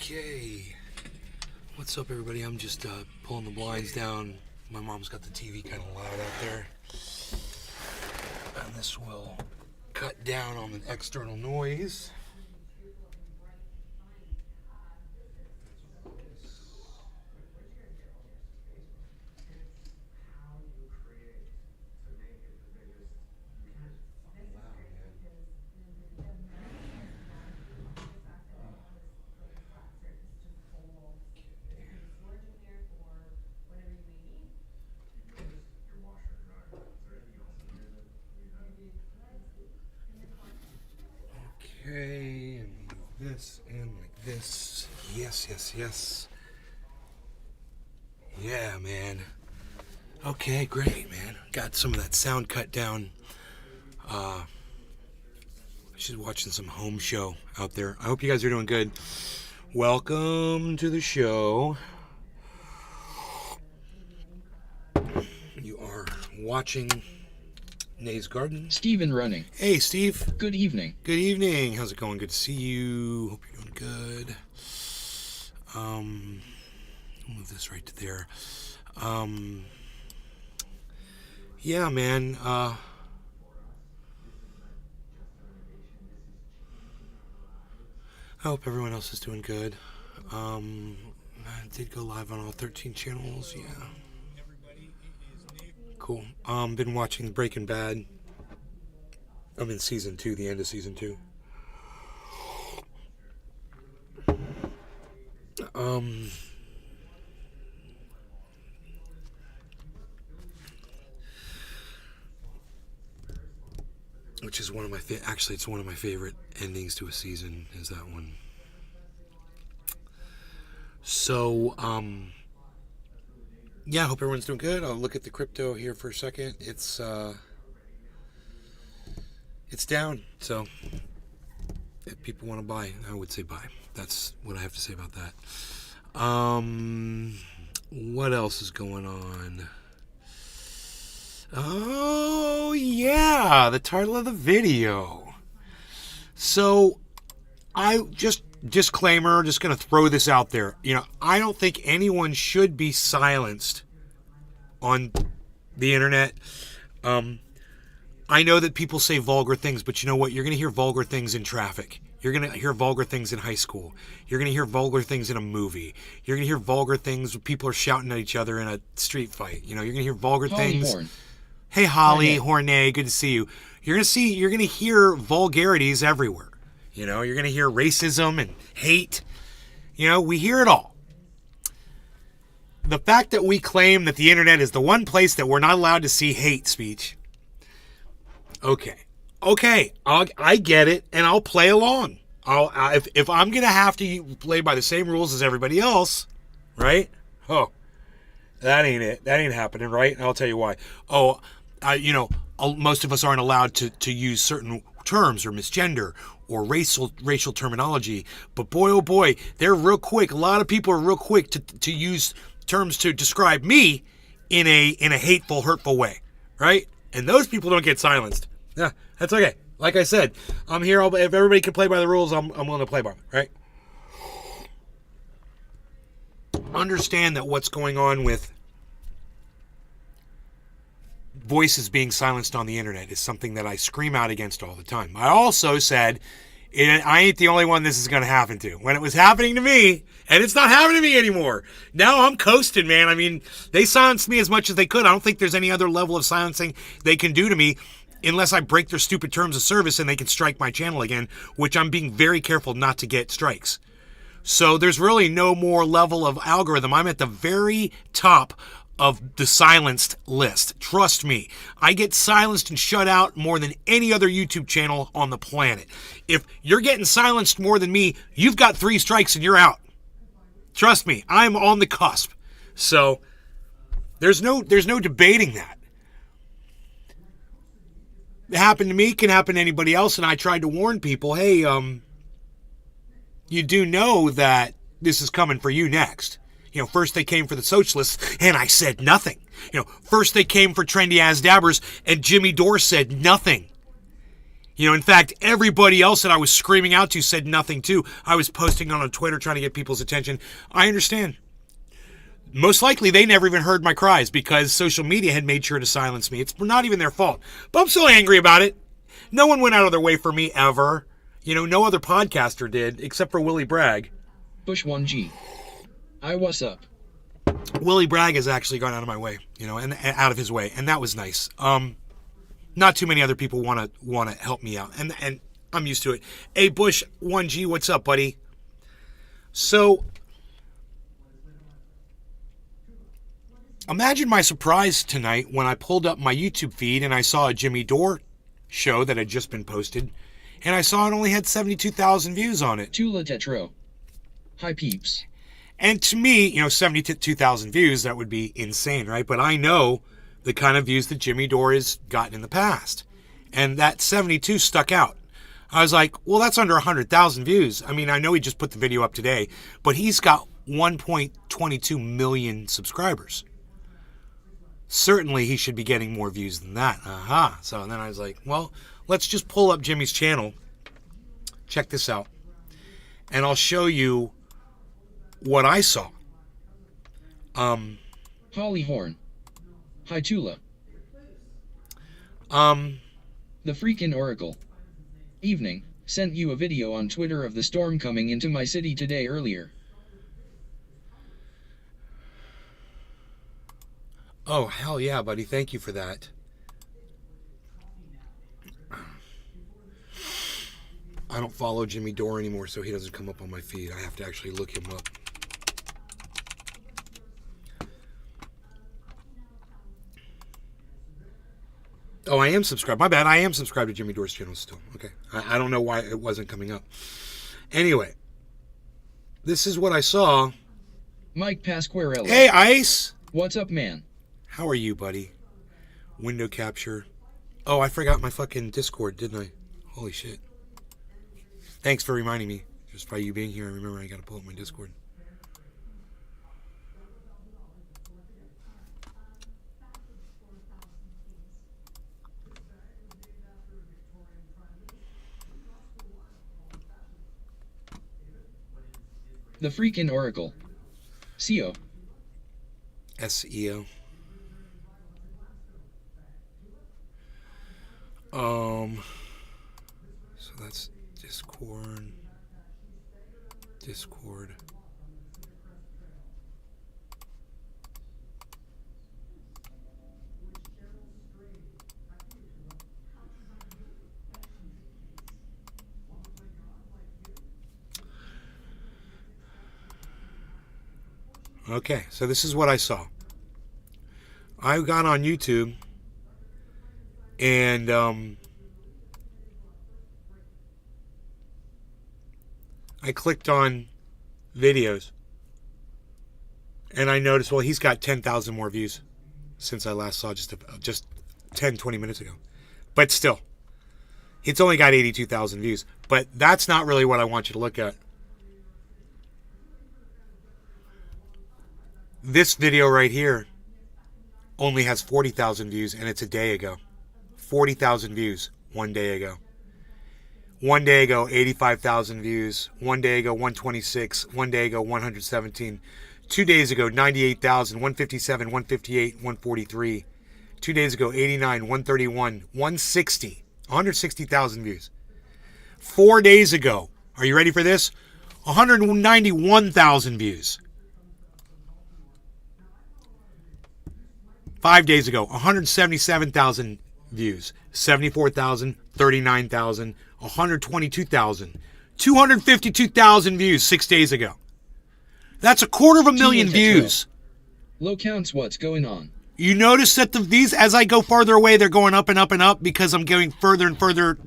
Okay, what's up everybody? I'm just pulling the blinds down. My mom's got the TV kind of loud out there. And this will cut down on the external noise. Okay, and move this in like this. Yes. Yeah, man. Okay, great, man. Got some of that sound cut down. She's watching some home show out there. I hope you guys are doing good. Welcome to the show. You are watching Nay's Garden. Steven running. Hey, Steve. Good evening. Good evening. How's it going? Good to see you. Hope you're doing good. I'll move this right to there. Yeah, man. I hope everyone else is doing good. I did go live on all 13 channels. Yeah. Cool. Been watching Breaking Bad. I'm in season 2, the end of season 2. Which is one of my actually it's one of my favorite endings to a season is that one. So yeah, I hope everyone's doing good. I'll look at the crypto here for a second. It's down, so if people want to buy, I would say buy. That's what I have to say about that. What else is going on? Oh, yeah, the title of the video. So, disclaimer, just going to throw this out there. You know, I don't think anyone should be silenced on the internet. I know that people say vulgar things, but you know what? You're going to hear vulgar things in traffic. You're going to hear vulgar things in high school. You're going to hear vulgar things in a movie. You're going to hear vulgar things when people are shouting at each other in a street fight. You know, you're going to hear vulgar things. Horn. Hey, Holly, Hornay, good to see you. You're going to hear vulgarities everywhere. You know, you're going to hear racism and hate. You know, we hear it all. The fact that we claim that the internet is the one place that we're not allowed to see hate speech. Okay, I get it, and I'll play along. If I'm going to have to play by the same rules as everybody else, right? Oh, that ain't it. That ain't happening, right? And I'll tell you why. Most of us aren't allowed to use certain terms or misgender or racial terminology. But boy, oh boy, they're real quick. A lot of people are real quick to use terms to describe me in a hateful, hurtful way, right? And those people don't get silenced. Yeah, that's okay. Like I said, I'm here. If everybody can play by the rules, I'm willing to play by them, right? Understand that what's going on with voices being silenced on the internet is something that I scream out against all the time. I also said, I ain't the only one this is going to happen to. When it was happening to me, and it's not happening to me anymore. Now I'm coasting, man. I mean, they silenced me as much as they could. I don't think there's any other level of silencing they can do to me unless I break their stupid terms of service and they can strike my channel again, which I'm being very careful not to get strikes. So there's really no more level of algorithm. I'm at the very top of the silenced list. Trust me, I get silenced and shut out more than any other YouTube channel on the planet. If you're getting silenced more than me, you've got 3 strikes and you're out. Trust me, I'm on the cusp. So there's no debating that. It happened to me, can happen to anybody else, and I tried to warn people, hey, you do know that this is coming for you next. You know, first they came for the socialists, and I said nothing. You know, first they came for trendy ass dabbers, and Jimmy Dore said nothing. In fact, everybody else that I was screaming out to said nothing too. I was posting on Twitter trying to get people's attention. I understand. Most likely they never even heard my cries because social media had made sure to silence me. It's not even their fault. But I'm still angry about it. No one went out of their way for me ever. No other podcaster did except for Willie Bragg. Bush 1G. What's up? Willie Bragg has actually gone out of my way, and out of his way, and that was nice. Not too many other people want to help me out, and I'm used to it. Hey, Bush 1G, what's up, buddy? So, imagine my surprise tonight when I pulled up my YouTube feed and I saw a Jimmy Dore show that had just been posted, and I saw it only had 72,000 views on it. Tula Tetro. Hi, peeps. And to me, 72,000 views, that would be insane, right? But I know the kind of views that Jimmy Dore has gotten in the past. And that 72 stuck out. I was like, well, that's under 100,000 views. I mean, I know he just put the video up today, but he's got 1.22 million subscribers. Certainly he should be getting more views than that. So then I was like, well, let's just pull up Jimmy's channel. Check this out. And I'll show you what I saw. Holly Horn. Hi, Tula. The freaking Oracle. Evening, sent you a video on Twitter of the storm coming into my city today earlier. Oh, hell yeah, buddy. Thank you for that. I don't follow Jimmy Dore anymore, so he doesn't come up on my feed. I have to actually look him up. Oh, I am subscribed. My bad. I am subscribed to Jimmy Dore's channel still. Okay. I don't know why it wasn't coming up. Anyway, this is what I saw. Mike Pasquarello. Hey, Ice. What's up, man? How are you, buddy? Window capture. Oh, I forgot my fucking Discord, didn't I? Holy shit. Thanks for reminding me. Just by you being here, I remember I gotta pull up my Discord. The freaking Oracle. SEO. SEO. So that's Discord. Okay, so this is what I saw. I got on YouTube and I clicked on videos and I noticed, well, he's got 10,000 more views since I last saw just 10, 20 minutes ago. But still, it's only got 82,000 views. But that's not really what I want you to look at. This video right here only has 40,000 views, and it's a day ago. 40,000 views one day ago. One day ago, 85,000 views. One day ago, 126. One day ago, 117. 2 days ago, 98,000. 157, 158, 143. 2 days ago, 89, 131, 160. 160,000 views. 4 days ago, are you ready for this? 191,000 views. 5 days ago, 177,000 views, 74,000, 39,000, 122,000, 252,000 views 6 days ago. That's 250,000 views. Low counts, what's going on? You notice that these, as I go farther away, they're going up and up and up because I'm going further and further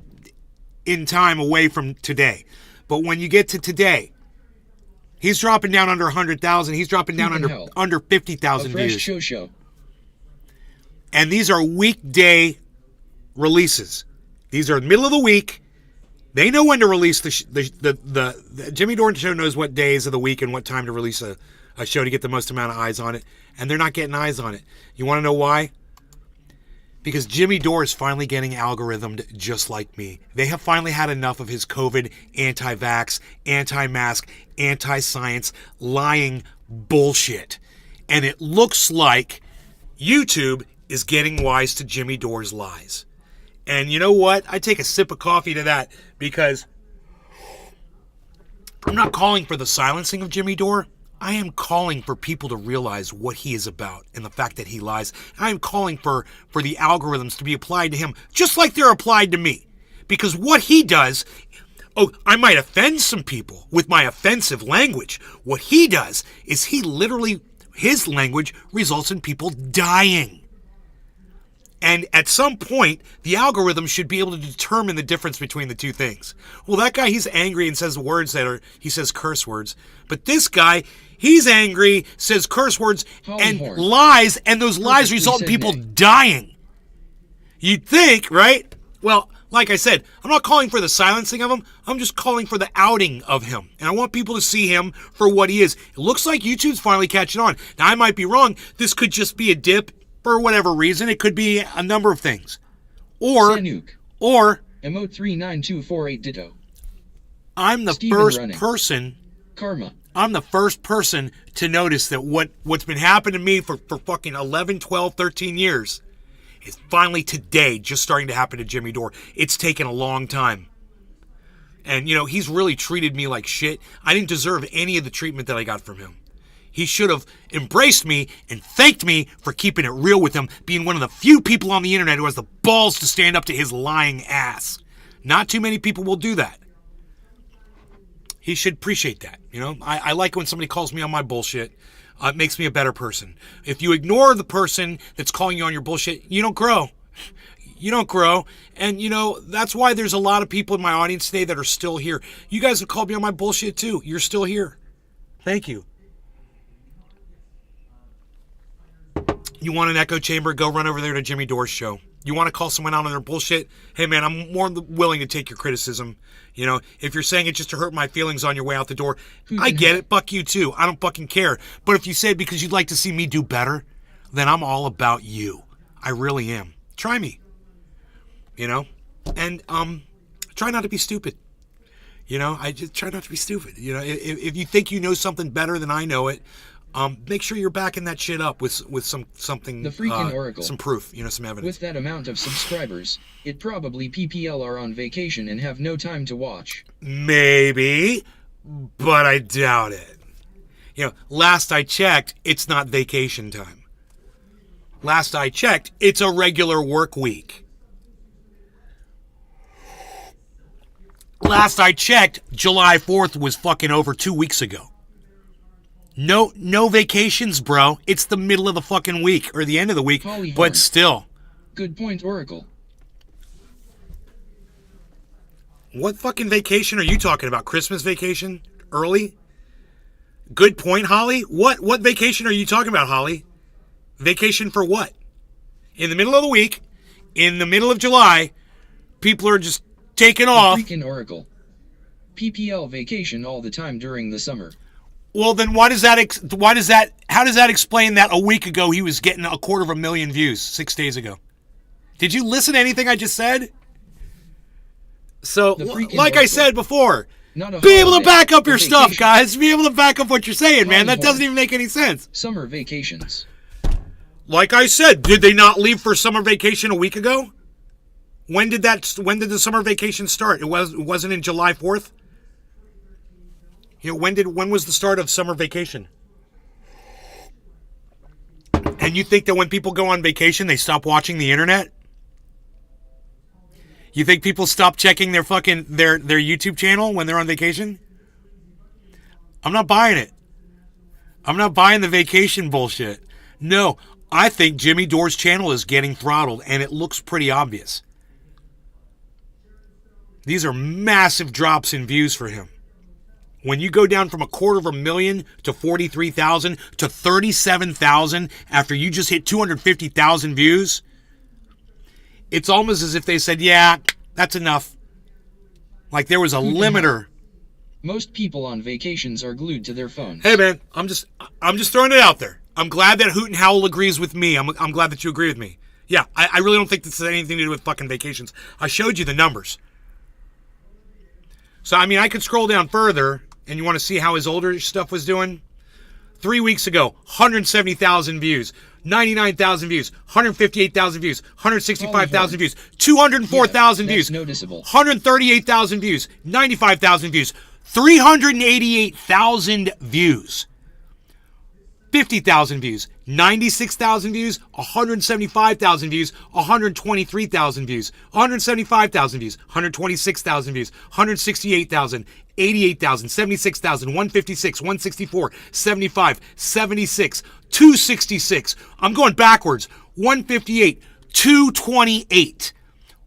in time away from today. But when you get to today, he's dropping down under 100,000. He's dropping down under 50,000 views. Show. And these are weekday releases. These are middle of the week. They know when to release the Jimmy Dore show knows what days of the week and what time to release a show to get the most amount of eyes on it. And they're not getting eyes on it. You want to know why? Because Jimmy Dore is finally getting algorithmed just like me. They have finally had enough of his COVID, anti-vax, anti-mask, anti-science, lying bullshit. And it looks like YouTube is getting wise to Jimmy Dore's lies. And you know what? I take a sip of coffee to that, because I'm not calling for the silencing of Jimmy Dore. I am calling for people to realize what he is about and the fact that he lies. I am calling for the algorithms to be applied to him just like they're applied to me. Because what he does, I might offend some people with my offensive language. What he does is his language results in people dying. And at some point, the algorithm should be able to determine the difference between the two things. Well, that guy, he's angry and says words he says curse words. But this guy, he's angry, says curse words, and lies, and those lies result in people dying. You'd think, right? Well, like I said, I'm not calling for the silencing of him. I'm just calling for the outing of him. And I want people to see him for what he is. It looks like YouTube's finally catching on. Now, I might be wrong. This could just be a dip. For whatever reason, it could be a number of things. Or Emote 39248 Ditto. I'm the first person to notice that what's been happening to me for fucking 11, 12, 13 years is finally today just starting to happen to Jimmy Dore. It's taken a long time. And, he's really treated me like shit. I didn't deserve any of the treatment that I got from him. He should have embraced me and thanked me for keeping it real with him, being one of the few people on the internet who has the balls to stand up to his lying ass. Not too many people will do that. He should appreciate that. I like when somebody calls me on my bullshit. It makes me a better person. If you ignore the person that's calling you on your bullshit, you don't grow. You don't grow. And, that's why there's a lot of people in my audience today that are still here. You guys have called me on my bullshit too. You're still here. Thank you. You want an echo chamber? Go run over there to Jimmy Dore's show. You want to call someone out on their bullshit? Hey, man, I'm more than willing to take your criticism. If you're saying it just to hurt my feelings on your way out the door, I get it. Fuck you, too. I don't fucking care. But if you say it because you'd like to see me do better, then I'm all about you. I really am. Try me. And try not to be stupid. I just try not to be stupid. If you think you know something better than I know it, make sure you're backing that shit up with something. The freaking Oracle. Some proof, some evidence. With that amount of subscribers, it probably PPL are on vacation and have no time to watch. Maybe, but I doubt it. Last I checked, it's not vacation time. Last I checked, it's a regular work week. Last I checked, July 4th was fucking over 2 weeks ago. No vacations, bro. It's the middle of the fucking week or the end of the week, but still. Good point, Oracle. What fucking vacation are you talking about? Christmas vacation? Early? Good point, Holly. What vacation are you talking about, Holly? Vacation for what? In the middle of the week, in the middle of July, people are just taking off. Freaking Oracle. PPL vacation all the time during the summer. Well, then how does that explain that a week ago he was getting 250,000 views 6 days ago? Did you listen to anything I just said? So, like I said before, be able to back up your stuff, guys. Be able to back up what you're saying, man. That doesn't even make any sense. Summer vacations. Like I said, did they not leave for summer vacation a week ago? When did the summer vacation start? It wasn't in July 4th? When was the start of summer vacation? And you think that when people go on vacation, they stop watching the internet? You think people stop checking their YouTube channel when they're on vacation? I'm not buying it. I'm not buying the vacation bullshit. No, I think Jimmy Dore's channel is getting throttled, and it looks pretty obvious. These are massive drops in views for him. When you go down from 250,000 to 43,000 to 37,000 after you just hit 250,000 views, it's almost as if they said, yeah, that's enough. Like there was a limiter. Most people on vacations are glued to their phones. Hey man, I'm just throwing it out there. I'm glad that Hoot and Howl agrees with me. I'm glad that you agree with me. Yeah, I really don't think this has anything to do with fucking vacations. I showed you the numbers. So, I mean, I could scroll down further, and you want to see how his older stuff was doing? 3 weeks ago, 170,000 views, 99,000 views, 158,000 views, 165,000 views, 204,000 views, noticeable. 138,000 views, 95,000 views, 388,000 views, 50,000 views, 96,000 views, 175,000 views, 123,000 views, 175,000 views, 126,000 views, 168,000, 88,000, 76,000, 156, 164, 75, 76, 266. I'm going backwards. 158, 228,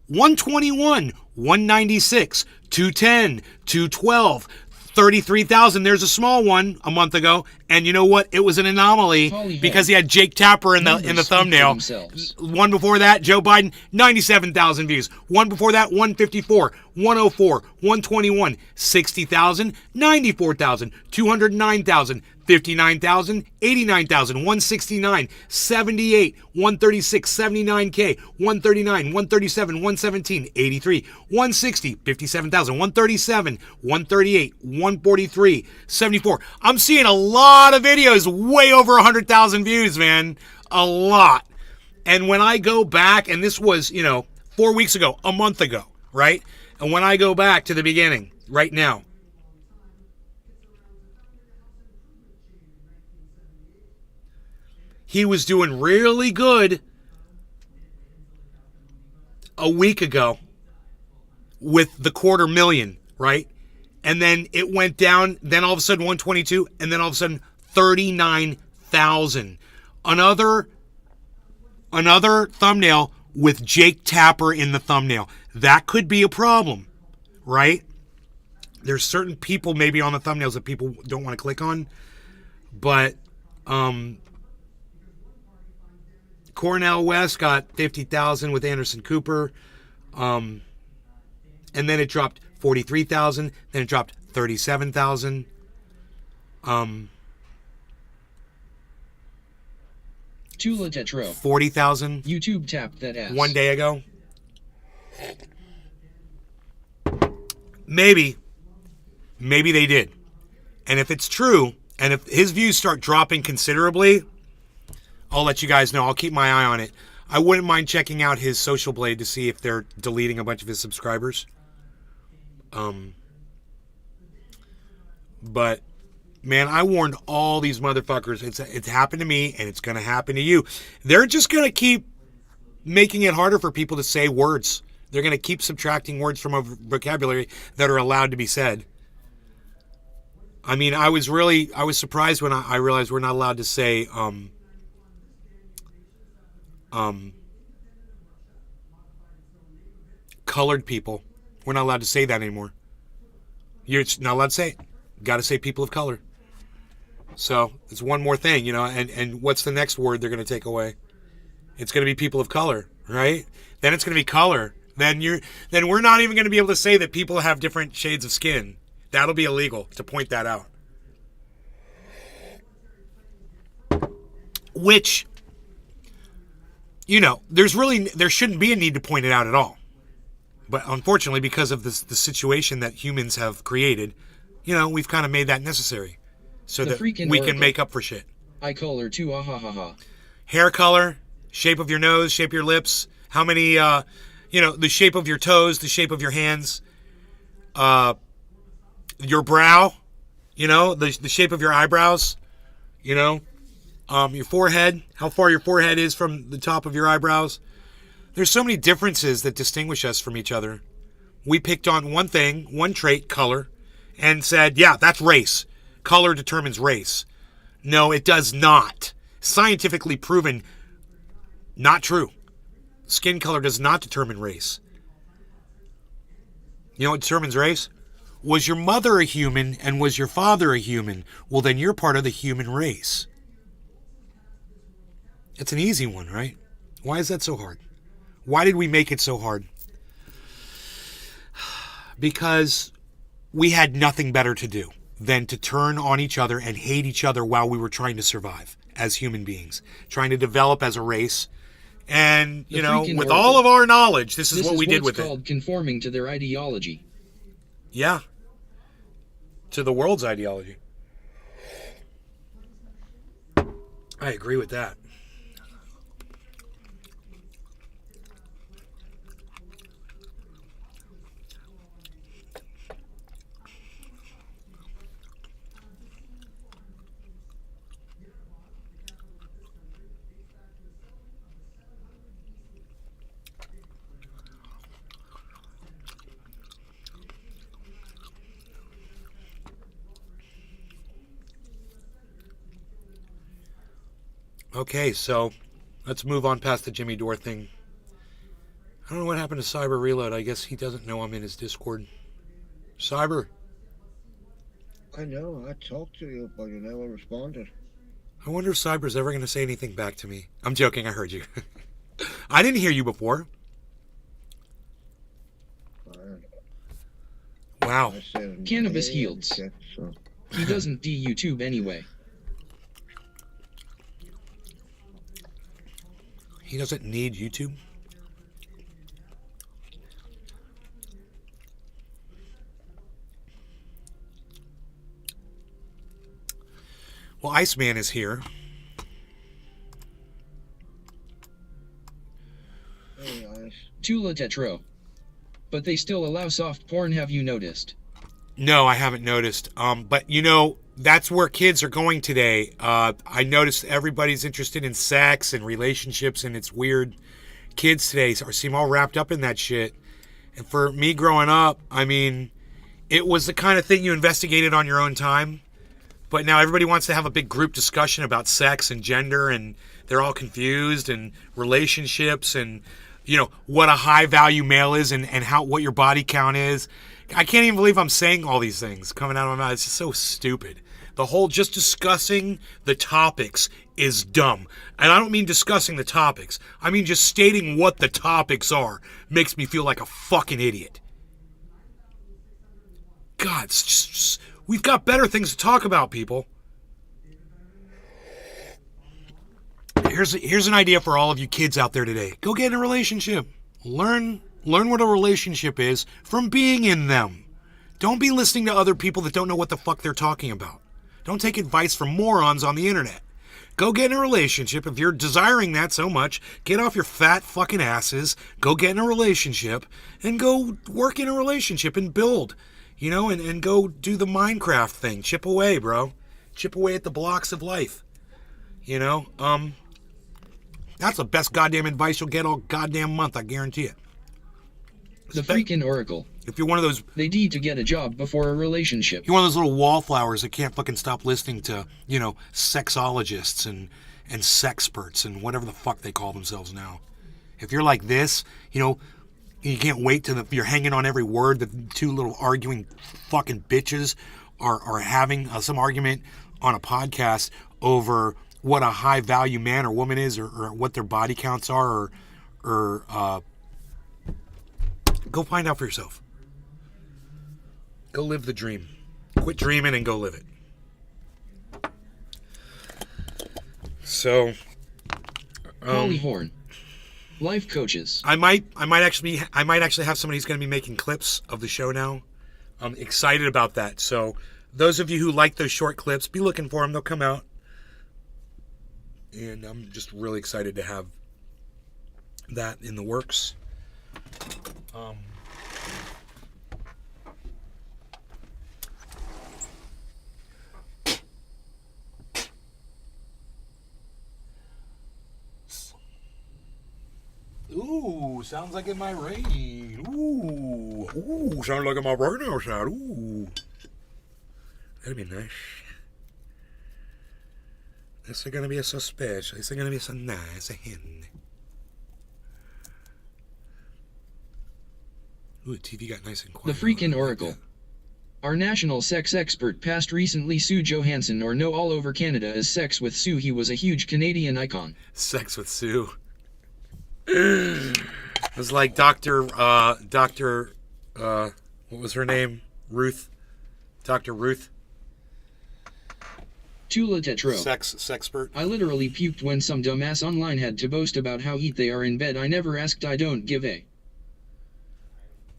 121, 196, 210, 212, 33,000. There's a small one a month ago, and you know what? It was an anomaly because he had Jake Tapper in the thumbnail. One before that, Joe Biden, 97,000 views. One before that, 154, 104, 121, 60,000, 94,000, 209,000, 59,000, 89,000, 169, 78, 136, 79K, 139, 137, 117, 83, 160, 57,000, 137, 138, 143, 74. I'm seeing a lot of videos way over 100,000 views, man. A lot. And when I go back, and this was, 4 weeks ago, a month ago, right? And when I go back to the beginning, right now, he was doing really good a week ago with the 250,000, right? And then it went down, then all of a sudden 122, and then all of a sudden 39,000. Another thumbnail with Jake Tapper in the thumbnail. That could be a problem, right? There's certain people maybe on the thumbnails that people don't want to click on, but Cornell West got 50,000 with Anderson Cooper. And then it dropped 43,000. Then it dropped 37,000. Tula Tetro. 40,000. YouTube tapped that ass. 1 day ago. Maybe they did. And if it's true, and if his views start dropping considerably, I'll let you guys know. I'll keep my eye on it. I wouldn't mind checking out his Social Blade to see if they're deleting a bunch of his subscribers. But, man, I warned all these motherfuckers. It's happened to me, and it's going to happen to you. They're just going to keep making it harder for people to say words. They're going to keep subtracting words from a vocabulary that are allowed to be said. I mean, I was surprised when I realized we're not allowed to say, colored people. We're not allowed to say that anymore. You're not allowed to say it. Got to say people of color. So it's one more thing, and what's the next word they're going to take away? It's going to be people of color, right? Then it's going to be color. Then we're not even going to be able to say that people have different shades of skin. That'll be illegal to point that out. Which, there shouldn't be a need to point it out at all. But unfortunately, because of the situation that humans have created, we've kind of made that necessary so that we can make up for shit. Eye color too, ah ha ha ha. Hair color, shape of your nose, shape of your lips, how many, the shape of your toes, the shape of your hands, your brow, the shape of your eyebrows, your forehead, how far your forehead is from the top of your eyebrows. There's so many differences that distinguish us from each other. We picked on one thing, one trait, color, and said, yeah, that's race. Color determines race. No, it does not. Scientifically proven, not true. Skin color does not determine race. You know what determines race? Was your mother a human and was your father a human? Well, then you're part of the human race. It's an easy one, right? Why is that so hard? Why did we make it so hard? Because we had nothing better to do than to turn on each other and hate each other while we were trying to survive as human beings, trying to develop as a race And, The you know, freaking with Oracle. all of our knowledge, this is This what is we did what's with called it. conforming to their ideology. Yeah. To the world's ideology. I agree with that. Okay, so let's move on past the Jimmy Dore thing. I don't know what happened to Cyber Reload. I guess he doesn't know I'm in his Discord. Cyber, I know, I talked to you, but you never responded. I wonder if Cyber's ever going to say anything back to me. I'm joking, I heard you. I didn't hear you before. Fine. Wow. I said, Cannabis hey, heals. shit, so. He doesn't de-YouTube anyway. He doesn't need YouTube? Well, Iceman is here. Hey, Ice. Tula Tetro. But they still allow soft porn, have you noticed? No, I haven't noticed. But you know, that's where kids are going today. I noticed everybody's interested in sex and relationships, and it's weird. Kids today seem all wrapped up in that shit. And for me growing up, I mean, it was the kind of thing you investigated on your own time. But now everybody wants to have a big group discussion about sex and gender, and they're all confused, and relationships, and, you know, what a high value male is, and how what your body count is. I can't even believe I'm saying all these things coming out of my mouth. It's just so stupid. The whole just discussing the topics is dumb. And I don't mean discussing the topics. I mean just stating what the topics are makes me feel like a fucking idiot. God, it's just we've got better things to talk about, people. Here's an idea for all of you kids out there today. Go get in a relationship. Learn what a relationship is from being in them. Don't be listening to other people that don't know what the fuck they're talking about. Don't take advice from morons on the internet. Go get in a relationship. If you're desiring that so much, get off your fat fucking asses, go get in a relationship, and go work in a relationship and build. You know, and go do the Minecraft thing. Chip away, bro. Chip away at the blocks of life. You know, that's the best goddamn advice you'll get all goddamn month, I guarantee it. The freaking Oracle. If you're one of those... They need to get a job before a relationship. You're one of those little wallflowers that can't fucking stop listening to, you know, sexologists and sexperts and whatever the fuck they call themselves now. If you're like this, you know, you can't wait till you're hanging on every word that two little arguing fucking bitches are having some argument on a podcast over what a high value man or woman is, or what their body counts are, or go find out for yourself. Go live the dream. Quit dreaming and go live it. So, Polyhorn. Life coaches. I might actually have somebody who's going to be making clips of the show now. I'm excited about that. So, those of you who like those short clips, be looking for them. They'll come out. And I'm just really excited to have that in the works. Ooh, sounds like it might rain. Ooh, sounds like it might rain outside. Ooh, that'd be nice. This is gonna be so special. This is gonna be so nice. A hen. Ooh, the TV got nice and quiet. The freaking Oracle. Our national sex expert passed recently Sue Johansson, or know all over Canada as Sex with Sue. He was a huge Canadian icon. Sex with Sue. It was like Dr. What was her name? Ruth. Dr. Ruth. Tula Tetro. Sexpert. I literally puked when some dumbass online had to boast about how eat they are in bed. I never asked, I don't give a.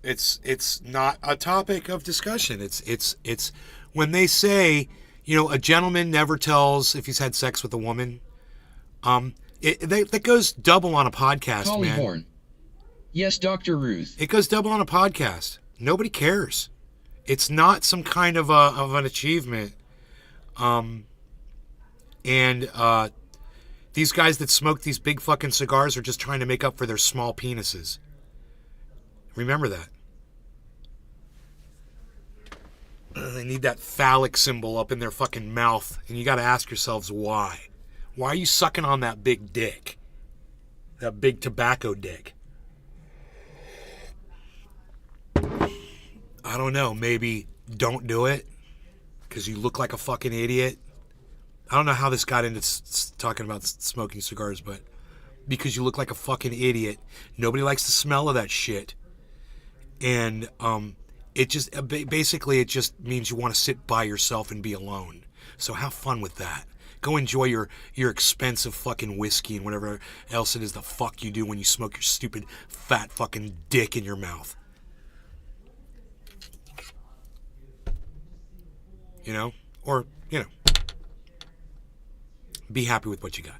It's not a topic of discussion. It's when they say, you know, a gentleman never tells if he's had sex with a woman. That goes double on a podcast, Holly man. Horn. Yes, Dr. Ruth. It goes double on a podcast. Nobody cares. It's not some kind of an achievement. These guys that smoke these big fucking cigars are just trying to make up for their small penises. Remember that. They need that phallic symbol up in their fucking mouth, and you got to ask yourselves why. Why are you sucking on that big dick? That big tobacco dick? I don't know. Maybe don't do it because you look like a fucking idiot. I don't know how this got into talking about smoking cigars, but because you look like a fucking idiot. Nobody likes the smell of that shit. And it just basically it just means you want to sit by yourself and be alone. So have fun with that. Go enjoy your expensive fucking whiskey and whatever else it is the fuck you do when you smoke your stupid fat fucking dick in your mouth. You know? Or, you know, be happy with what you got.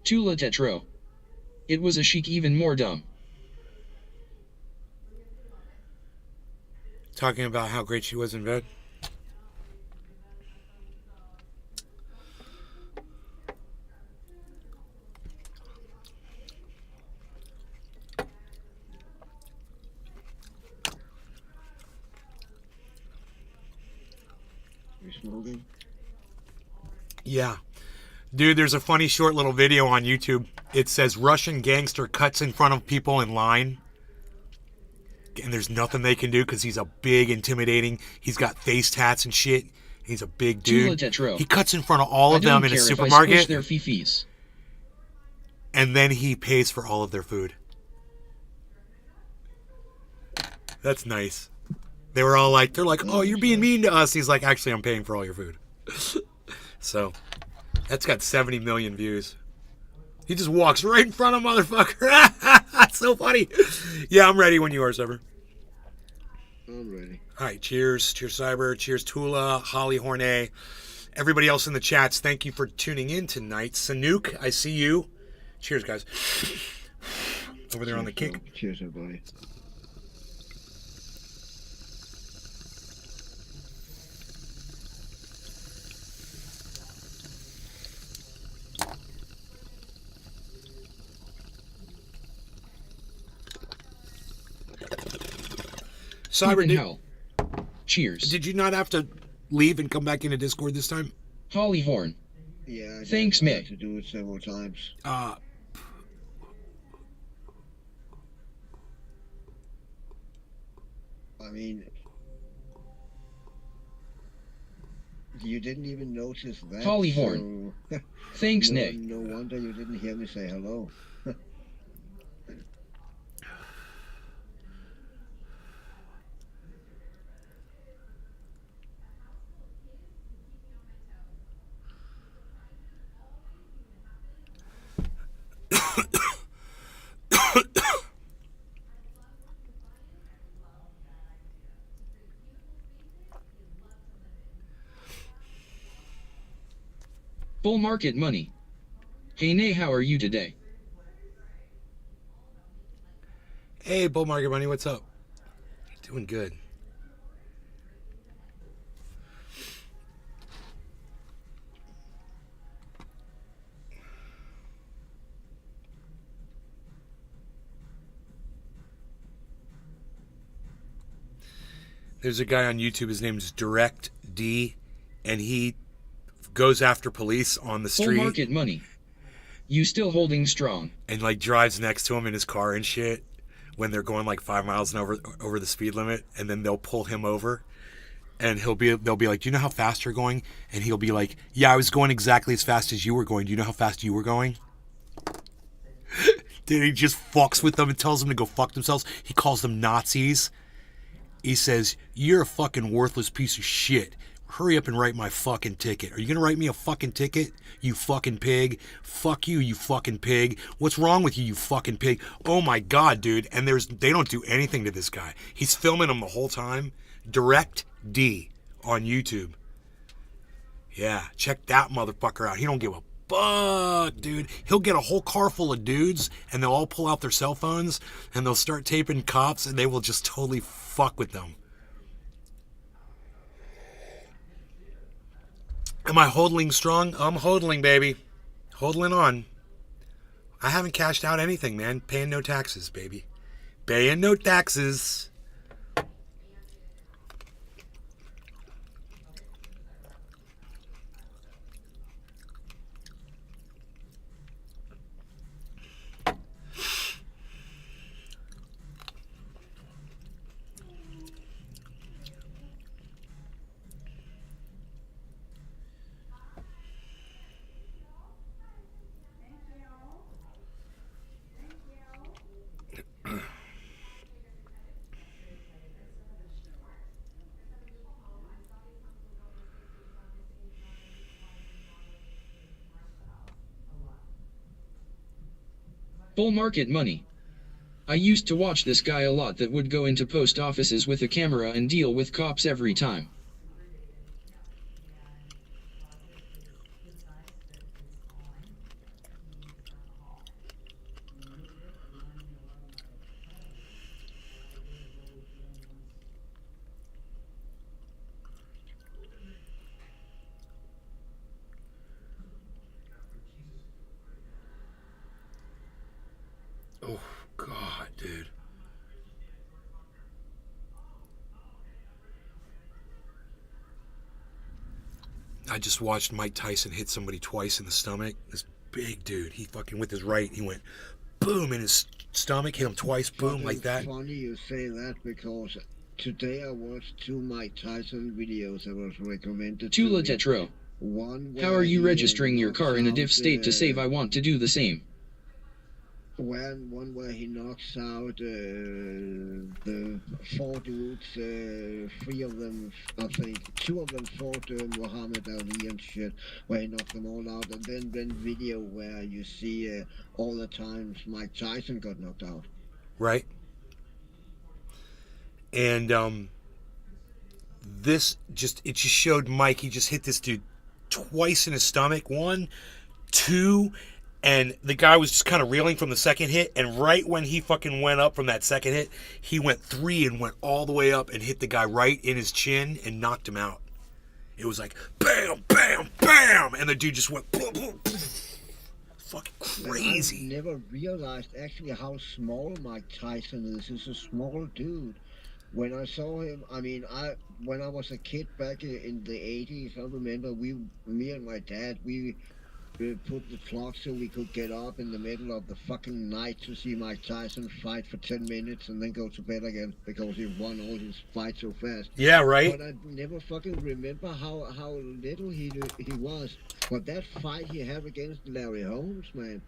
Tula Tetro. It was a chic even more dumb. Talking about how great she was in bed. You smoking? Yeah. Dude, there's a funny short little video on YouTube. It says Russian gangster cuts in front of people in line. And there's nothing they can do because he's a big, intimidating. He's got face tats and shit. He's a big dude. He cuts in front of all of them in a supermarket. Their fifis. And then he pays for all of their food. That's nice. They were all like, they're like, oh, you're being mean to us. He's like, actually, I'm paying for all your food. So, that's got 70 million views. He just walks right in front of motherfucker. That's so funny. Yeah, I'm ready when you are, Sever. I'm ready. All right, cheers. Cheers, Cyber. Cheers, Tula, Holly Hornet. Everybody else in the chats, thank you for tuning in tonight. Sanook, I see you. Cheers, guys. Over there on the kick. Cheers, everybody. Cyber, Hell. Cheers. Did you not have to leave and come back into Discord this time? Holly Horn. Yeah, Thanks, I Mick. had to do it several times. I mean, you didn't even notice that. Holly Horn. Thanks, Nick. No wonder you didn't hear me say hello. Bull market money. Hey, Nay, how are you today? Hey, Bull Market Money, what's up? Doing good. There's a guy on YouTube, his name's Direct D, and he goes after police on the street. Bull market money. You still holding strong. And like drives next to him in his car and shit. when they're going like 5 miles an hour over the speed limit, and then they'll pull him over, and they'll be like, "Do you know how fast you're going?" And he'll be like, "Yeah, I was going exactly as fast as you were going. Do you know how fast you were going?" Dude, he just fucks with them and tells them to go fuck themselves. He calls them Nazis. He says, "You're a fucking worthless piece of shit. Hurry up and write my fucking ticket. Are you gonna write me a fucking ticket, you fucking pig? Fuck you, you fucking pig. What's wrong with you, you fucking pig?" Oh my god, dude. And they don't do anything to this guy. He's filming them the whole time. Direct D on YouTube. Yeah, check that motherfucker out. He don't give a fuck, dude. He'll get a whole car full of dudes, and they'll all pull out their cell phones, and they'll start taping cops, and they will just totally fuck with them. Am I hodling strong? I'm hodling, baby. Hodling on. I haven't cashed out anything, man. Paying no taxes, baby. Paying no taxes. Bull market money. I used to watch this guy a lot that would go into post offices with a camera and deal with cops every time. Oh, God, dude. I just watched Mike Tyson hit somebody twice in the stomach. This big dude, he fucking, with his right, he went boom in his stomach, hit him twice, boom, like that. Funny you say that, because today I watched 2 Mike Tyson videos that was recommended to Tula me. Tetro. One How are where you he registering your knocks car in a out, diff state to save? I want to do the same. One where he knocks out the 4 dudes, 3 of them, I think, 2 of them fought Muhammad Ali and shit, where he knocked them all out, and then video where you see all the times Mike Tyson got knocked out. Right? And this just, it just showed Mike, he just hit this dude twice in his stomach. 1, 2, and the guy was just kind of reeling from the second hit, and right when he fucking went up from that second hit, he went 3 and went all the way up and hit the guy right in his chin and knocked him out. It was like bam, bam, bam, and the dude just went boom, boom, boom. Fucking crazy. I never realized actually how small Mike Tyson is. He's a small dude. When I saw him, I mean, when I was a kid back in the 80s, I remember me and my dad, we put the clock so we could get up in the middle of the fucking night to see Mike Tyson fight for 10 minutes and then go to bed again because he won all his fights so fast. Yeah, right? But I never fucking remember how little he was. But that fight he had against Larry Holmes, man.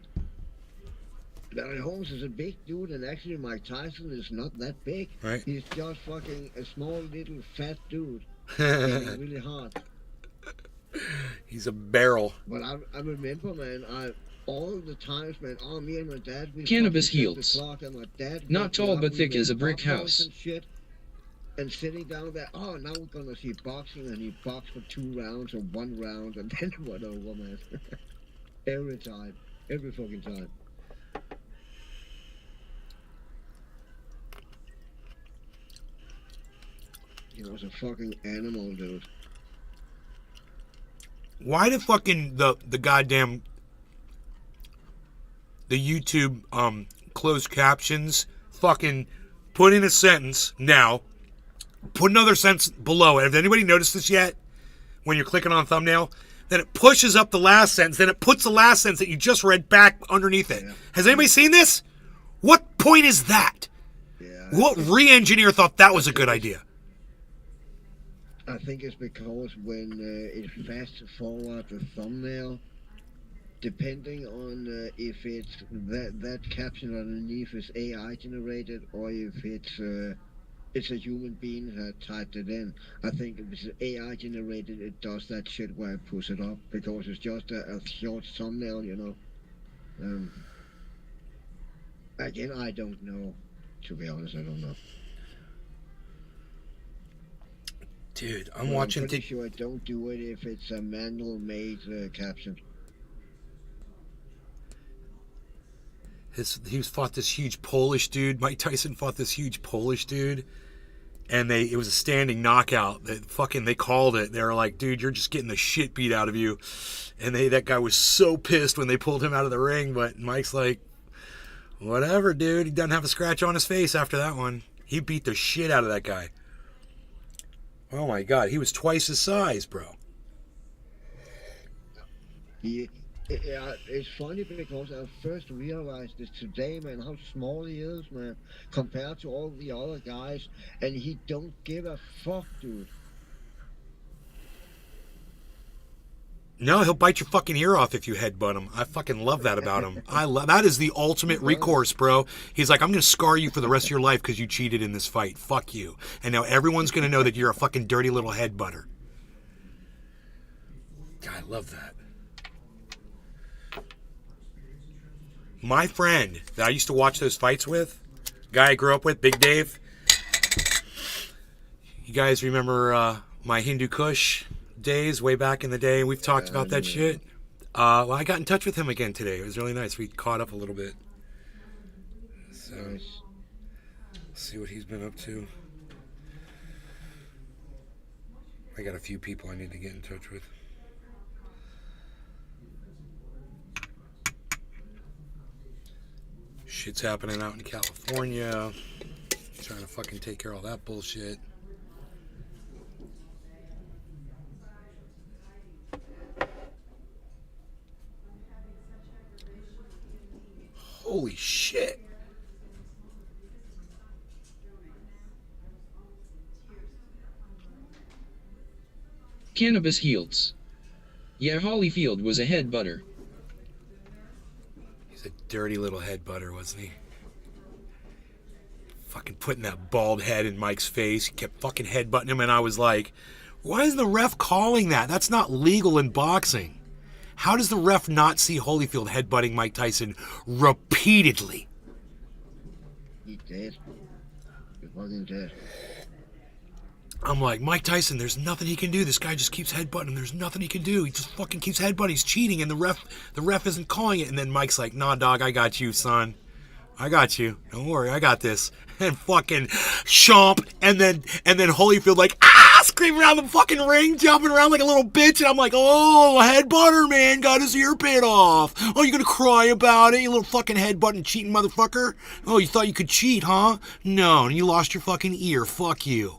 Larry Holmes is a big dude, and actually Mike Tyson is not that big. Right. He's just fucking a small little fat dude. Hitting really hard. He's a barrel. But I remember, man, all the times, man, me and my dad, we Cannabis fucking set heals. the clock, and my dad Not would tall get up, but we thick made as a brick pop-tarts house. and shit, and sitting down there, now we're gonna see boxing, and he boxed for 2 rounds or 1 round, and then it went over, man. Every time, every fucking time. He was a fucking animal, dude. Why did fucking the goddamn the YouTube closed captions fucking put in a sentence now, put another sentence below it? Have anybody noticed this yet? When you're clicking on thumbnail, then it pushes up the last sentence, then it puts the last sentence that you just read back underneath it. Yeah. Has anybody seen this? What point is that? What re-engineer thought that was a good idea? I think it's because when it fast forward the thumbnail, depending on if it's that caption underneath is AI generated or if it's a human being that typed it in. I think if it's AI generated, it does that shit where it puts it up because it's just a short thumbnail, you know. Um, Again, I don't know. To be honest, I don't know. Dude, I'm But I'm watching. pretty sure I don't do it if it's a manual made caption. He fought this huge Polish dude. Mike Tyson fought this huge Polish dude, and it was a standing knockout. They called it. They were like, "Dude, you're just getting the shit beat out of you," and that guy was so pissed when they pulled him out of the ring. But Mike's like, "Whatever, dude. He doesn't have a scratch on his face after that one. He beat the shit out of that guy." Oh my god, he was twice his size, bro. He, it's funny because I first realized this today, man, how small he is, man, compared to all the other guys, and he don't give a fuck, dude. No, he'll bite your fucking ear off if you headbutt him. I fucking love that about him. That is the ultimate recourse, bro. He's like, I'm going to scar you for the rest of your life because you cheated in this fight. Fuck you. And now everyone's going to know that you're a fucking dirty little headbutter. God, I love that. My friend that I used to watch those fights with, guy I grew up with, Big Dave. You guys remember my Hindu Kush days way back in the day? We've talked about that shit. Well, I got in touch with him again today. It was really nice. We caught up a little bit. So, Nice. see what he's been up to. I got a few people I need to get in touch with. Shit's happening out in California. Trying to fucking take care of all that bullshit. Holy shit. Cannabis Heals. Yeah, Holyfield was a headbutter. He's a dirty little headbutter, wasn't he? Fucking putting that bald head in Mike's face. He kept fucking headbutting him, and I was like, why is the ref calling that? That's not legal in boxing. How does the ref not see Holyfield headbutting Mike Tyson repeatedly? He's dead. He fucking dead. I'm like, Mike Tyson, there's nothing he can do. This guy just keeps headbutting him. There's nothing he can do. He just fucking keeps headbutting. He's cheating, and the ref isn't calling it. And then Mike's like, nah, dog, I got you, son. I got you. Don't worry, I got this. And fucking chomp, and then Holyfield like, screaming around the fucking ring, jumping around like a little bitch, and I'm like, oh, headbutter, man, got his ear bit off. Oh, you gonna cry about it, you little fucking headbutting cheating motherfucker? Oh, you thought you could cheat, huh? No, and you lost your fucking ear. Fuck you.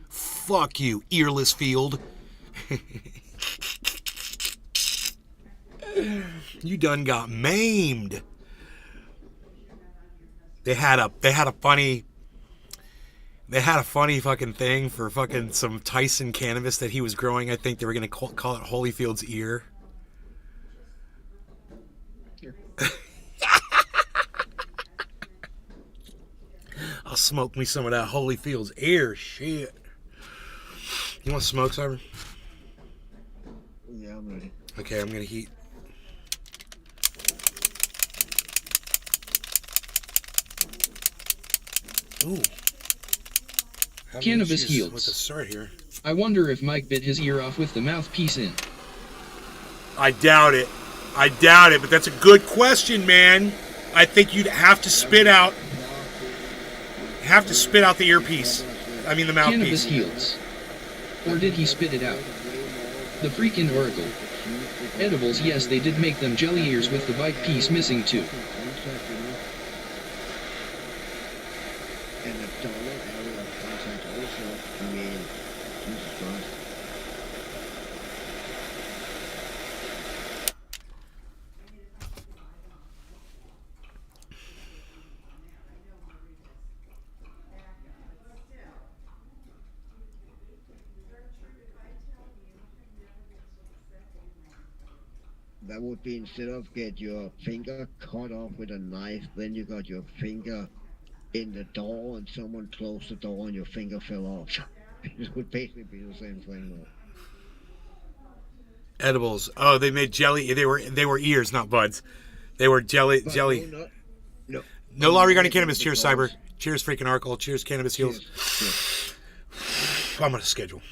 Fuck you, earless field. You done got maimed. They had a funny fucking thing for fucking some Tyson cannabis that he was growing. I think they were gonna call it Holyfield's ear. I'll smoke me some of that Holyfield's ear. Shit. You want to smoke, Cyber? Yeah, I'm ready. Okay, I'm gonna heat. Ooh. Cannabis Heals. With the start here. I wonder if Mike bit his ear off with the mouthpiece in. I doubt it. But that's a good question, man. I think you'd have to spit out the earpiece. I mean the mouthpiece. Cannabis Heals. Or did he spit it out? The freaking Oracle. Edibles, yes, they did make them jelly ears with the bite piece missing too. And the dollar area of contact also, I mean, Jesus Christ. that would be instead of get your finger cut off with a knife, then you got your finger in the door and someone closed the door and your finger fell off. It would basically be the same thing though. Edibles. Oh, they made jelly. They were ears, not buds. They were jelly. But Jelly. no, no, No law regarding maybe cannabis. Cheers, because- Cyber. Cheers, freaking Oracle. Cheers, Cannabis Heals. Cheers. I'm on a schedule.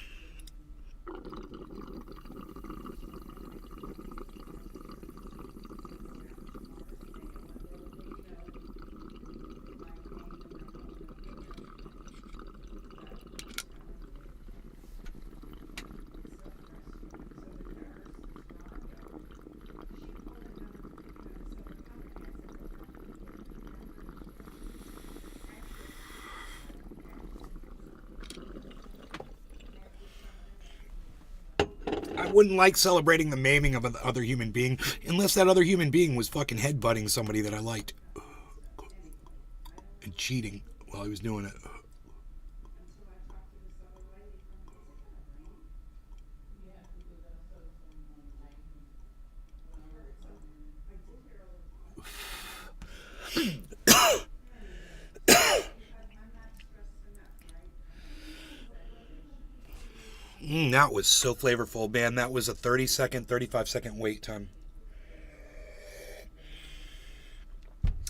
I wouldn't like celebrating the maiming of another human being unless that other human being was fucking headbutting somebody that I liked and cheating while he was doing it. That was so flavorful, man. That was a 30-second, 35-second wait time.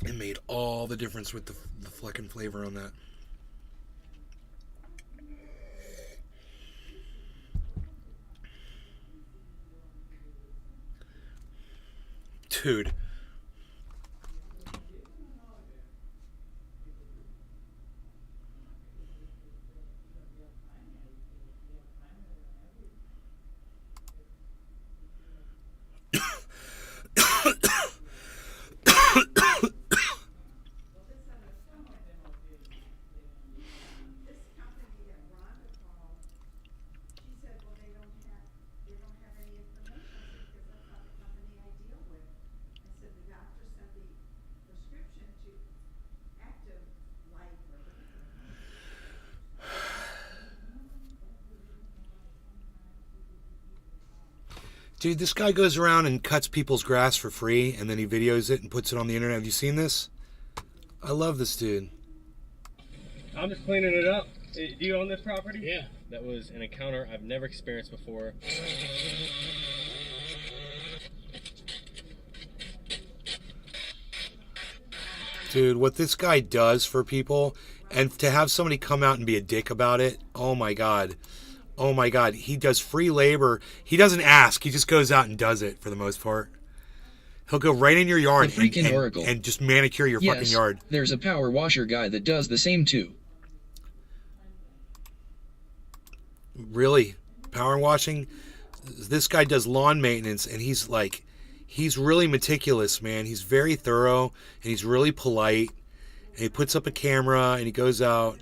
It made all the difference with the fucking flavor on that. Dude. Dude, this guy goes around and cuts people's grass for free, and then he videos it and puts it on the internet. Have you seen this? I love this dude. I'm just cleaning it up. Do you own this property? Yeah. That was an encounter I've never experienced before. Dude, what this guy does for people, and to have somebody come out and be a dick about it, oh my god. Oh my god, he does free labor. He doesn't ask, he just goes out and does it for the most part. He'll go right in your yard The freaking Oracle. and just manicure your fucking Yes, yard. there's a power washer guy that does the same too. Really? Power washing? This guy does lawn maintenance, and he's really meticulous, man. He's very thorough, and he's really polite, and he puts up a camera, and he goes out.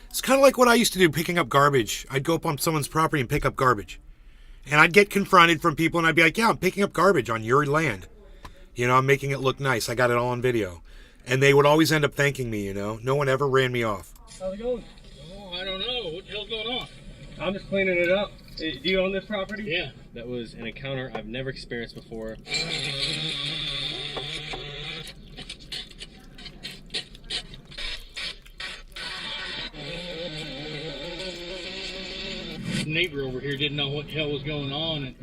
It's kind of like what I used to do, picking up garbage. I'd go up on someone's property and pick up garbage. And I'd get confronted from people, and I'd be like, yeah, I'm picking up garbage on your land. You know, I'm making it look nice. I got it all on video. And they would always end up thanking me, you know. No one ever ran me off. How's it going? Oh, I don't know. What the hell's going on? I'm just cleaning it up. Do you own this property? Yeah. That was an encounter I've never experienced before. Neighbor over here didn't know what the hell was going on.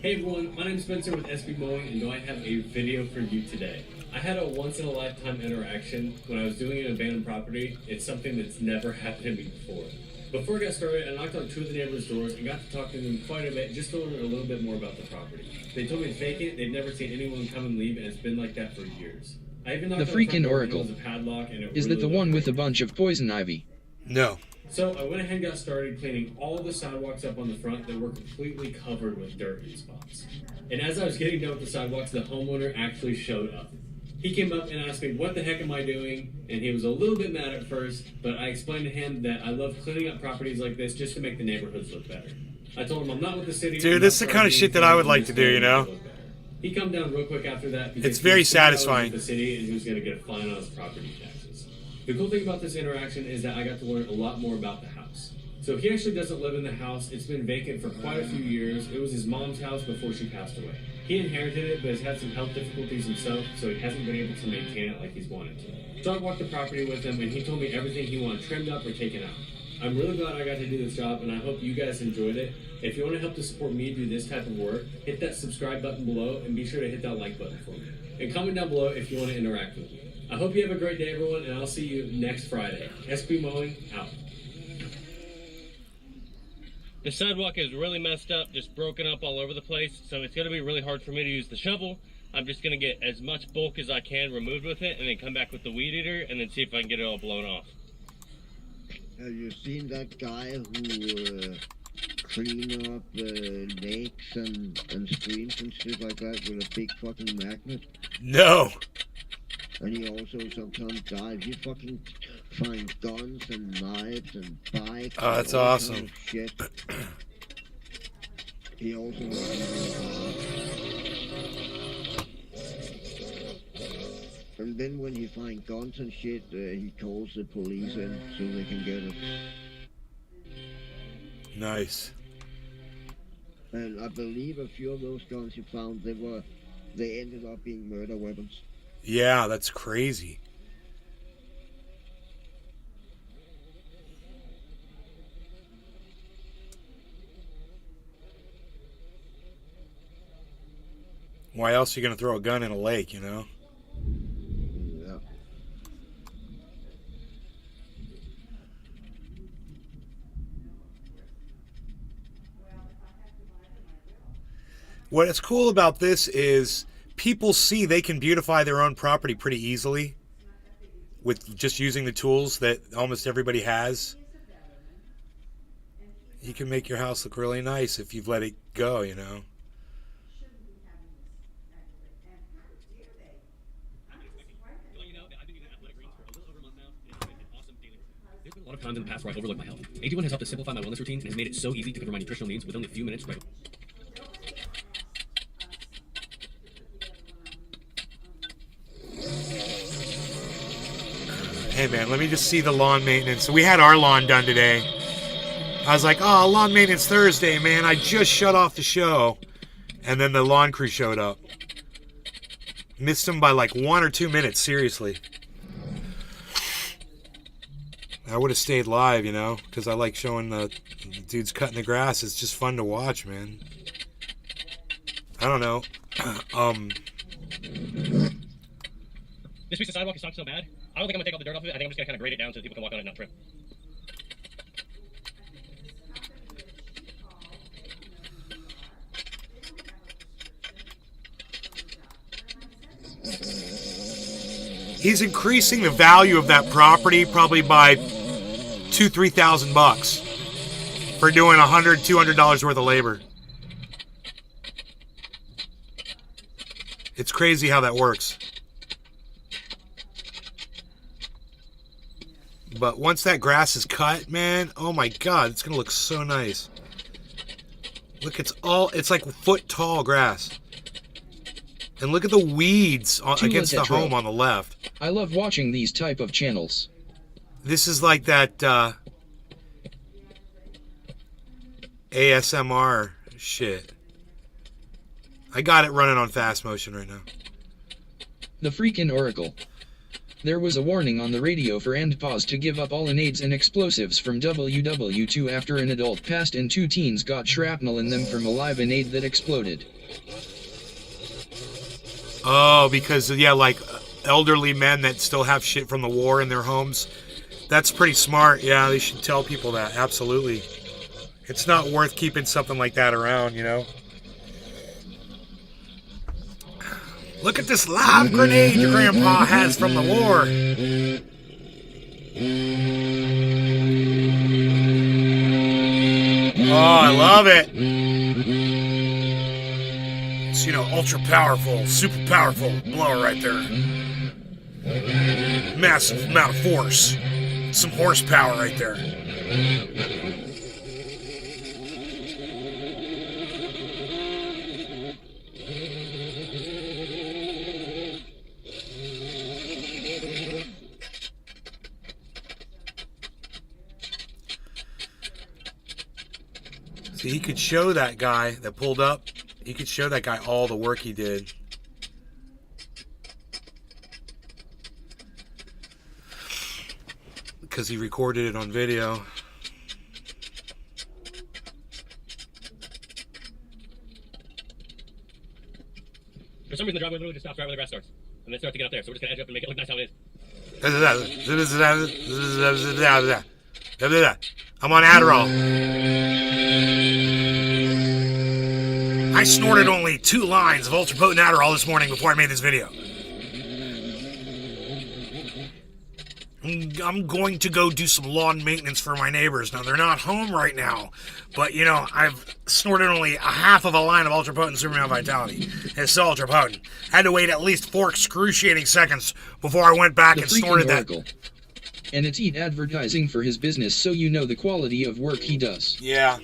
Hey everyone, my name is Spencer with SB Mowing, and I have a video for you today. I had a once-in-a-lifetime interaction when I was doing an abandoned property. It's something that's never happened to me before. Before I got started, I knocked on two of the neighbors' doors and got to talk to them quite a bit, just to learn a little bit more about the property. They told me it's vacant, they've never seen anyone come and leave, and it's been like that for years. I even knocked The on front freaking door and it Oracle. was a padlock, and it Is really that the looked one with a great. bunch of poison ivy? No. So I went ahead and got started cleaning all the sidewalks up on the front that were completely covered with dirt in spots. And as I was getting done with the sidewalks, the homeowner actually showed up. He came up and asked me, what the heck am I doing? And he was a little bit mad at first, but I explained to him that I love cleaning up properties like this just to make the neighborhoods look better. I told him I'm not with the city. Dude, I'm this is not the kind of part shit that anything, I would I'm like just to do, you making it know? look better. He come down real quick after that because It's very he figured I was satisfying. with the city and he was going to get a fine on his property taxes. The cool thing about this interaction is that I got to learn a lot more about the house. So he actually doesn't live in the house. It's been vacant for quite a few years. It was his mom's house before she passed away. He inherited it, but has had some health difficulties himself, so he hasn't been able to maintain it like he's wanted to. So I walked the property with him, and he told me everything he wanted trimmed up or taken out. I'm really glad I got to do this job, and I hope you guys enjoyed it. If you want to help to support me do this type of work, hit that subscribe button below, and be sure to hit that like button for me. And comment down below if you want to interact with me. I hope you have a great day, everyone, and I'll see you next Friday. SB Mowing, out. The sidewalk is really messed up, just broken up all over the place, so it's going to be really hard for me to use the shovel. I'm just going to get as much bulk as I can removed with it, and then come back with the weed eater, and then see if I can get it all blown off. Have you seen that guy who clean up lakes and streams and shit like that with a big fucking magnet? No. And he also sometimes dives. He fucking finds guns and knives and bikes. Oh, that's and all awesome. kind of shit. He also and then when he finds guns and shit, he calls the police in so they can get it. Nice. And I believe a few of those guns he found, they ended up being murder weapons. Yeah, that's crazy. Why else are you going to throw a gun in a lake, you know? Yeah. What is cool about this is people see they can beautify their own property pretty easily with just using the tools that almost everybody has. You can make your house look really nice if you've let it go, you know. There's been a lot of times in the past where I've overlooked my health. AG1 has helped to simplify my wellness routine and has made it so easy to cover my nutritional needs with only a few minutes right. Hey man, let me just see the lawn maintenance. So we had our lawn done today. I was like, oh, lawn maintenance Thursday, man. I just shut off the show. And then the lawn crew showed up. Missed them by like 1 or 2 minutes, seriously. I would have stayed live, you know, because I like showing the dudes cutting the grass. It's just fun to watch, man. I don't know. This piece of sidewalk is not so bad. I don't think I'm going to take all the dirt off of it. I think I'm just going to kind of grade it down so that people can walk on it and not trip. He's increasing the value of that property probably by $2,000-3,000 for doing $100-200 worth of labor. It's crazy how that works. But once that grass is cut, man, oh my God, it's gonna look so nice. Look, it's like foot tall grass. And look at the weeds against the home on the left. I love watching these type of channels. This is like that ASMR shit. I got it running on fast motion right now. The freaking Oracle. There was a warning on the radio for NPAWS to give up all grenades and explosives from WW2 after an adult passed and 2 teens got shrapnel in them from a live grenade that exploded. Oh, because, yeah, like elderly men that still have shit from the war in their homes. That's pretty smart. Yeah, they should tell people that. Absolutely. It's not worth keeping something like that around, you know? Look at this live grenade your grandpa has from the war. Oh, I love it. It's, you know, ultra powerful, super powerful blower right there. Massive amount of force. Some horsepower right there. See, he could show that guy that pulled up You could show that guy all the work he did. Because he recorded it on video. For some reason, the driveway literally just stops right where the grass starts. And then starts to get up there. So we're just going to edge up and make it look nice how it is. I'm on Adderall. I snorted only 2 lines of ultra-potent Adderall this morning before I made this video. I'm going to go do some lawn maintenance for my neighbors. Now, they're not home right now, but, you know, I've snorted only a half of a line of ultra-potent Superman Vitality. It's so ultra-potent. I had to wait at least 4 excruciating seconds before I went back and snorted that. And it's eat advertising for his business, so you know the quality of work he does. Yeah.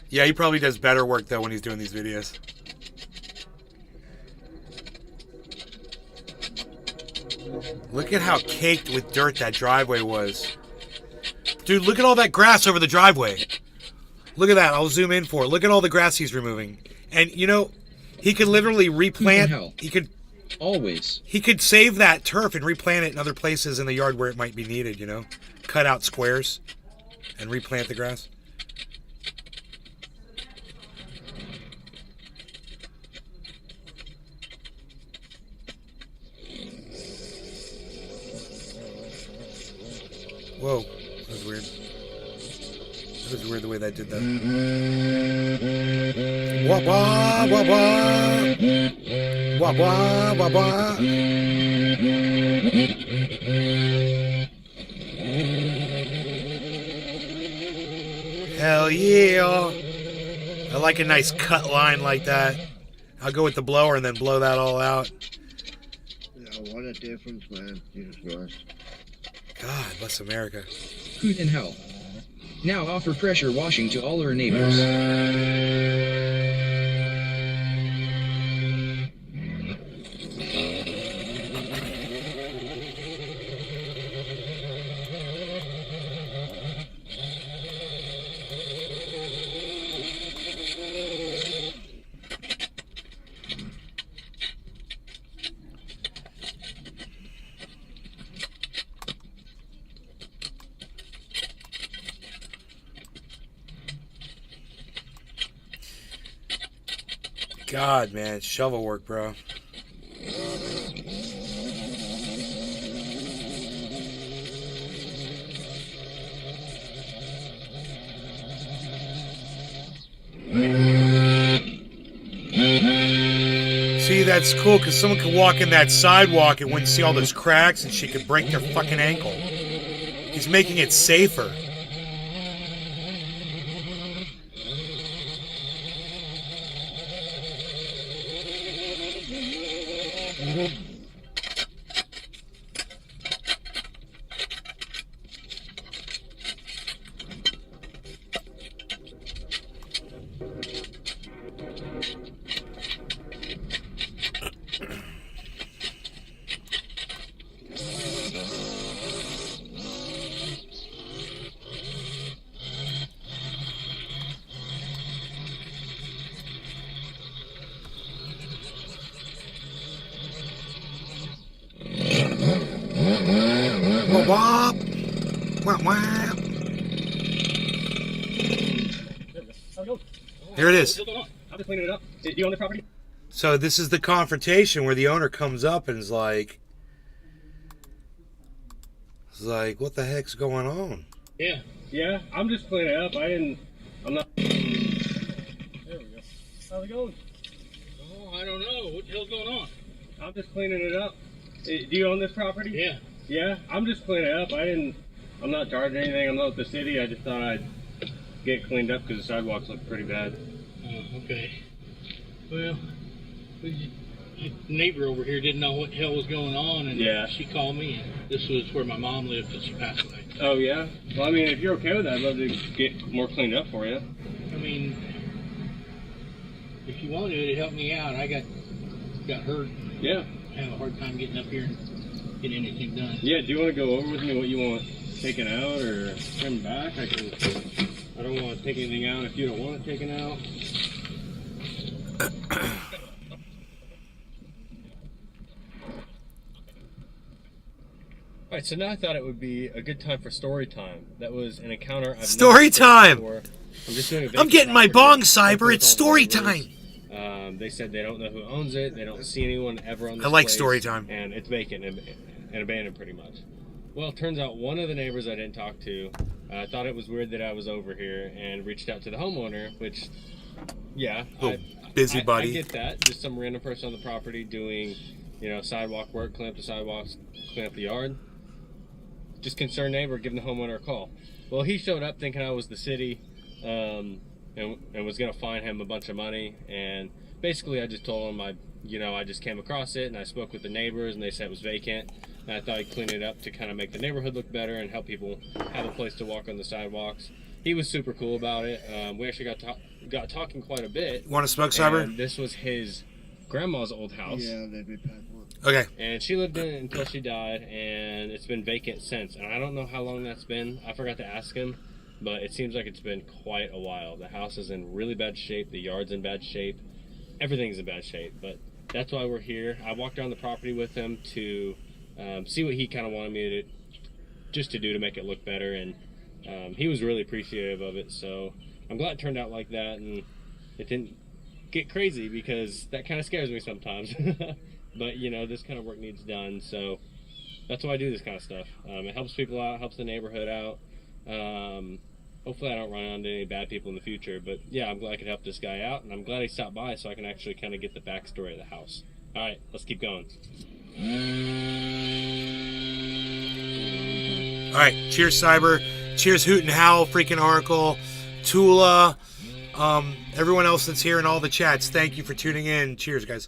Yeah, he probably does better work, though, when he's doing these videos. Look at how caked with dirt that driveway was. Dude, look at all that grass over the driveway. Look at that. I'll zoom in for it. Look at all the grass he's removing. And, you know, he could literally replant. He could... Always. He could save that turf and replant it in other places in the yard where it might be needed, you know? Cut out squares and replant the grass. Whoa, that was weird. That was weird the way that did that. Wah wah wah wah. Wah wah wah wah. Hell yeah. I like a nice cut line like that. I'll go with the blower and then blow that all out. Yeah, what a difference, man. Jesus Christ. God bless America. Hoot in hell. Now offer pressure washing to all our neighbors. God, man, it's shovel work, bro. See, that's cool, because someone could walk in that sidewalk and wouldn't see all those cracks, and she could break their fucking ankle. He's making it safer. Wop, wop, wop. There it is. I'm just cleaning it up. Do you own the property? So this is the confrontation where the owner comes up and is like, what the heck's going on? Yeah, I'm just cleaning it up. I'm not. There we go. How's it going? Oh, I don't know. What the hell's going on? I'm just cleaning it up. Do you own this property? Yeah. Yeah, I'm just cleaning it up. I'm not charging anything. I'm not with the city. I just thought I'd get cleaned up because the sidewalks look pretty bad. Oh, okay. Well, the neighbor over here didn't know what the hell was going on, and she called me, and this was where my mom lived, and she passed away. Oh, yeah? Well, I mean, if you're okay with that, I'd love to get more cleaned up for you. I mean, if you wanted to help me out, I got hurt. Yeah. I have a hard time getting up here and getting anything done. Yeah, do you want to go over with me what you want taken out or trimmed back? I can I don't want to take anything out if you don't want it taken out. Alright, so now I thought it would be a good time for story time. That was an encounter I've Story never time! before. I'm just doing a I'm getting my bong, Cyber. It's story time. They said they don't know who owns it. They don't see anyone ever on this I like place, story time. and it's vacant and abandoned pretty much. Well, it turns out one of the neighbors I didn't talk to thought it was weird that I was over here and reached out to the homeowner, which, yeah, busybody. I get that. Just some random person on the property doing, sidewalk work, clean up the sidewalks, clean up the yard. Just concerned neighbor giving the homeowner a call. Well, he showed up thinking I was the city, and was gonna fine him a bunch of money. And basically, I just told him I just came across it and I spoke with the neighbors and they said it was vacant. And I thought I'd clean it up to kind of make the neighborhood look better and help people have a place to walk on the sidewalks. He was super cool about it. We actually got talking quite a bit. Want to smoke, Cyber? And this was his grandma's old house. Yeah, let me pack one. Okay. And she lived in it until she died, and it's been vacant since. And I don't know how long that's been. I forgot to ask him, but it seems like it's been quite a while. The house is in really bad shape. The yard's in bad shape. Everything's in bad shape. But that's why we're here. I walked around the property with him to see what he kind of wanted me to do to make it look better. And he was really appreciative of it. So I'm glad it turned out like that, and it didn't get crazy because that kind of scares me sometimes. But, this kind of work needs done, so that's why I do this kind of stuff. It helps people out, helps the neighborhood out. Hopefully I don't run into any bad people in the future, but yeah, I'm glad I could help this guy out, and I'm glad he stopped by so I can actually kind of get the backstory of the house. All right, let's keep going. All right, cheers, Cyber. Cheers, Hoot and Howl, freaking Oracle, Tula, everyone else that's here in all the chats. Thank you for tuning in. Cheers, guys.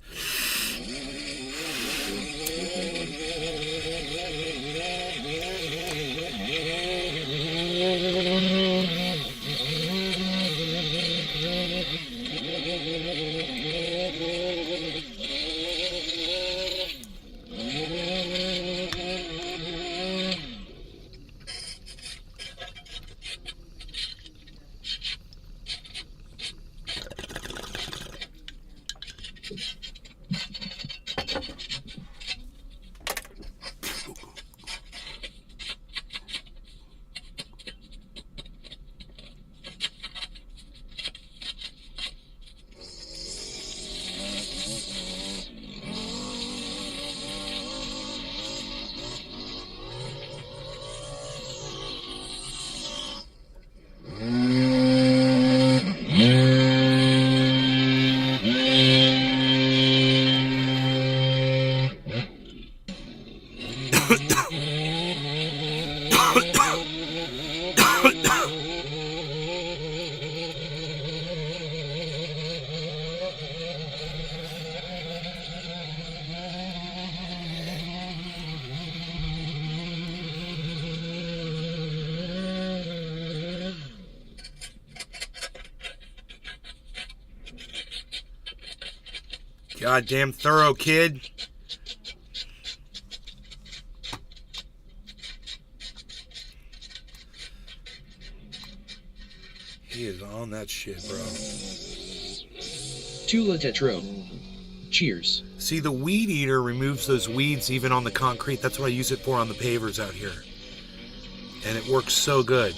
Goddamn thorough kid. He is on that shit, bro. Tula Tetro. Cheers. See, the weed eater removes those weeds even on the concrete. That's what I use it for on the pavers out here. And it works so good.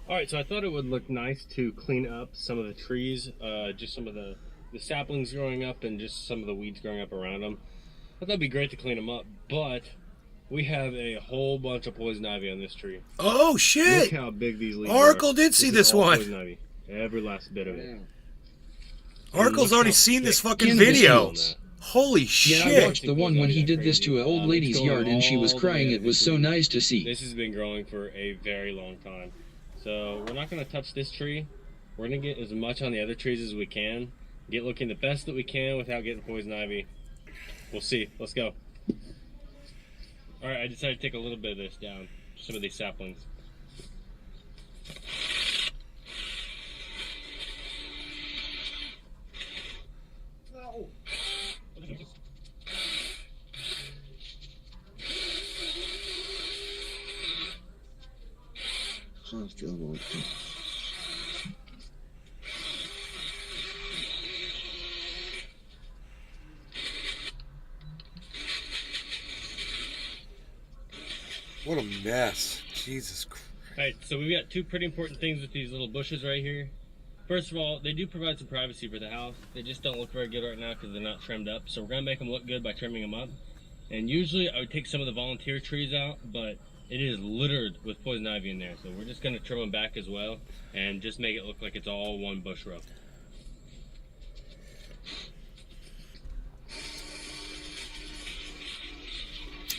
Alright, so I thought it would look nice to clean up some of the trees, just some of the saplings growing up and just some of the weeds growing up around them. I thought it'd be great to clean them up, but we have a whole bunch of poison ivy on this tree. Oh, shit! Look how big these leaves Oracle are. did see is this all one. Poison ivy. Every last bit of it. Oracle's already seen this fucking Cannabis video. fields. Holy Yeah, shit! I watched the one when he did this to an old lady's yard and she was crying. It was so nice to see. This has been growing for a very long time. So we're not going to touch this tree. We're going to get as much on the other trees as we can. Get looking the best that we can without getting poison ivy. We'll see. Let's go. Alright, I decided to take a little bit of this down. Some of these saplings. No. Sounds good. What a mess. Jesus Christ. Alright, so we've got two pretty important things with these little bushes right here. First of all, they do provide some privacy for the house. They just don't look very good right now because they're not trimmed up. So we're going to make them look good by trimming them up. And usually I would take some of the volunteer trees out, but it is littered with poison ivy in there. So we're just going to trim them back as well and just make it look like it's all one bush row.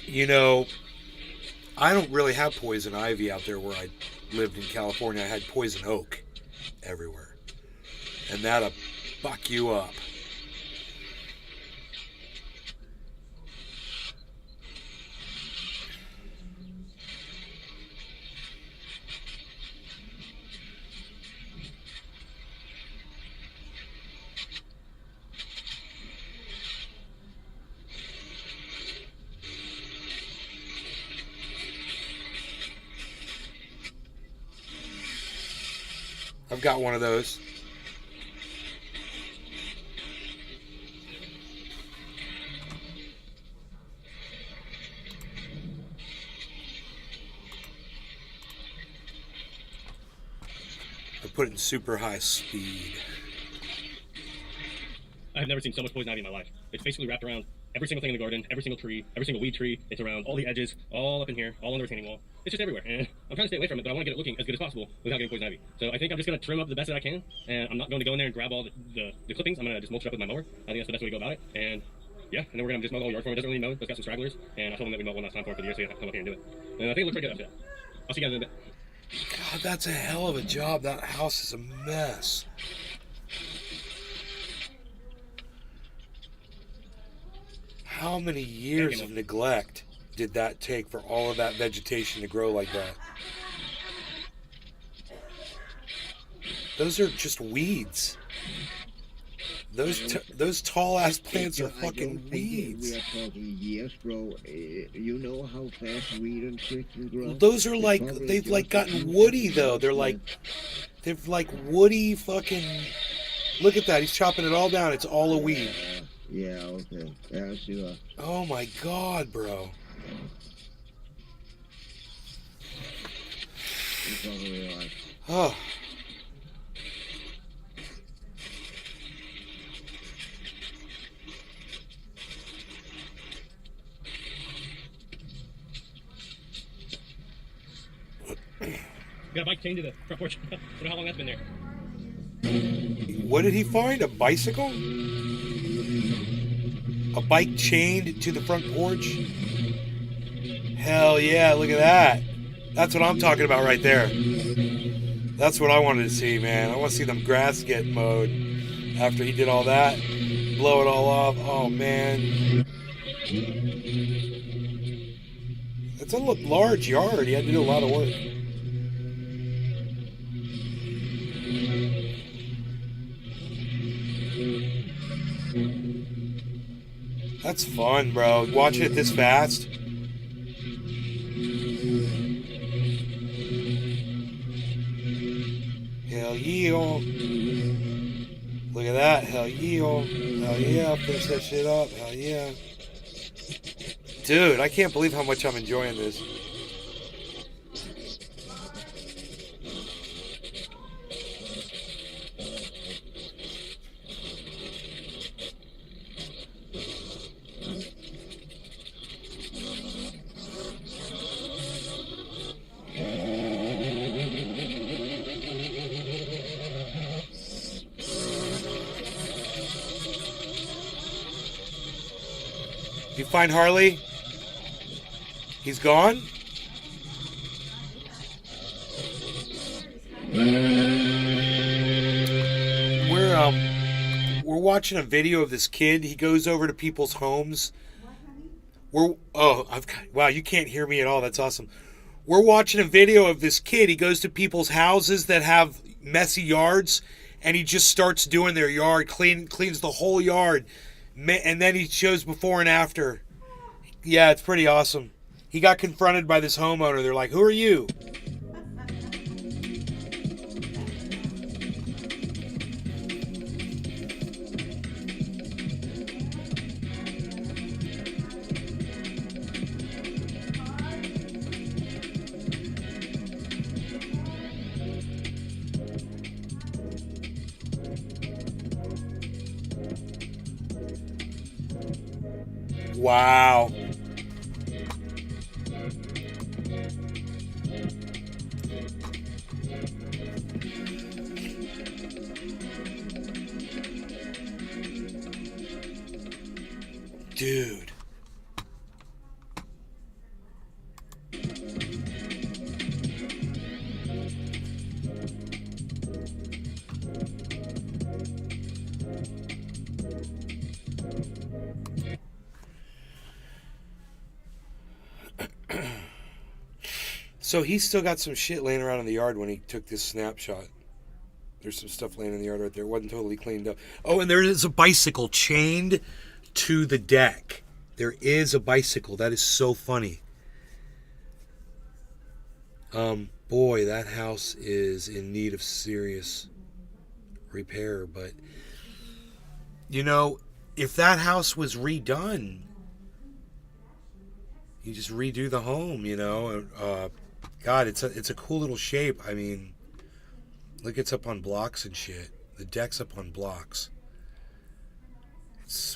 You know, I don't really have poison ivy out there where I lived in California. I had poison oak everywhere. And that'll fuck you up. I've got one of those. I put it in super high speed. I've never seen so much poison ivy in my life. It's basically wrapped around every single thing in the garden, every single tree, every single weed tree. It's around all the edges, all up in here, all on the retaining wall. It's just everywhere. And I'm trying to stay away from it, but I want to get it looking as good as possible without getting poison ivy. So I think I'm just going to trim up the best that I can, and I'm not going to go in there and grab all the clippings. I'm going to just mulch it up with my mower. I think that's the best way to go about it. And yeah, and then we're going to just mow the whole yard for him. It doesn't really mow, but it's got some stragglers. And I told him that we mow one last time for the year, so he doesn't have to come up here and do it. And I think it looks pretty good after that. I'll see you guys in a bit. God, that's a hell of a job. That house is a mess. How many years of neglect did that take for all of that vegetation to grow like that? Those are just weeds. Those tall ass plants are fucking weeds. We are talking years, bro. You know how fast weed and shit can grow. Well, those are like they've like gotten woody though. They've like woody fucking. Look at that. He's chopping it all down. It's all a weed. Yeah. Okay. Yeah, I see that. Oh my God, bro. It's probably like. Oh. Got a bike chained to the front porch. I don't know how long that's been there. What did he find? A bicycle? A bike chained to the front porch? Hell yeah, look at that. That's what I'm talking about right there. That's what I wanted to see, man. I want to see them grass get mowed after he did all that. Blow it all off. Oh, man. It's a large yard. He had to do a lot of work. That's fun, bro. Watching it this fast. Hell yeah. Look at that. Hell yeah. Hell yeah. Finish that shit up. Hell yeah. Dude, I can't believe how much I'm enjoying this. You find Harley? He's gone? We're watching a video of this kid. He goes over to people's homes Wow, you can't hear me at all. That's awesome. We're watching a video of this kid. He goes to people's houses that have messy yards, and he just starts doing their yard, cleans the whole yard, and then he shows before and after. Yeah, it's pretty awesome. He got confronted by this homeowner. They're like, "Who are you?" Wow. Dude. So he's still got some shit laying around in the yard when he took this snapshot. There's some stuff laying in the yard right there. It wasn't totally cleaned up. Oh, and there is a bicycle chained to the deck. There is a bicycle. That is so funny. Boy, that house is in need of serious repair. But, you know, if that house was redone, you just redo the home, you know. God, it's a cool little shape. I mean, look, it's up on blocks and shit. The deck's up on blocks.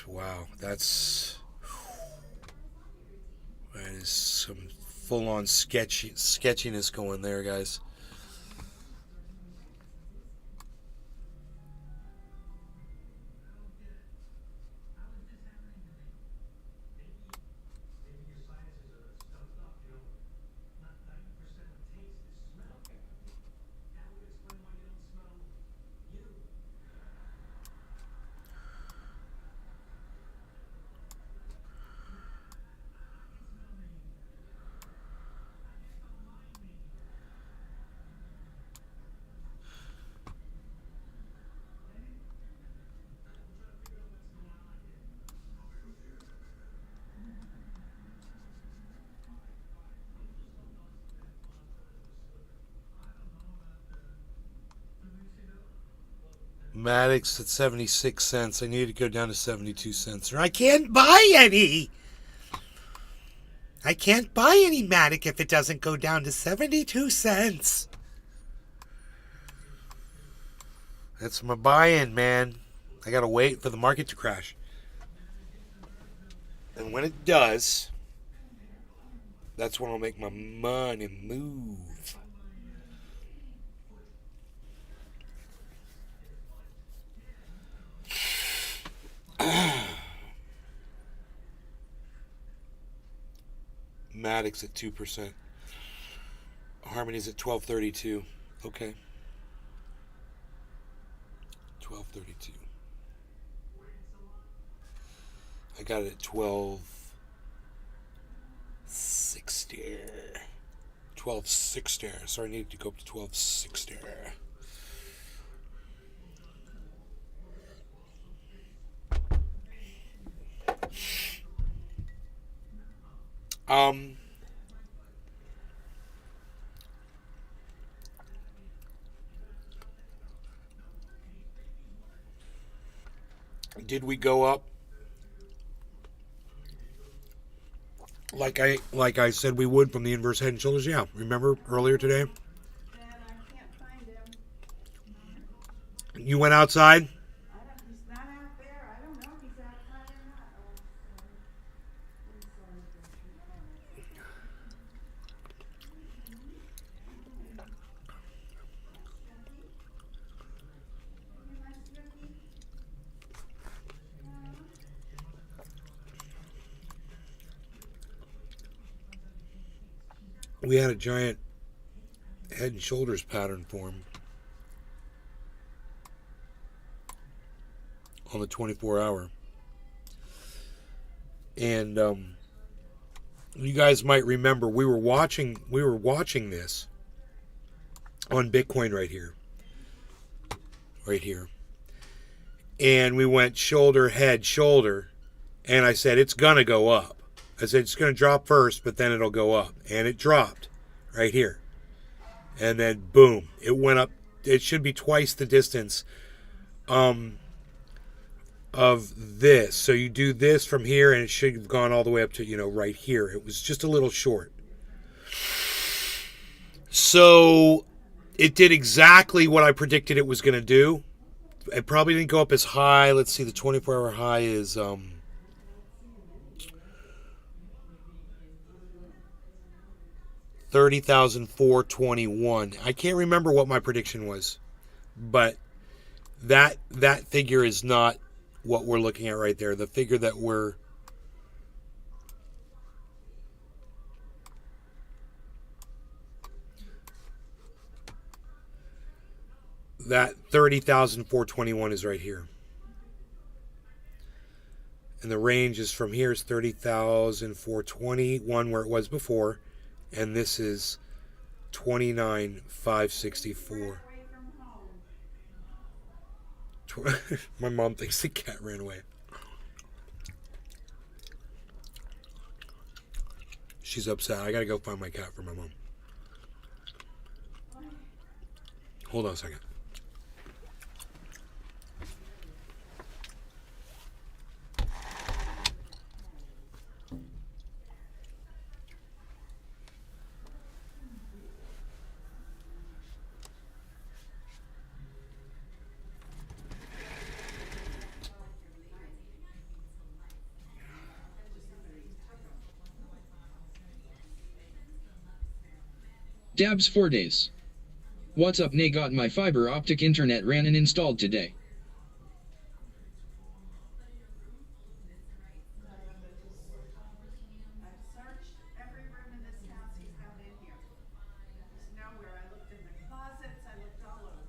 Wow, that is some full-on sketchiness going there, guys. Maddox at 76 cents. I need to go down to 72 cents. Or I can't buy any. I can't buy any Maddox if it doesn't go down to 72 cents. That's my buy-in, man. I gotta wait for the market to crash. And when it does, that's when I'll make my money move. Maddox at 2%. Harmony's at 12.32. Okay. 12.32. I got it at 12.60. 12.60. So I needed to go up to 12.60. Did we go up like I said we would from the inverse head and shoulders? Yeah, remember earlier today? Dad, I can't find him. You went outside? He's not out there. I don't know if he's outside or not. We had a giant head and shoulders pattern form on the 24-hour. And You guys might remember we were watching this on Bitcoin right here. And we went shoulder, head, shoulder, and I said it's gonna go up. I said it's gonna drop first, but then it'll go up. And it dropped right here. And then boom, it went up. It should be twice the distance of this. So you do this from here and it should have gone all the way up to, right here. It was just a little short. So it did exactly what I predicted it was going to do. It probably didn't go up as high. Let's see, the 24-hour high is 30,421. I can't remember what my prediction was, but that figure is not what we're looking at right there. The figure that that 30,421 is right here. And the range is from here is 30,421 where it was before. And this is 29,564. My mom thinks the cat ran away. She's upset. I gotta go find my cat for my mom. Hold on a second. Dabs 4 days. What's up, Nay? Got my fiber optic internet ran and installed today. I've searched every room in this house. He's not in here. He's nowhere. I looked in the closets. I looked all over.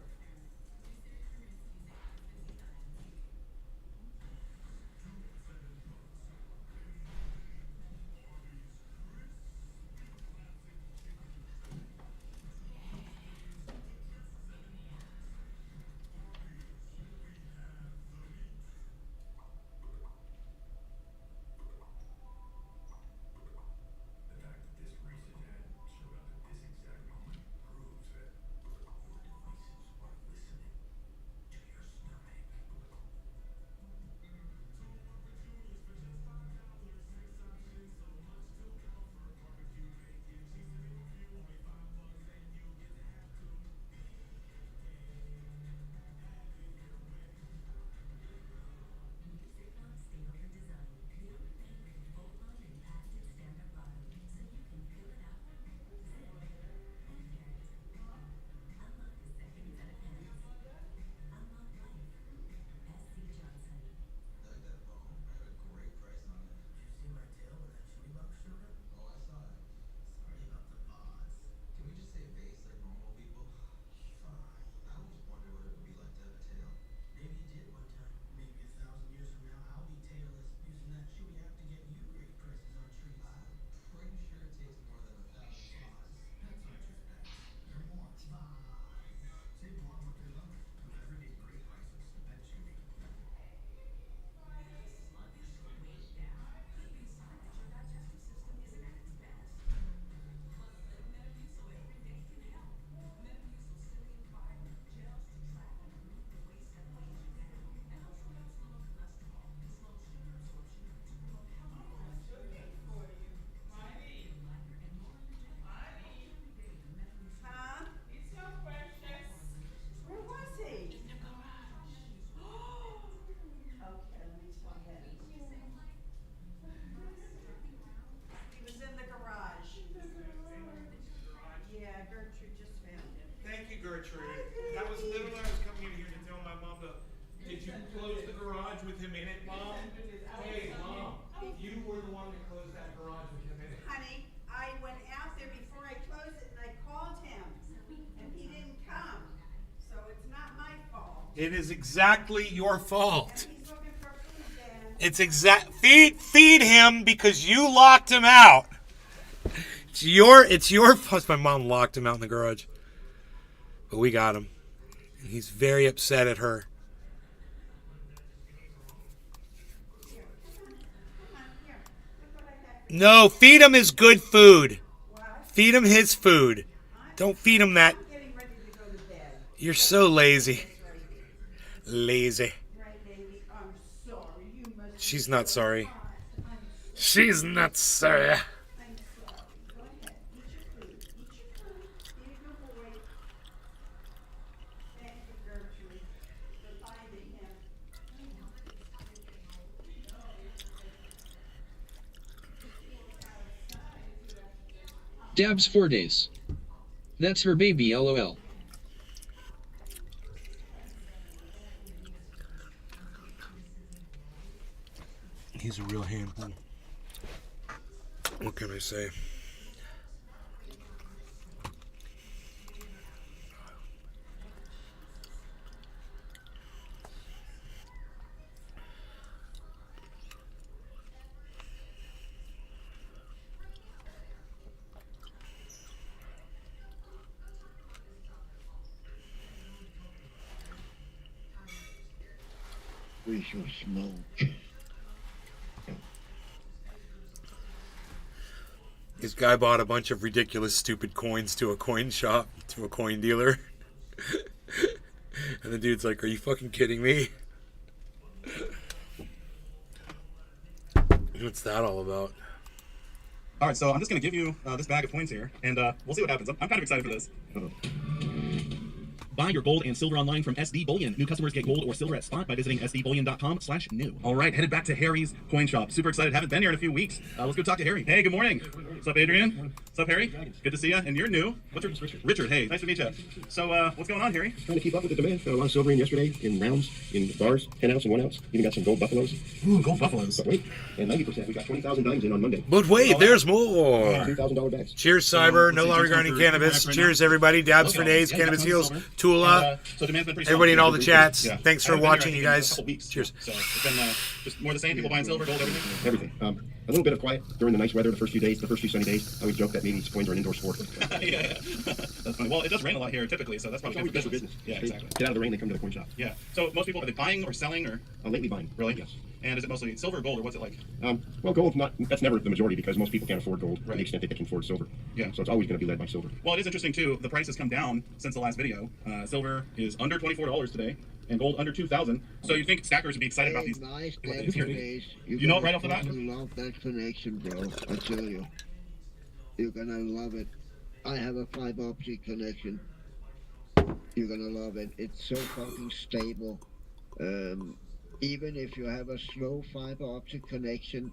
It is exactly your fault. He's looking for food, Dan. It's feed him because you locked him out. It's your fault. My mom locked him out in the garage. But we got him. And he's very upset at her. No, feed him his good food. Feed him his food. Don't feed him that. Getting ready to go to bed. You're so lazy. Lazy. Right, baby? I'm sorry. You must. She's not sorry. I'm She's not sorry. sorry. Go ahead. Eat your food. Eat your food. Be a good boy. Thank you, Gertrude, for finding him. Dabs 4 days. That's her baby, lol. He's a real handful. What can I say? We shall smoke. This guy bought a bunch of ridiculous, stupid coins to a coin shop, to a coin dealer. And the dude's like, are you fucking kidding me? What's that all about? All right, so I'm just going to give you this bag of coins here, and we'll see what happens. I'm kind of excited for this. Buy your gold and silver online from SD Bullion. New customers get gold or silver at spot by visiting sdbullion.com/new. All right, headed back to Harry's coin shop. Super excited. Haven't been here in a few weeks. Let's go talk to Harry. Hey, good morning. What's up, Adrian? What's up, Harry? Good to see you. And you're new. What's your Richard? Richard, hey, nice to meet you. So, what's going on, Harry? Trying to keep up with the demand. Got a lot of silver in yesterday, in rounds, in bars, 10 ounce and 1 ounce. Even got some gold buffaloes. Ooh, gold buffaloes. But wait, and 90%. We got 20,000 dimes in on Monday. But wait, there's more. $2,000 bags. Cheers, Cyber. No longer regarding cannabis. Cheers, everybody. Dabs for days. Cannabis heals. Tula. Everybody in all the chats. Thanks for watching, you guys. Cheers. So it's been just more of the same. People buying silver, gold, everything. Everything. A little bit of quiet during the nice weather the first few days, the first few sunny days. I always joke that maybe coins are an indoor sport. Yeah. That's funny. Well, it does rain a lot here typically, so that's probably good for business. Yeah, exactly. Get out of the rain, they come to the coin shop. Yeah. So most people, are they buying or selling or? Lately buying. Really? Yes. And is it mostly silver or gold, or what's it like? Well, gold, that's never the majority because most people can't afford gold to Right. the extent that they can afford silver. Yeah. So it's always going to be led by silver. Well, it is interesting too. The price has come down since the last video. Silver is under $24 today, and gold under $2,000. So you think stackers would be excited about these? Nice what day it is here. days. You know it right off the bat? You love that connection, bro. I tell you. You're gonna love it. I have a fiber optic connection. You're gonna love it. It's so fucking stable. Even if you have a slow fiber optic connection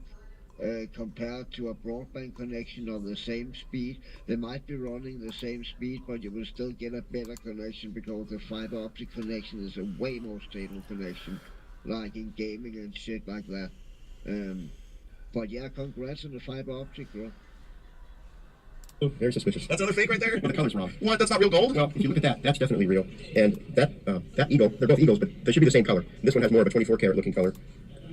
compared to a broadband connection on the same speed, they might be running the same speed, but you will still get a better connection because the fiber optic connection is a way more stable connection, like in gaming and shit like that. But yeah, congrats on the fiber optic, bro. Oh, very suspicious. That's another fake right there? Well, the color's wrong. What? That's not real gold? Well, if you look at that, that's definitely real. And that eagle, they're both eagles, but they should be the same color. This one has more of a 24 karat looking color,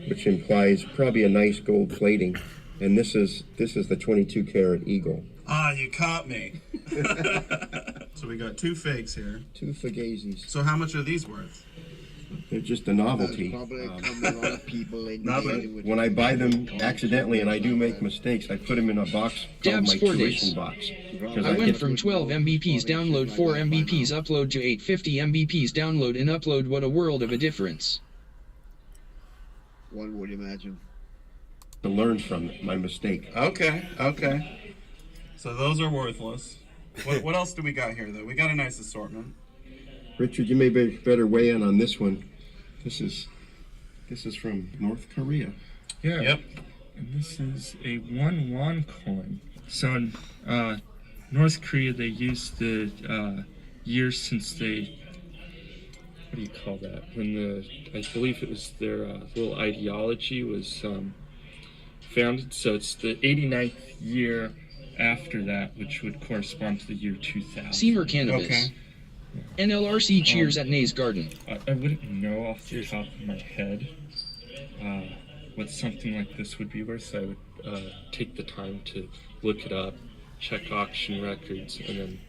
which implies probably a nice gold plating. And this is the 22 karat eagle. Ah, you caught me. So we got two fakes here. Two fugazis. So how much are these worth? They're just a novelty. Probably come a lot of people in No, but with When I buy them accidentally, and I do make mistakes, I put them in a box called Dabs my 4 tuition days. box. I went from 12 Mbps download 4 Mbps upload to 850 Mbps download and upload. What a world of a difference. one would imagine. To learn from my mistake. Okay. So those are worthless. What else do we got here, though? We got a nice assortment. Richard, you may be better weigh in on this one. This is from North Korea. Yeah. Yep. And this is a 1 won coin. So in North Korea, they used the years since they, what do you call that? When I believe it was their little ideology was founded. So it's the 89th year after that, which would correspond to the year 2000. Seymour Cannabis. Okay. NLRC cheers at Nay's Garden. I wouldn't know off the top of my head what something like this would be worth. So I would take the time to look it up check auction records, and then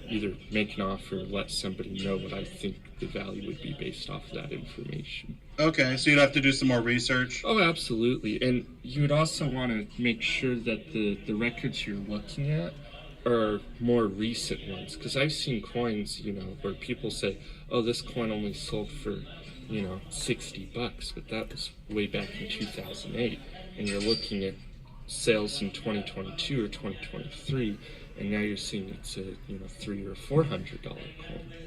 either make an offer or let somebody know what I think the value would be based off of that information. Okay, so you'd have to do some more research. Oh, absolutely. And you would also want to make sure that the records you're looking at are more recent ones. Because I've seen coins, where people say, oh, this coin only sold for, $60, but that was way back in 2008. And you're looking at sales in 2022 or 2023, and now you're seeing it's a $300 or $400 coin.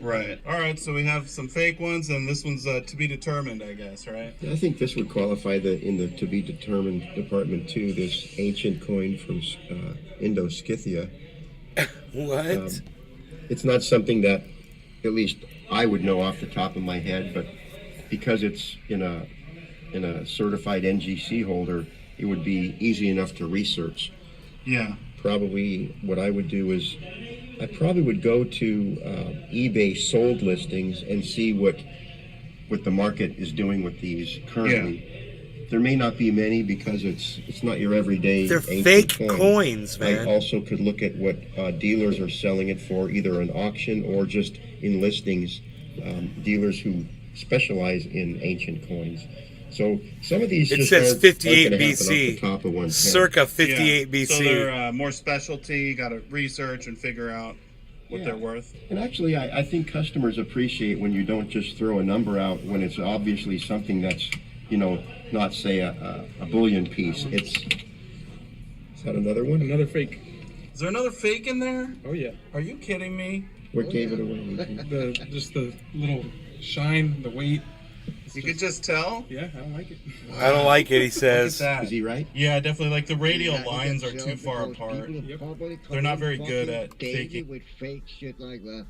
Right. All right. So we have some fake ones, and this one's to be determined, I guess, right? I think this would qualify in the to be determined department too. This ancient coin from Indo-Scythia. What? It's not something that, at least I would know off the top of my head, but because it's in a certified NGC holder, it would be easy enough to research. Yeah. Probably what I would do is I probably would go to eBay sold listings and see what the market is doing with these currently. Yeah. There may not be many because it's not your everyday. They're fake coins, man. I also could look at what dealers are selling it for, either an auction or just in listings. Dealers who specialize in ancient coins. So some of these it just says aren't 58 gonna BC, happen off the top of one's circa head. 58 BC. So they're more specialty. You got to research and figure out what they're worth. And actually, I think customers appreciate when you don't just throw a number out when it's obviously something that's, not say a bullion piece. Is that another one? Another fake. Is there another fake in there? Oh yeah. Are you kidding me? What gave it away? Just the little shine, the weight. You could just tell? Yeah, I don't like it. I don't like it, he says. Is he right? Yeah, definitely. Like the radial lines are too far apart. They're not very good at faking. With fake shit like that.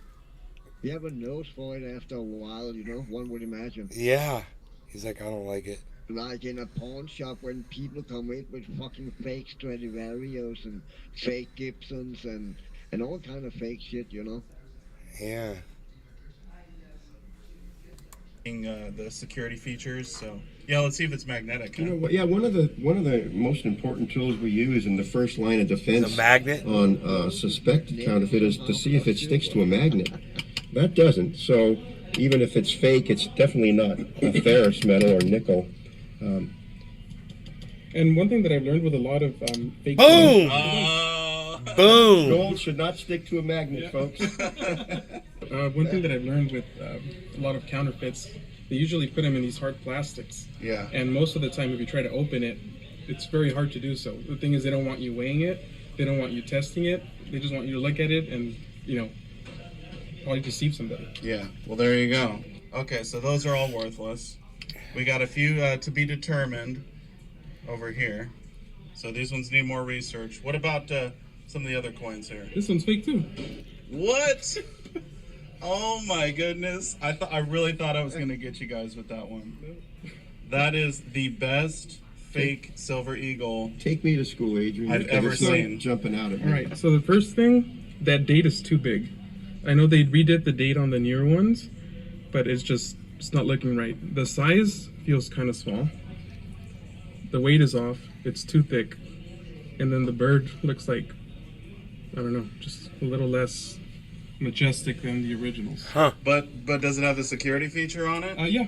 You have a nose for it after a while, one would imagine. Yeah. He's like, I don't like it. Like in a pawn shop when people come in with fucking fake Stradivarius and fake Gibsons and all kind of fake shit, Yeah. The security features. So yeah, let's see if it's magnetic. Huh? Yeah, one of the most important tools we use in the first line of defense magnet on suspected counterfeit is to see if it sticks to a magnet. That doesn't. So even if it's fake, it's definitely not a ferrous metal or nickel. And one thing that I've learned with a lot of fake. Boom! Boom! Gold should not stick to a magnet, folks. One thing that I've learned with a lot of counterfeits, they usually put them in these hard plastics. Yeah. And most of the time, if you try to open it, it's very hard to do so. The thing is, they don't want you weighing it. They don't want you testing it. They just want you to look at it and, probably deceive somebody. Yeah. Well, there you go. Okay, so those are all worthless. We got a few to be determined over here. So these ones need more research. What about some of the other coins here? This one's fake too. What? Oh my goodness. I really thought I was going to get you guys with that one. That is the best fake silver eagle. Take me to school, Adrian. I've ever seen. Jumping out at me. All right, so the first thing, that date is too big. I know they redid the date on the newer ones, but it's not looking right. The size feels kind of small. The weight is off. It's too thick. And then the bird looks like, I don't know, just a little less majestic than the originals. Huh. But does it have the security feature on it? Yeah,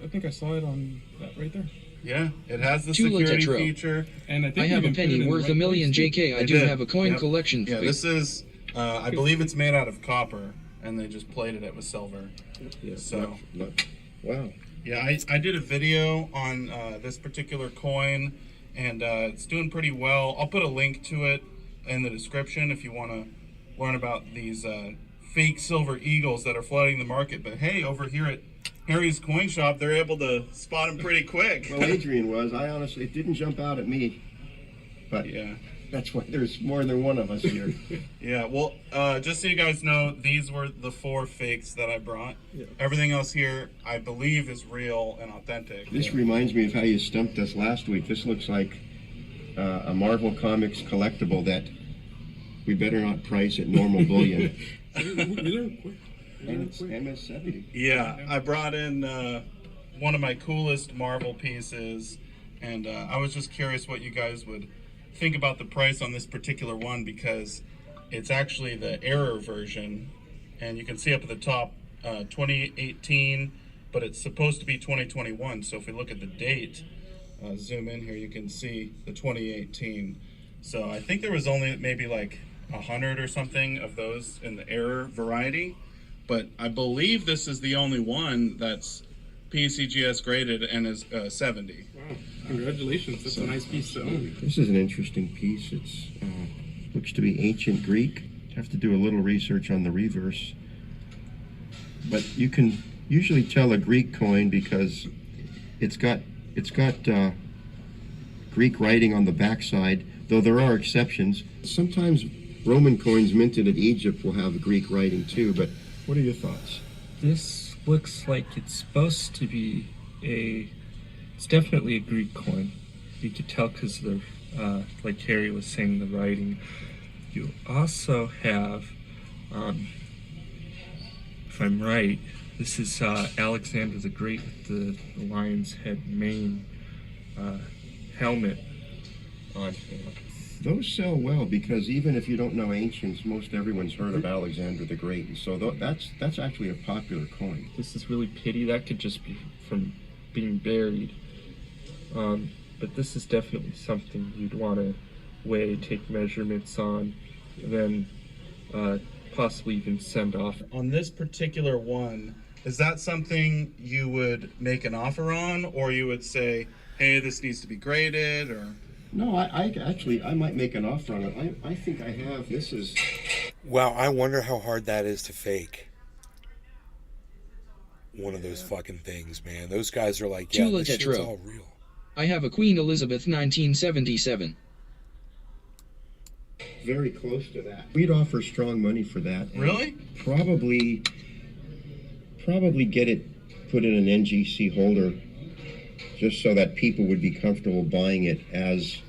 I think I saw it on that right there. Yeah, it has the Tula security Tetro. feature. And I have a penny worth a million JK. I do have a coin collection. Yeah, this is, I believe it's made out of copper, and they just plated it with silver. Yeah, So, wow. yeah, I did a video on this particular coin, and it's doing pretty well. I'll put a link to it in the description if you want to learn about these fake silver eagles that are flooding the market. But hey, over here at Harry's Coin Shop, they're able to spot them pretty quick. Well, Adrian was. I honestly, it didn't jump out at me. But yeah, that's why there's more than one of us here. Yeah, well, just so you guys know, these were the 4 fakes that I brought. Yeah. Everything else here, I believe, is real and authentic. This reminds me of how you stumped us last week. This looks like a Marvel Comics collectible that we better not price at normal bullion. And it's MS-70. Yeah, I brought in one of my coolest Marvel pieces, and I was just curious what you guys would think about the price on this particular one because it's actually the error version, and you can see up at the top 2018, but it's supposed to be 2021. So if we look at the date, zoom in here, you can see the 2018. So I think there was only maybe like 100 or something of those in the error variety, but I believe this is the only one that's PCGS graded and is 70. Wow, congratulations. That's a nice piece to own. This is an interesting piece. It's looks to be ancient Greek. Have to do a little research on the reverse. But you can usually tell a Greek coin because it's got Greek writing on the backside, though there are exceptions. Sometimes Roman coins minted at Egypt will have Greek writing too, but what are your thoughts? This looks like it's supposed to be it's definitely a Greek coin. You could tell because of the, like Harry was saying, the writing. You also have, if I'm right, this is Alexander the Great with the lion's head mane helmet on him. Those sell well because even if you don't know ancients, most everyone's heard of Alexander the Great, and so that's actually a popular coin. This is really pity. That could just be from being buried. But this is definitely something you'd want to weigh, take measurements on, and then possibly even send off. On this particular one, is that something you would make an offer on, or you would say, hey, this needs to be graded, or? No, I might make an offer on it. I think I have. This is... Wow, I wonder how hard that is to fake. One of those fucking things, man. Those guys are like, yeah, this shit's all real. I have a Queen Elizabeth 1977. Very close to that. We'd offer strong money for that. Really? Probably get it put in an NGC holder just so that people would be comfortable buying it as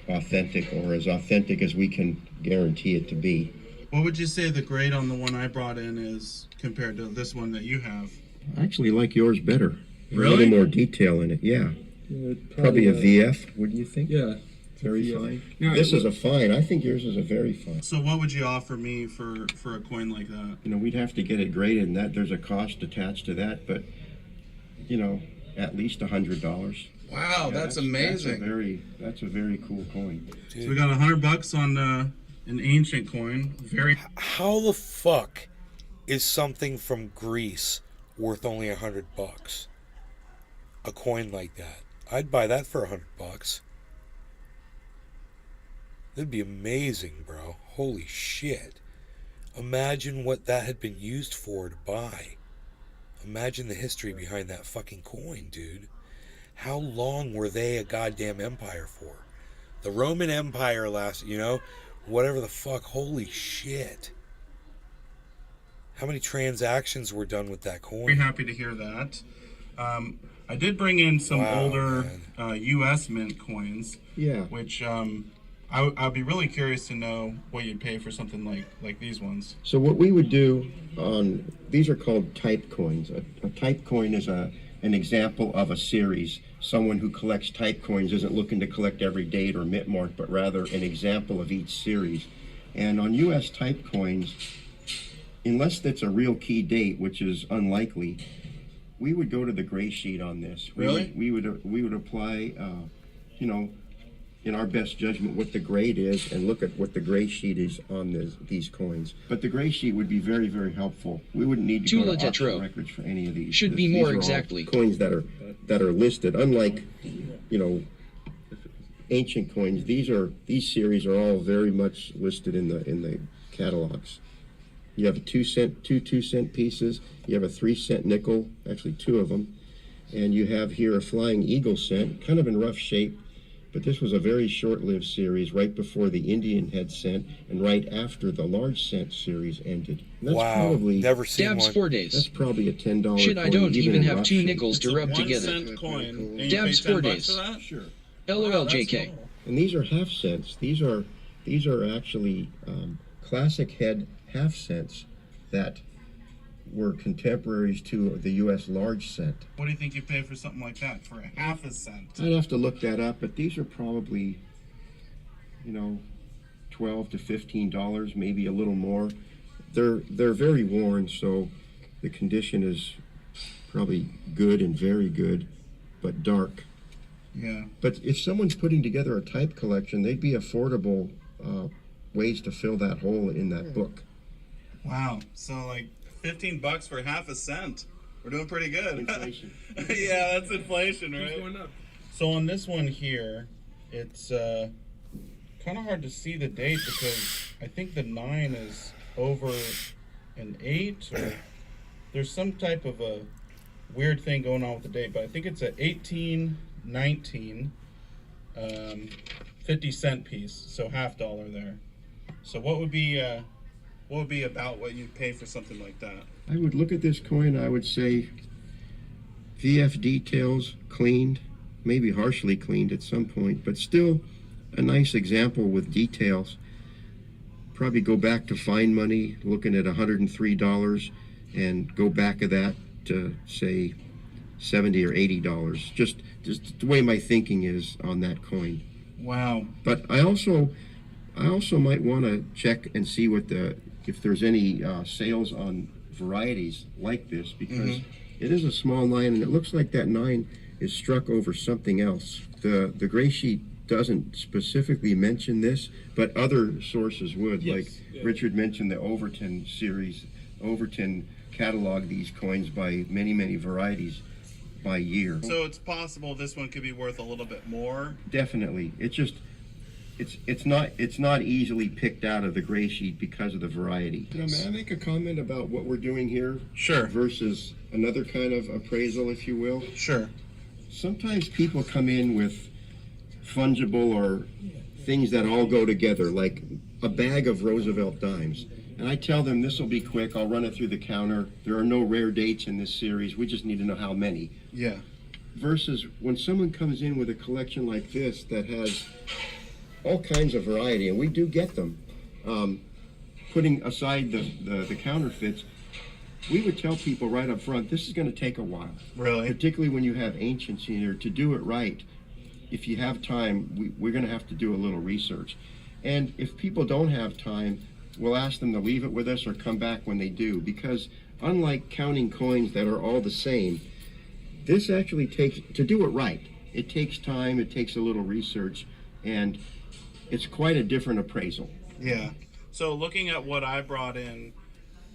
authentic, or as authentic as we can guarantee it to be. What would you say the grade on the one I brought in is compared to this one that you have? I actually like yours better. Really? A little more detail in it, yeah. Probably a VF, wouldn't you think? Yeah. Very fine. Now, this is a fine. I think yours is a very fine. So what would you offer me for a coin like that? You know, we'd have to get it graded, and that there's a cost attached to that, but, you know, at least $100. Wow, that's amazing. That's a very cool coin. Dude. So we got $100 on an ancient coin. Very. How the fuck is something from Greece worth only $100? A coin like that, I'd buy that for $100. That'd be amazing, bro. Holy shit! Imagine what that had been used for to buy. Imagine the history behind that fucking coin, dude. How long were they a goddamn empire for? The Roman Empire lasted, whatever the fuck. Holy shit. How many transactions were done with that coin? Very happy to hear that. I did bring in some older U.S. mint coins. Yeah. Which I'd be really curious to know what you'd pay for something like these ones. So what we would do these are called type coins. A type coin is an example of a series. Someone who collects type coins isn't looking to collect every date or mint mark, but rather an example of each series. And on U.S. type coins, unless that's a real key date, which is unlikely, we would go to the gray sheet on this. Really? We would apply, in our best judgment, what the grade is, and look at what the gray sheet is on these coins. But the gray sheet would be very, very helpful. We wouldn't need to go to auction records for any of these. Should be more exactly. Coins that are listed, unlike, ancient coins. These series are all very much listed in the catalogs. You have two 2-cent pieces. You have a 3-cent nickel, actually two of them, and you have here a flying eagle cent, kind of in rough shape. But this was a very short-lived series, right before the Indian head cent and right after the large cent series ended. And that's probably, never seen Dabs one. 4 days. That's probably a $10 Shit, coin. I don't even have two shape. nickels to rub together. 1 cent coin. And you Dabs pay 4 $10 days. for that? Sure. LOL JK. And these are half cents. These are actually classic head half cents that were contemporaries to the U.S. large cent. What do you think you pay for something like that, for a half a cent? I'd have to look that up, but these are probably you know, $12 to $15, maybe a little more. They're very worn, so the condition is probably good and very good, but dark. Yeah. But if someone's putting together a type collection, they'd be affordable ways to fill that hole in that book. Wow. So like $15 for half a cent. We're doing pretty good. Inflation. Yeah, that's inflation, Keeps right? going up. So on this one here, it's kind of hard to see the date because I think the 9 is over an 8, or there's some type of a weird thing going on with the date, but I think it's a 1819 50-cent piece, so $half there. So what would be about what you'd pay for something like that? I would look at this coin, I would say VF details cleaned, maybe harshly cleaned at some point, but still a nice example with details. Probably go back to fine money, looking at $103, and go back of that to say $70 or $80. Just the way my thinking is on that coin. Wow. But I also might want to check and see what if there's any sales on varieties like this, because it is a small 9 and it looks like that 9 is struck over something else. The gray sheet doesn't specifically mention this, but other sources would. Yes, like yeah. Richard mentioned the Overton series. Overton cataloged these coins by many varieties by year. So it's possible this one could be worth a little bit more. Definitely. It's not easily picked out of the gray sheet because of the variety. You know, may I make a comment about what we're doing here? Sure. Versus another kind of appraisal, if you will? Sure. Sometimes people come in with fungible or things that all go together, like a bag of Roosevelt dimes. And I tell them, this will be quick, I'll run it through the counter. There are no rare dates in this series, we just need to know how many. Yeah. Versus when someone comes in with a collection like this that has all kinds of variety, and we do get them, putting aside the counterfeits, we would tell people right up front, this is going to take a while. Really? Particularly when you have ancients in here. To do it right, if you have time, we're going to have to do a little research. And if people don't have time, we'll ask them to leave it with us or come back when they do, because unlike counting coins that are all the same, this actually takes, to do it right, it takes time, it takes a little research, and it's quite a different appraisal. Yeah. So looking at what I brought in,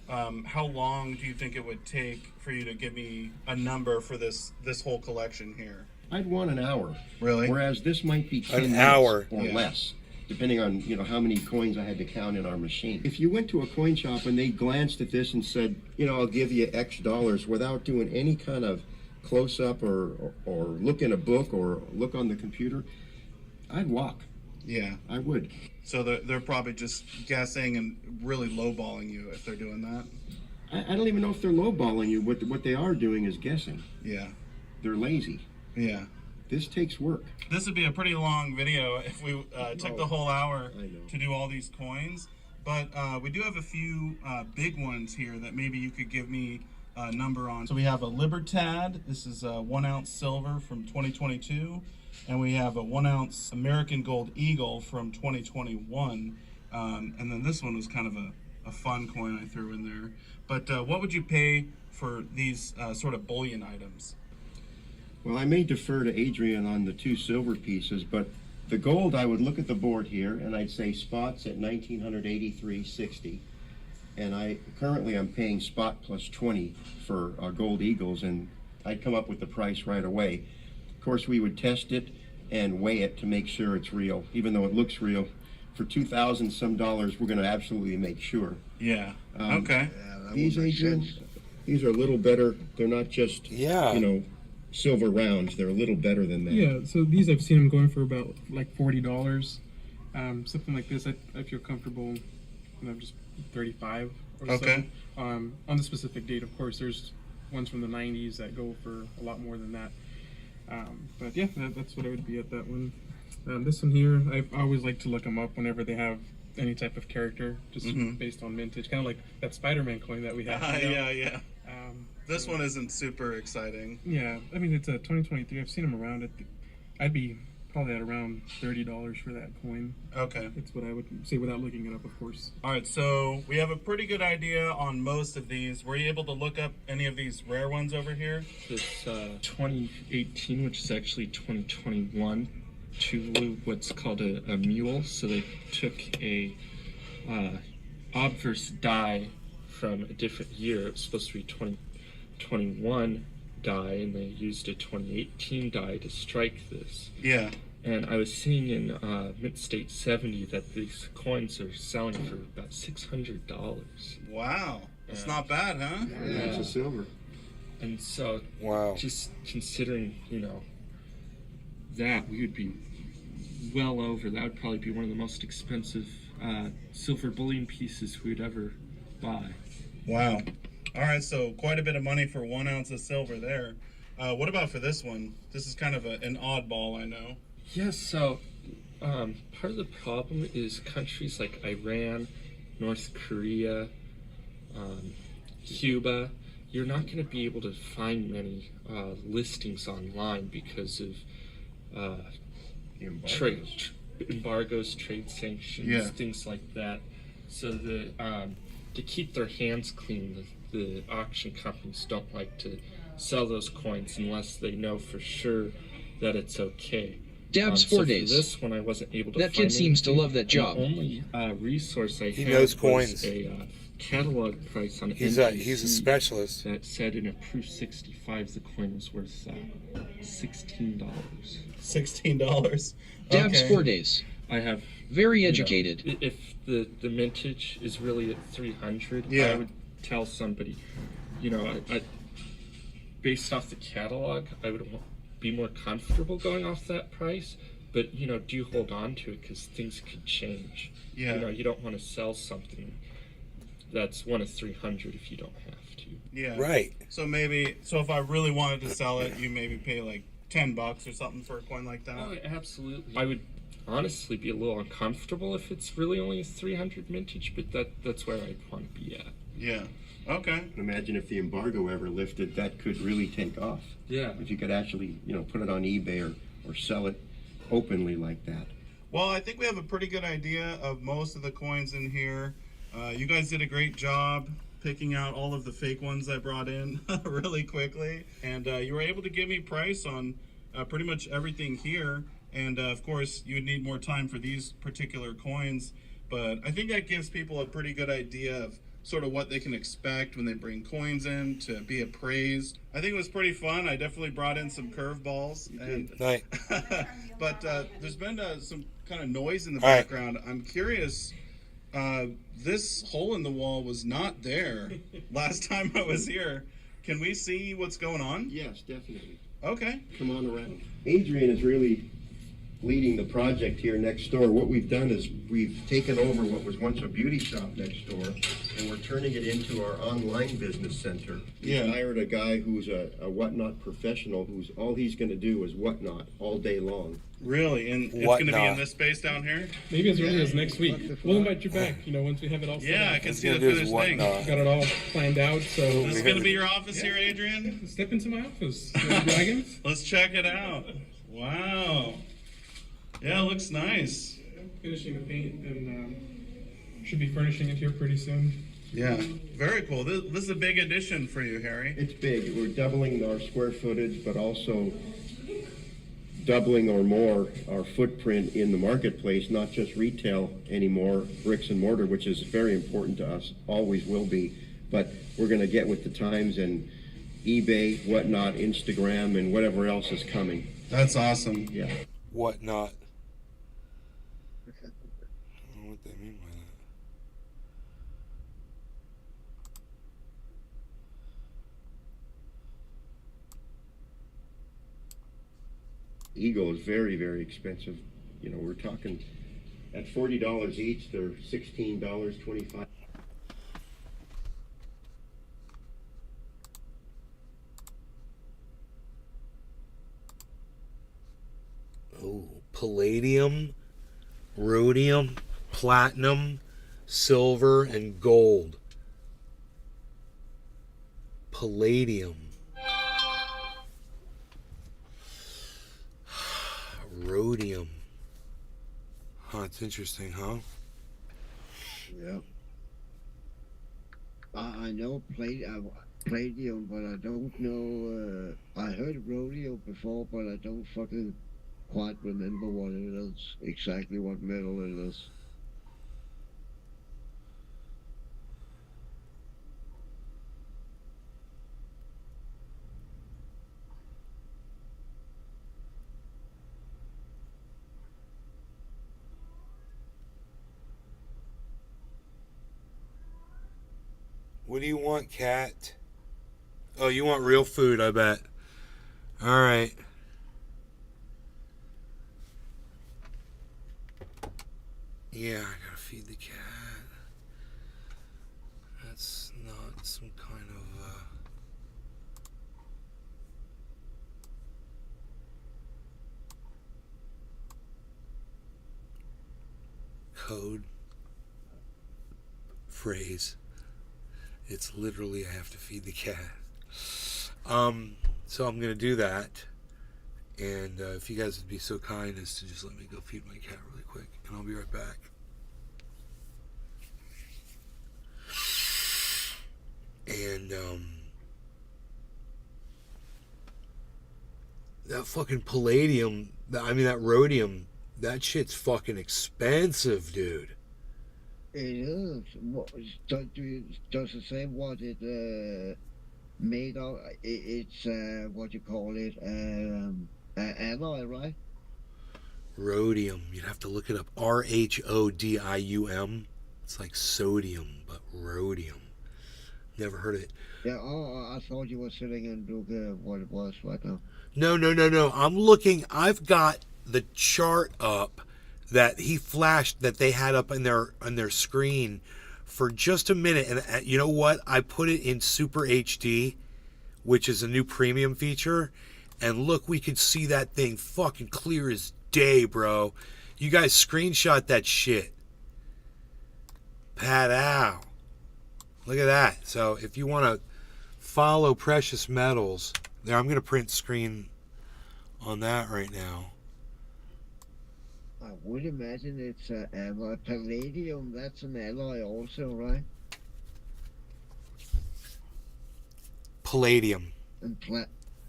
how long do you think it would take for you to give me a number for this whole collection here? I'd want an hour. Really? Whereas this might be 10 An minutes hour. or Yeah. less, depending on how many coins I had to count in our machine. If you went to a coin shop and they glanced at this and said, I'll give you X dollars without doing any kind of close-up or look in a book or look on the computer, I'd walk. Yeah. I would. So they're probably just guessing and really lowballing you if they're doing that? I don't even know if they're lowballing you. What they are doing is guessing. Yeah. They're lazy. Yeah. This takes work. This would be a pretty long video if we took the whole hour I know. to do all these coins. But we do have a few big ones here that maybe you could give me a number on. So we have a Libertad. This is a 1 ounce silver from 2022. And we have a 1 ounce American Gold Eagle from 2021. And then this one was kind of a fun coin I threw in there. But what would you pay for these sort of bullion items? Well, I may defer to Adrian on the 2 silver pieces, but the gold, I would look at the board here and I'd say spots at 1983.60, and I'm paying spot plus 20 for gold eagles, and I'd come up with the price right away. Of course, we would test it and weigh it to make sure it's real, even though it looks real. For $2,000 some, we're going to absolutely make sure. Yeah. Okay. Yeah, that These, would make Adrian, sense. these are a little better. They're not just silver rounds. They're a little better than that. Yeah, so these I've seen them going for about like $40. Something like this, I feel comfortable, just 35 or Okay. so. On the specific date, of course, there's ones from the 90s that go for a lot more than that. But yeah, that's what it would be at that one. This one here, I always like to look them up whenever they have any type of character, just based on vintage, kind of like that Spider-Man coin that we have. Yeah. This one isn't super exciting. Yeah, I mean, it's a 2023. I've seen them around. I'd be probably at around $30 for that coin. Okay. That's what I would say without looking it up, of course. All right, so we have a pretty good idea on most of these. Were you able to look up any of these rare ones over here? This 2018, which is actually 2021, to what's called a mule. So they took a obverse die from a different year. It was supposed to be 2021 die, and they used a 2018 die to strike this. Yeah. And I was seeing in Mint State 70 that these coins are selling for about $600. Wow. It's not bad, huh? Yeah, it's a silver. And so, wow, just considering, you know, that we would be well over, that would probably be one of the most expensive silver bullion pieces we would ever buy. Wow. All right, so quite a bit of money for 1 ounce of silver there. What about for this one? This is kind of an oddball, I know. Yes, so part of the problem is countries like Iran, North Korea, Cuba, you're not going to be able to find many listings online because of embargoes, trade sanctions, things like that. So to keep their hands clean, the auction companies don't like to sell those coins unless they know for sure that it's okay. Dabs So 4 for days. this one, I wasn't able to That find kid seems to anything. love that job. The only resource I He had knows was coins. a catalog price on He's NPC a specialist. that said in a Proof 65 the coin was worth $16. $16. Dabs Okay. 4 days. I have Very you know, educated. if the mintage is really at 300, Yeah. I would tell somebody, you know, I based off the catalog, I would be more comfortable going off that price. But you know, do hold on to it because things could change. Yeah. You know, you don't want to sell something that's one of 300 if you don't have to. Yeah. Right. So if I really wanted to sell it, you maybe pay like $10 or something for a coin like that. Oh, absolutely. I would honestly be a little uncomfortable if it's really only a 300 mintage, but that's where I'd want to be at. Yeah. Okay. Imagine if the embargo ever lifted, that could really take off. Yeah. If you could actually, put it on eBay or sell it openly like that. Well, I think we have a pretty good idea of most of the coins in here. You guys did a great job picking out all of the fake ones I brought in really quickly. And you were able to give me price on pretty much everything here. And of course, you would need more time for these particular coins. But I think that gives people a pretty good idea of sort of what they can expect when they bring coins in to be appraised. I think it was pretty fun. I definitely brought in some curveballs. Right. But there's been some kind of noise in the All right. background. I'm curious. This hole in the wall was not there last time I was here. Can we see what's going on? Yes, definitely. Okay. Come on around. Adrian is really leading the project here next door. What we've done is we've taken over what was once a beauty shop next door, and we're turning it into our online business center. Yeah. We hired a guy who's a whatnot professional, who's all he's going to do is whatnot all day long. Really? And it's going to be in Whatnot. this space down here? Maybe as early as next week. We'll invite you back, once we have it all set Yeah, up. I can It's see the gonna do finished is thing. whatnot. Got it all planned out, so This is going to be your office here, Adrian? step into my office. Dragons? Let's check it out. Wow. Yeah, it looks nice. Finishing the paint and should be furnishing it here pretty soon. Yeah, very cool. This is a big addition for you, Harry. It's big. We're doubling our square footage, but also doubling or more our footprint in the marketplace, not just retail anymore, bricks and mortar, which is very important to us, always will be. But we're going to get with the times and eBay, whatnot, Instagram, and whatever else is coming. That's awesome. Yeah. Whatnot. I don't know what they mean by that. Eagle is very, very expensive. We're talking at $40 each, they're $16.25. Oh, palladium, rhodium, platinum, silver, and gold. Palladium. Rhodium. that's interesting, huh? Yeah. I know palladium, but I don't know. I heard rodeo before, but I don't fucking quite remember what it is, exactly what metal it is. What do you want, cat? Oh, you want real food, I bet. All right. Yeah, I gotta feed the cat. That's not some kind of code phrase. It's literally I have to feed the cat. So I'm gonna do that, and if you guys would be so kind as to just let me go feed my cat really quick, and I'll be right back. And that fucking palladium, that rhodium, that shit's fucking expensive, dude. It is. Does it say what it made of? It's what you call it, alloy, right? Rhodium. You'd have to look it up. RHODIUM. It's like sodium, but rhodium. Never heard of it. Yeah. Oh, I thought you were sitting and looking what it was right now. No. I'm looking. I've got the chart up that he flashed that they had up on their screen for just a minute, and you know what? I put it in Super HD, which is a new premium feature, and look, we can see that thing fucking clear as day, bro. You guys screenshot that shit. Pat-ow. Look at that. So if you want to follow Precious Metals, there, I'm going to print screen on that right now. I would imagine it's alloy. Palladium, that's an alloy also, right? Palladium. And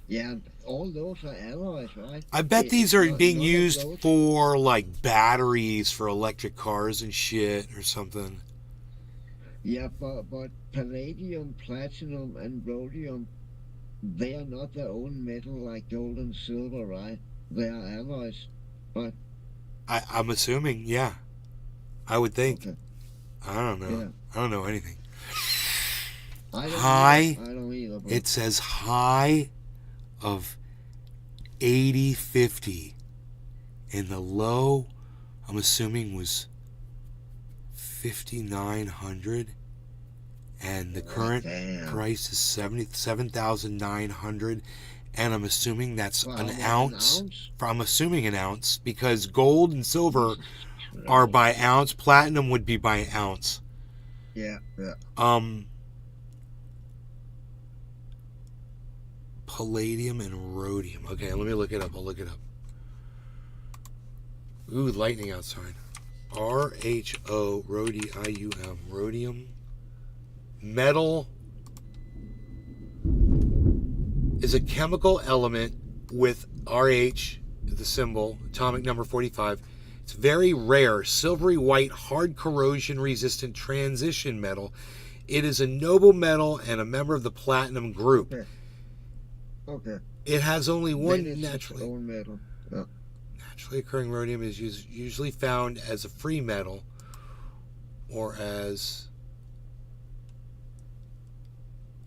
yeah, all those are alloys, right? I bet these are being used for like batteries for electric cars and shit or something. Yeah, but palladium, platinum, and rhodium, they are not their own metal like gold and silver, right? They are alloys, right? I'm assuming, yeah. I would think. Okay. I don't know. Yeah. I don't know anything. I don't either. Bro. It says high of 8050. And the low, I'm assuming, was 5,900. And the current price is 77,900. And I'm assuming that's an ounce. I'm assuming an ounce because gold and silver are by ounce. Platinum would be by ounce. Yeah. Palladium and rhodium. Okay, let me look it up. I'll look it up. Ooh, lightning outside. RHO rhodium. Rhodium. Metal is a chemical element with RH, the symbol, atomic number 45. It's very rare, silvery white, hard corrosion resistant transition metal. It is a noble metal and a member of the platinum group. Okay. It has only one naturally metal. Yeah. Naturally occurring rhodium is usually found as a free metal or as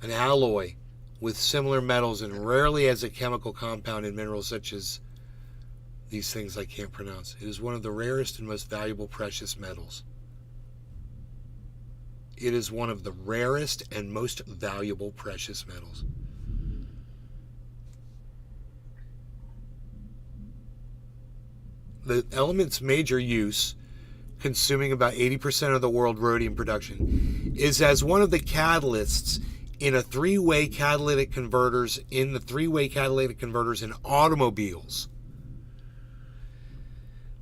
an alloy with similar metals and rarely as a chemical compound in minerals such as these things I can't pronounce. It is one of the rarest and most valuable precious metals. It is one of the rarest and most valuable precious metals. The element's major use, consuming about 80% of the world rhodium production, is as one of the catalysts in the three-way catalytic converters in automobiles.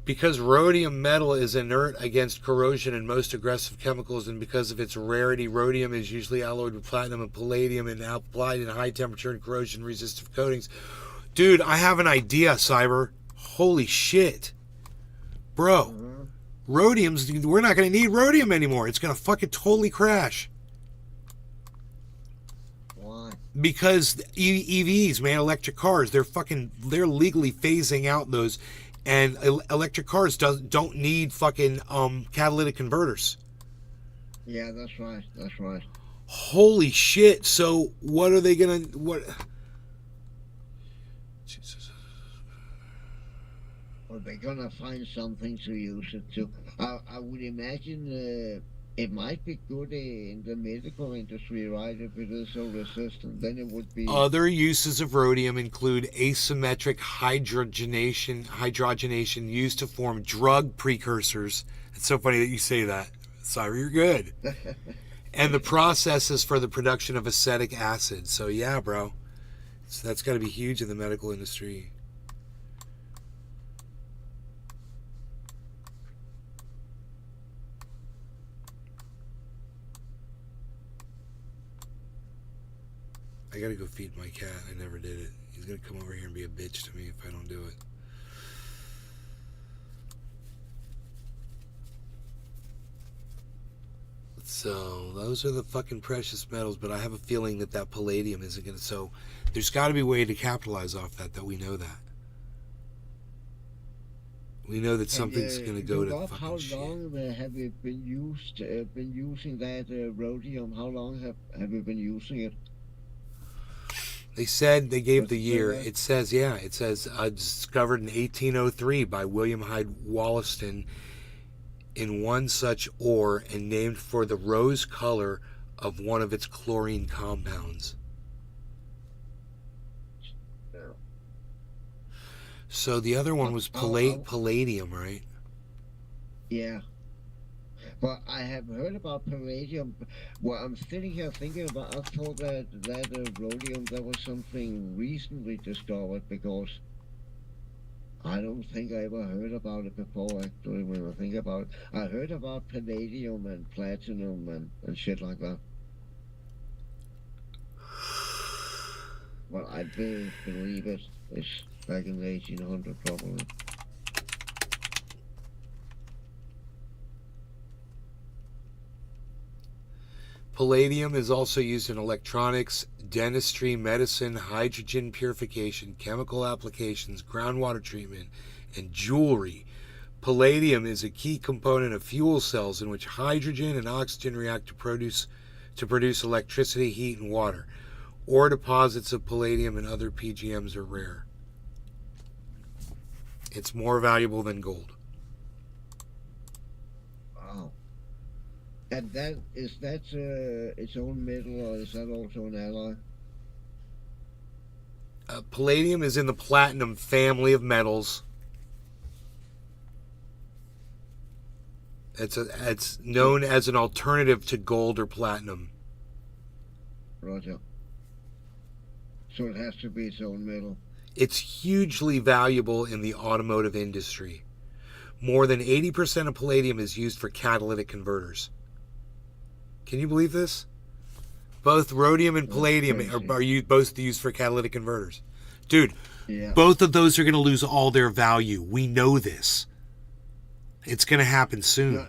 Because rhodium metal is inert against corrosion and most aggressive chemicals, and because of its rarity, rhodium is usually alloyed with platinum and palladium and applied in high temperature and corrosion resistant coatings. Dude, I have an idea, Cyber. Holy shit. Bro, rhodium's, we're not going to need rhodium anymore. It's going to fucking totally crash. Why? Because EVs, man, electric cars, they're legally phasing out those. And electric cars don't need fucking catalytic converters. Yeah, that's right. That's right. Holy shit! So what are they gonna Jesus. Well, they're gonna find something to use it to. I would imagine it might be good in the medical industry, right? If it is so resistant, then it would be. Other uses of rhodium include asymmetric hydrogenation used to form drug precursors. It's so funny that you say that. Sorry, you're good. And the processes for the production of acetic acid. So yeah, bro. So that's got to be huge in the medical industry. I gotta go feed my cat. I never did it. He's gonna come over here and be a bitch to me if I don't do it. So those are the fucking precious metals, but I have a feeling that palladium isn't gonna. So there's got to be a way to capitalize off that. That we know that. We know that something's gonna go to fucking how shit. long have you been using that rhodium? How long have you been using it? They said they gave the year. It says, discovered in 1803 by William Hyde Wollaston in one such ore and named for the rose color of one of its chlorine compounds. So the other one was palladium, right? Yeah. Well, I have heard about palladium. Well, I'm sitting here thinking about. I thought that rhodium that was something recently discovered because I don't think I ever heard about it before. Actually, when I think about it, I heard about palladium and platinum and shit like that. Well, I believe it's back in the 1800s probably. Palladium is also used in electronics, dentistry, medicine, hydrogen purification, chemical applications, groundwater treatment, and jewelry. Palladium is a key component of fuel cells in which hydrogen and oxygen react to produce electricity, heat, and water. Ore deposits of palladium and other PGMs are rare. It's more valuable than gold. Wow. And that its own metal, or is that also an alloy? Palladium is in the platinum family of metals. It's known as an alternative to gold or platinum. Roger. So it has to be its own metal. It's hugely valuable in the automotive industry. More than 80% of palladium is used for catalytic converters. Can you believe this? Both rhodium and palladium are both used for catalytic converters. Dude, both of those are going to lose all their value. We know this. It's going to happen soon.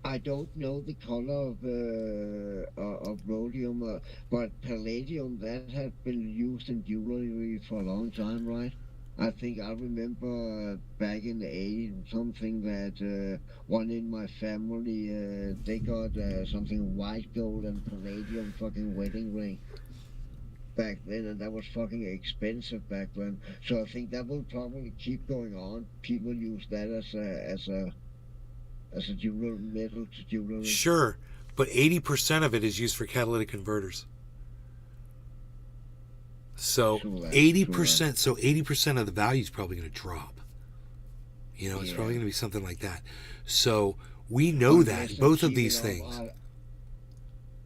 I don't know the color of rhodium, but palladium, that had been used in jewelry for a long time, right? I think I remember back in the 80s something that one in my family, they got something white gold and palladium fucking wedding ring back then, and that was fucking expensive back then. So I think that will probably keep going on. People use that as a jewelry metal to jewelry. Sure, but 80% of it is used for catalytic converters. So 80%, so 80% of the value is probably going to drop. You know, it's probably going to be something like that. So we know that both of these things.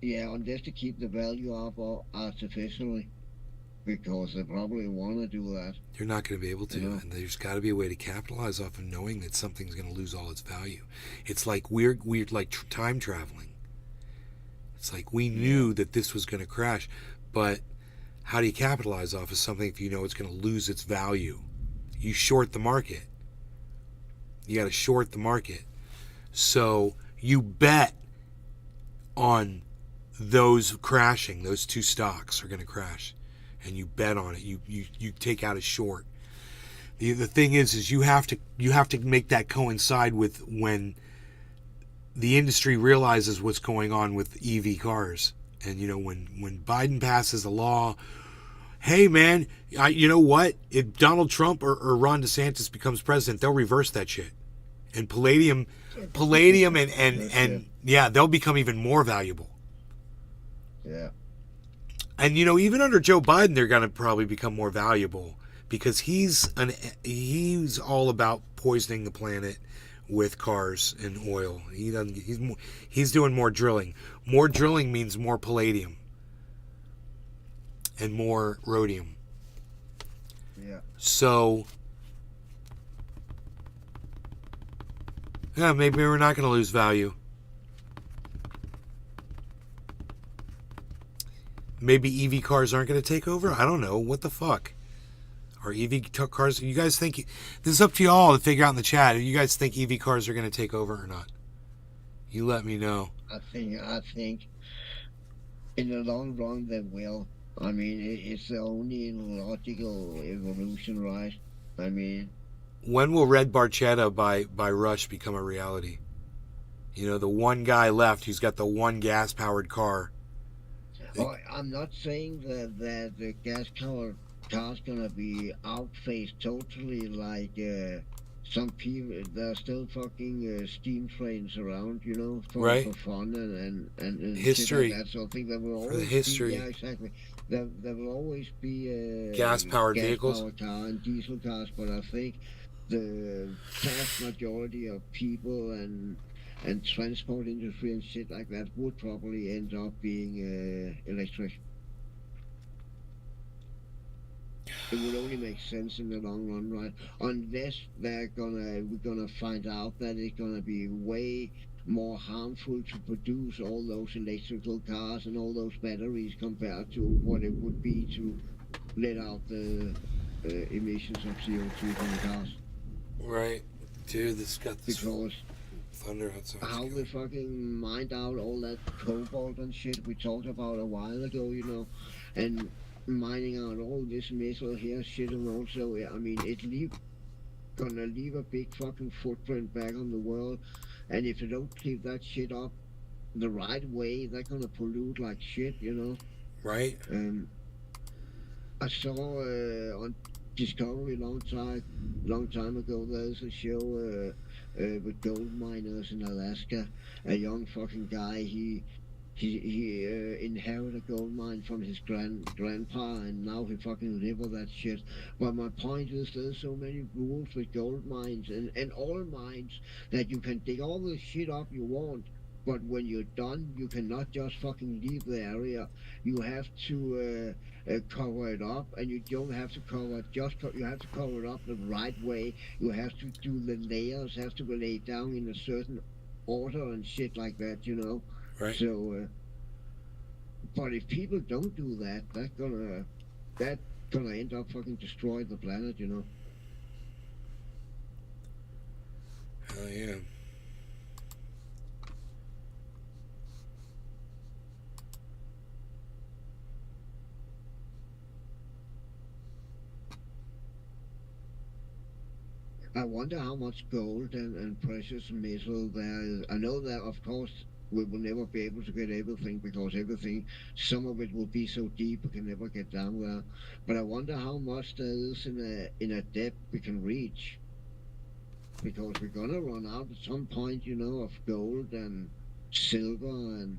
Yeah, unless to keep the value up artificially. because they probably want to do that. You're not going to be able to, Yeah. and there's got to be a way to capitalize off of knowing that something's going to lose all its value. It's like weird like time traveling. It's like we knew that this was going to crash, but how do you capitalize off of something if you know it's going to lose its value? You short the market. You got to short the market. So you bet on those crashing. Those two stocks are going to crash, and you bet on it. You take out a short. The thing is you have to make that coincide with when the industry realizes what's going on with EV cars. And when Biden passes a law, hey man, you know what? If Donald Trump or Ron DeSantis becomes president, they'll reverse that shit. And palladium and yeah, they'll become even more valuable. Yeah. And even under Joe Biden, they're going to probably become more valuable because he's all about poisoning the planet with cars and oil. He's doing more drilling. More drilling means more palladium and more rhodium. Yeah. So yeah, maybe we're not going to lose value. Maybe EV cars aren't going to take over. I don't know. What the fuck? Are EV cars? You guys think this is up to y'all to figure out in the chat? If you guys think EV cars are going to take over or not, you let me know. I think in the long run they will. I mean, it's the only logical evolution, right? I mean, when will Red Barchetta by Rush become a reality? The one guy left who's got the one gas-powered car. Oh, I'm not saying that the gas-powered car's gonna be outphased totally like some people. There's still fucking steam trains around, for fun and history. Shit like that. So I think there will for always the history. be, yeah, exactly. There will always be gas-powered vehicles, gas-powered car and diesel cars, but I think the vast majority of people and transport industry and shit like that would probably end up being electric. It would only make sense in the long run, right? Unless we're gonna find out that it's gonna be way more harmful to produce all those electrical cars and all those batteries compared to what it would be to let out the emissions of CO2 from the cars. Right, dude. This got this because thunder outside. How they fucking mined out all that cobalt and shit we talked about a while ago, and mining out all this metal here, shit, and also, I mean, gonna leave a big fucking footprint back on the world, and if they don't keep that shit up the right way, they're gonna pollute like shit, Right. I saw on Discovery long time ago, there's a show with gold miners in Alaska. A young fucking guy, he inherited a gold mine from his grandpa, and now he fucking live with that shit. But my point is, there's so many rules with gold mines and oil mines that you can dig all the shit up you want, but when you're done, you cannot just fucking leave the area. You have to cover it up, and you don't have to cover it you have to cover it up the right way. You have to do the layers, have to be laid down in a certain order and shit like that, Right. So, but if people don't do that, that's gonna end up fucking destroying the planet, Hell yeah. I wonder how much gold and precious metal there is. I know that, of course, we will never be able to get everything because some of it will be so deep we can never get down there. But I wonder how much there is in a depth we can reach. Because we're gonna run out at some point, of gold and silver and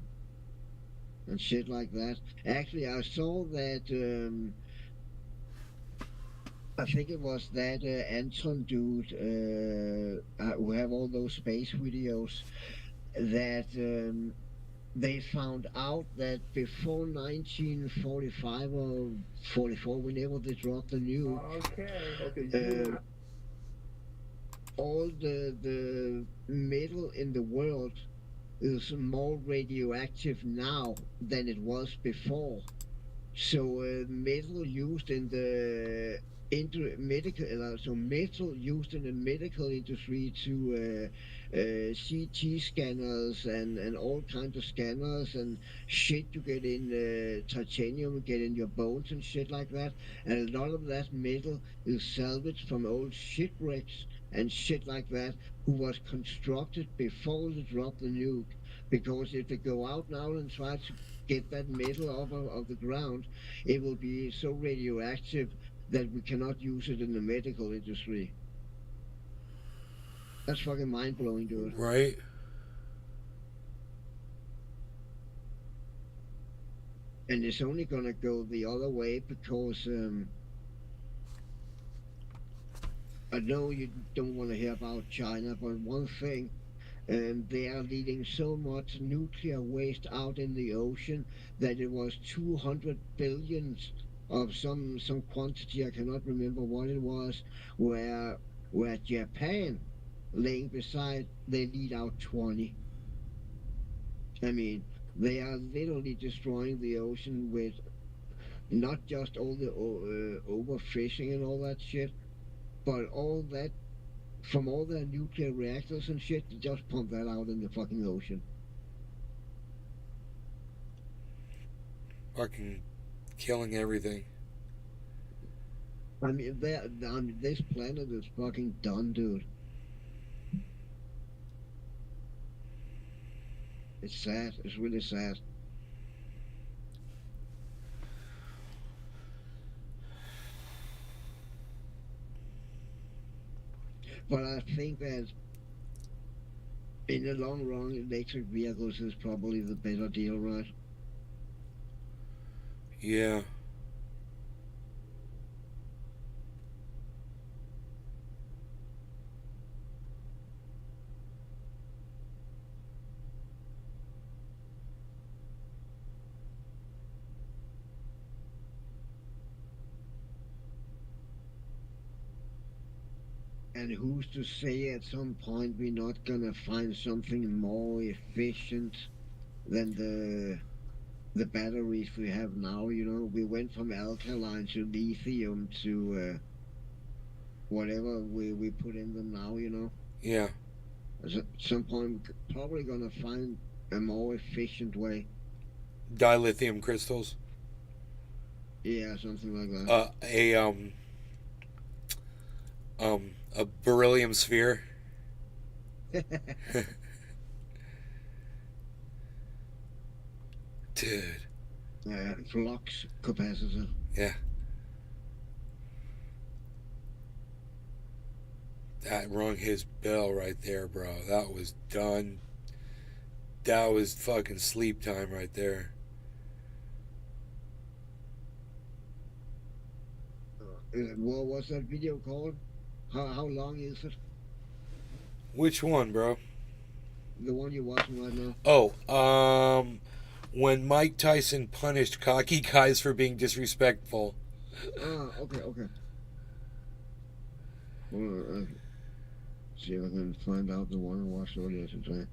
shit like that. Actually, I saw that. I think it was that Anton dude who have all those space videos that they found out that before 1945 or 44, whenever they dropped the nuke, Okay. all the metal in the world is more radioactive now than it was before. So metal used in the metal used in the medical industry to CT scanners and all kinds of scanners and shit you get in titanium, you get in your bones and shit like that. And a lot of that metal is salvaged from old shipwrecks and shit like that, who was constructed before they dropped the nuke. Because if they go out now and try to get that metal off of the ground, it will be so radioactive that we cannot use it in the medical industry. That's fucking mind blowing, dude. Right? And it's only gonna go the other way because I know you don't want to hear about China, but one thing, they are leaving so much nuclear waste out in the ocean that it was 200 billions of some quantity, I cannot remember what it was, where Japan laying beside, they lead out 20. I mean, they are literally destroying the ocean with not just all the overfishing and all that shit, but all that from all their nuclear reactors and shit, they just pump that out in the fucking ocean. Fucking killing everything. I mean, this planet is fucking done, dude. It's sad. It's really sad. But I think that in the long run, electric vehicles is probably the better deal, right? Yeah. And who's to say at some point we're not gonna find something more efficient than the batteries we have now? You know, we went from alkaline to lithium to whatever we put in them now. You know. Yeah. At some point, we're probably gonna find a more efficient way. Dilithium crystals. Yeah, something like that. A beryllium sphere. Dude. Flux capacitor. Yeah. That rung his bell right there, bro. That was done. That was fucking sleep time right there. What was that video called? How long is it? Which one, bro? The one you're watching right now. Oh, when Mike Tyson punished cocky guys for being disrespectful. Okay. Well, see if I can find out the one I watched earlier today.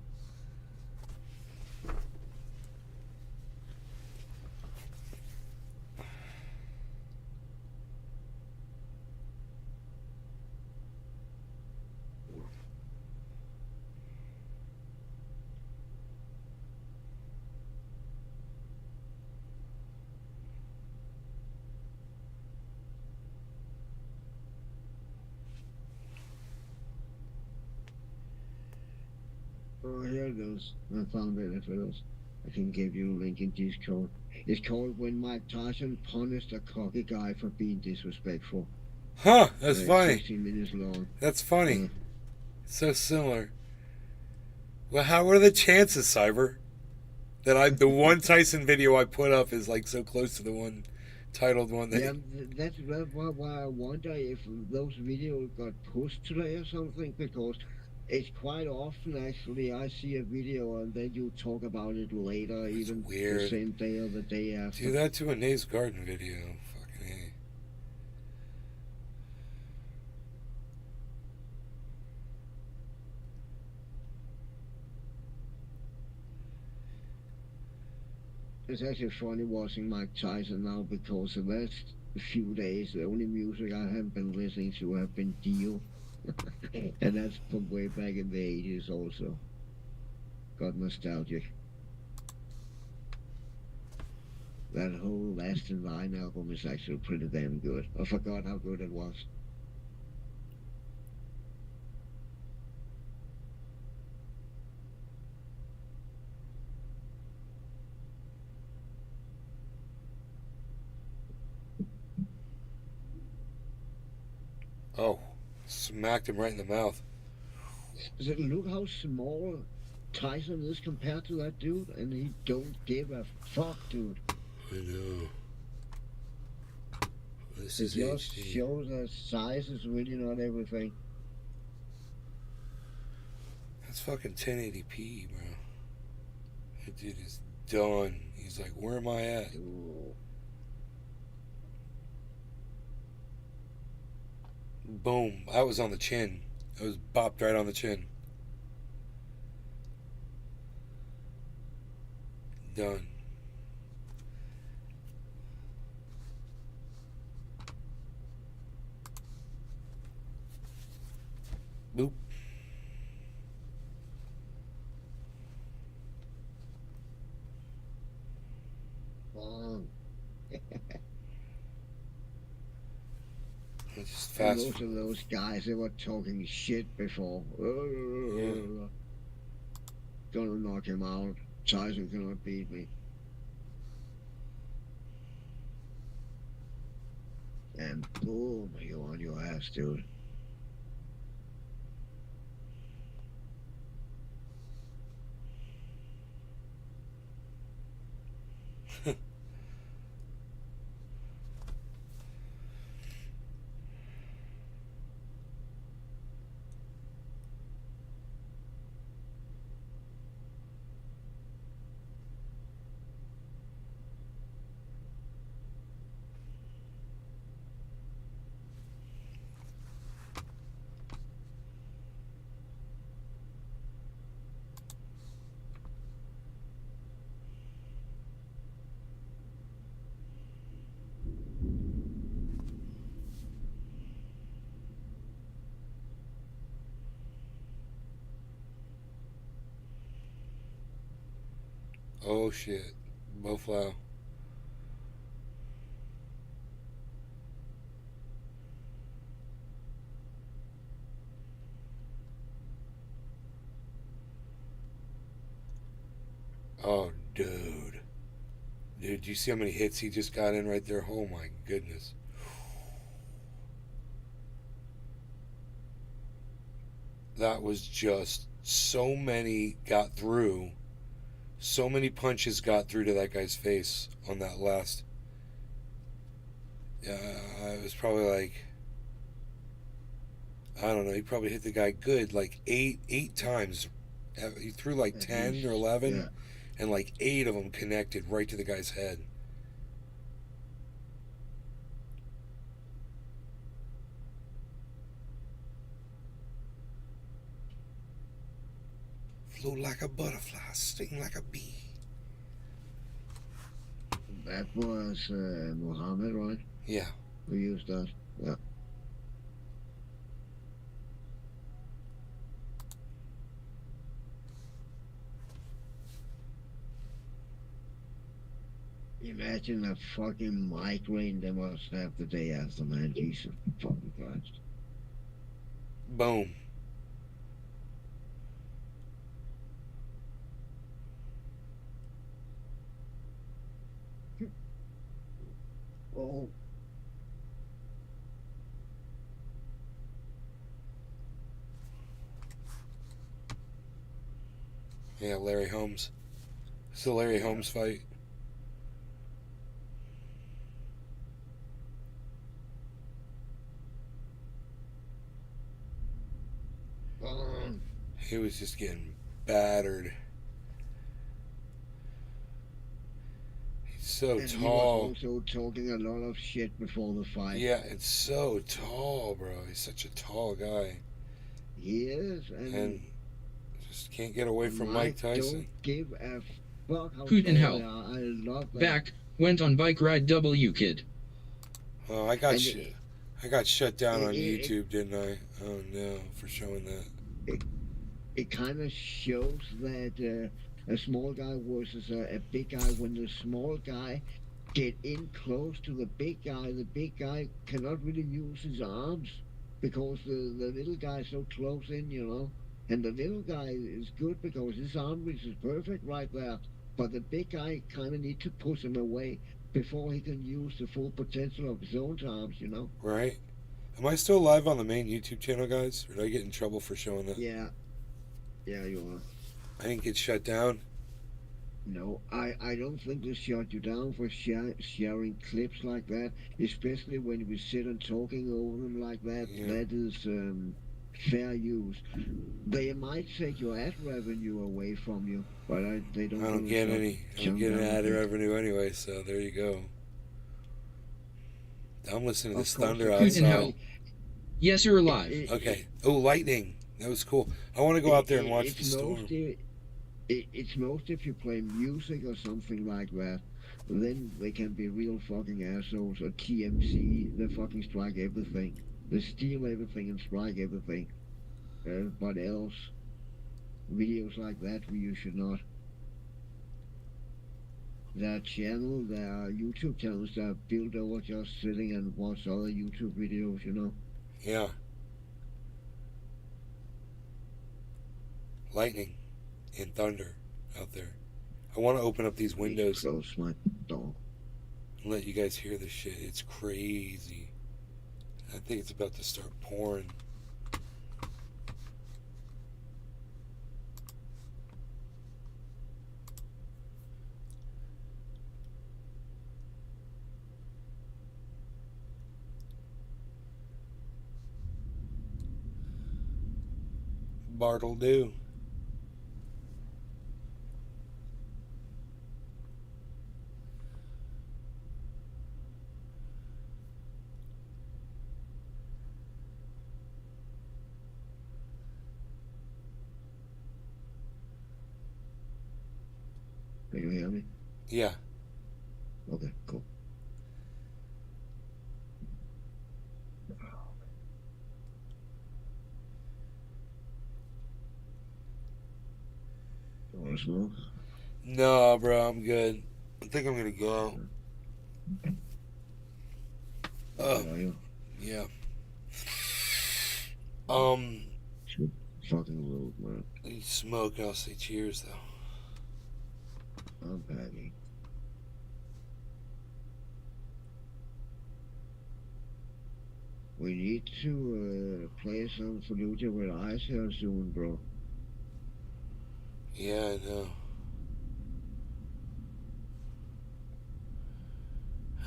Oh, here it goes. I found it. If it is, I can give you a link in Discord. It's called "When Mike Tyson Punished a Cocky Guy for Being Disrespectful." Huh? That's funny. 16 minutes long. That's funny. So similar. Well, how are the chances, Cyber, that the one Tyson video I put up is like so close to the one titled one that? Yeah, that's why I wonder if those videos got pushed today or something, because It's quite often actually I see a video and then you talk about it later, It's even the weird. same day or the day after. Do that to a Nate's Garden video. Fucking A. It's actually funny watching Mike Tyson now because the last few days the only music I have been listening to have been Dio. And that's from way back in the 80s also. Got nostalgic. That whole Last in Line album is actually pretty damn good. I forgot how good it was. Oh, smacked him right in the mouth. Look how small Tyson is compared to that dude, and he don't give a fuck, dude. I know. This It is just HD. shows that size is really not everything. That's fucking 1080p, bro. That dude is done. He's like, where am I at? Ooh. Boom. I was on the chin. I was bopped right on the chin. Done. Boop. It's just And fast. most of those guys, they were talking shit before. Yeah. Gonna knock him out. Tyson cannot beat me. And boom, you're on your ass, dude. Oh shit. Bowflow. Oh, dude. Dude, do you see how many hits he just got in right there? Oh my goodness. That was just so many got through. So many punches got through to that guy's face on that last. It was probably like, I don't know, he probably hit the guy good like eight times. He threw like 10 or 11, Yeah. and like 8 of them connected right to the guy's head. Flew like a butterfly, sting like a bee. That was Muhammad, right? Yeah. Who used that? Yeah. Imagine that fucking migraine they must have the day after, man. Jesus fucking Christ. Boom. Oh. Yeah, Larry Holmes. It's the Larry Holmes fight. It was just getting battered. He's so And tall. he was also talking a lot of shit before the fight. Yeah, it's so tall, bro. He's such a tall guy. He is, And just can't get away from Mike Tyson. Don't give a fuck how Hoot and tall hell. they are. I love that. Back, went on bike ride W kid. Oh, I got shut down on it- YouTube, didn't I? Oh no, for showing that. It kind of shows that a small guy versus a big guy. When the small guy get in close to the big guy cannot really use his arms because the little guy is so close in, you know. And the little guy is good because his arm reach is perfect right there. But the big guy kind of need to push him away before he can use the full potential of his own arms, you know. Right. Am I still live on the main YouTube channel, guys? Or did I get in trouble for showing that? Yeah. Yeah, you are. I didn't get shut down. No, I don't think they shut you down for sharing clips like that, especially when we sit and talking over them like that. Yeah. That is fair use. They might take your ad revenue away from you, but they don't. I don't get any. I don't get any ad revenue anyway, so there you go. I'm listening to this thunder Hoot and hell. outside. Yes, you're alive. Okay. Oh, lightning. That was cool. I want to go out there and watch the storm. It's most if you play music or something like that. Then they can be real fucking assholes. Or TMC, they fucking strike everything. They steal everything and strike everything. But else, videos like that, you should not. Their channel, their YouTube channels, they're built over just sitting and watch other YouTube videos, you know. Yeah. Lightning and thunder out there. I want to open up these windows Close my door. and let you guys hear this shit. It's crazy. I think it's about to start pouring. Bart'll do. Can you hear me? Yeah. Okay, cool. You want to smoke? No, bro, I'm good. I think I'm gonna go. Are you? Yeah. Shit, fucking rude, man. You smoke, I'll say cheers, though. I'm packing. We need to play some Fallujah with Ice here soon, bro. Yeah, I know.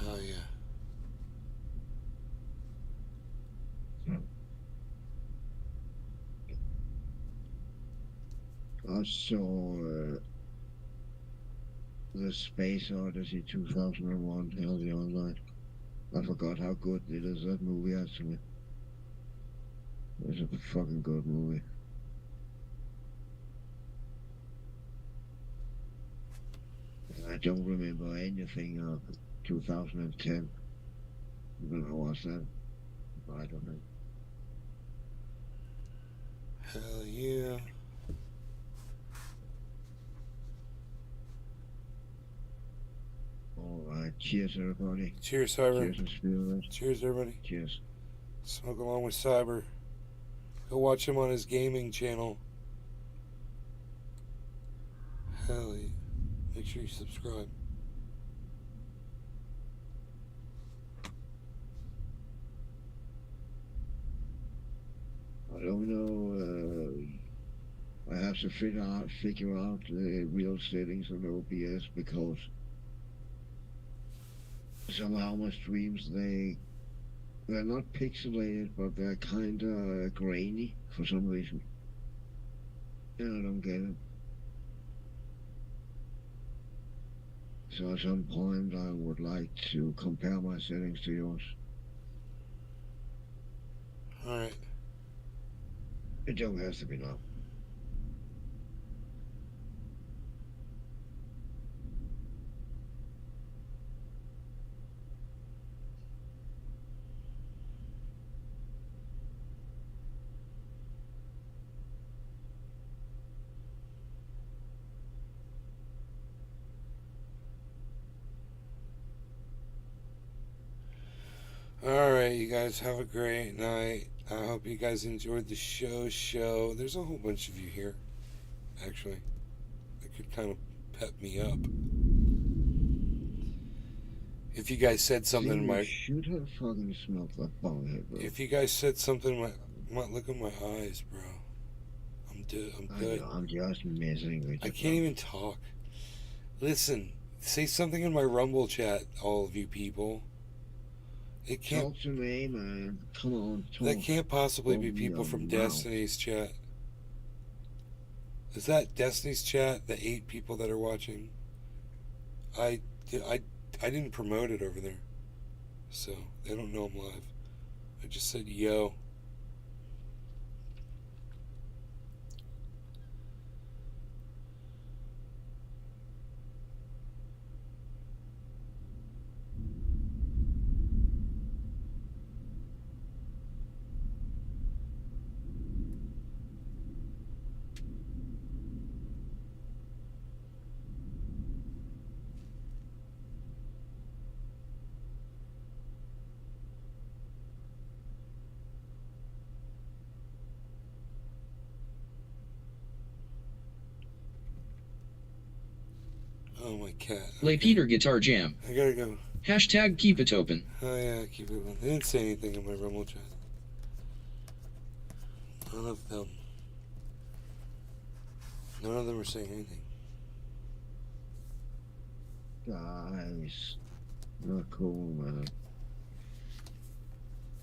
Hell yeah. I saw the Space Odyssey 2001 hell the other night. I forgot how good it is, that movie, actually. It's a fucking good movie. I don't remember anything of 2010. When I watched that, I don't know. Hell yeah. Alright, cheers everybody. Cheers, Cyber. Cheers and spirit. Cheers, everybody. Cheers. Smoke along with Cyber. Go watch him on his gaming channel. Hell yeah. Make sure you subscribe. I don't know, I have to figure out the real settings on OBS because somehow my streams, they're not pixelated, but they're kinda grainy for some reason. And I don't get it. So at some point I would like to compare my settings to yours. Alright. It don't have to be now. Alright, you guys have a great night. I hope you guys enjoyed the show. There's a whole bunch of you here, actually. That could kind of pep me up. If you guys said something in my... should have fucking smoked that bonghead, bro. If you guys said something in my... Look at my eyes, bro. I'm good. I'm just messing with you. I can't even talk. Listen, say something in my Rumble chat, all of you people. It can't... Talk to me, man. Come on, talk. That can't possibly be Open people your from mouth. Destiny's chat. Is that Destiny's chat? The 8 people that are watching? I didn't promote it over there, so they don't know I'm live. I just said yo. Oh, my cat. Lay Peter Guitar Jam. I gotta go. Hashtag keep it open. Oh yeah, keep it open. They didn't say anything in my Rumble chat. None of them. None of them are saying anything. Guys, not cool, man.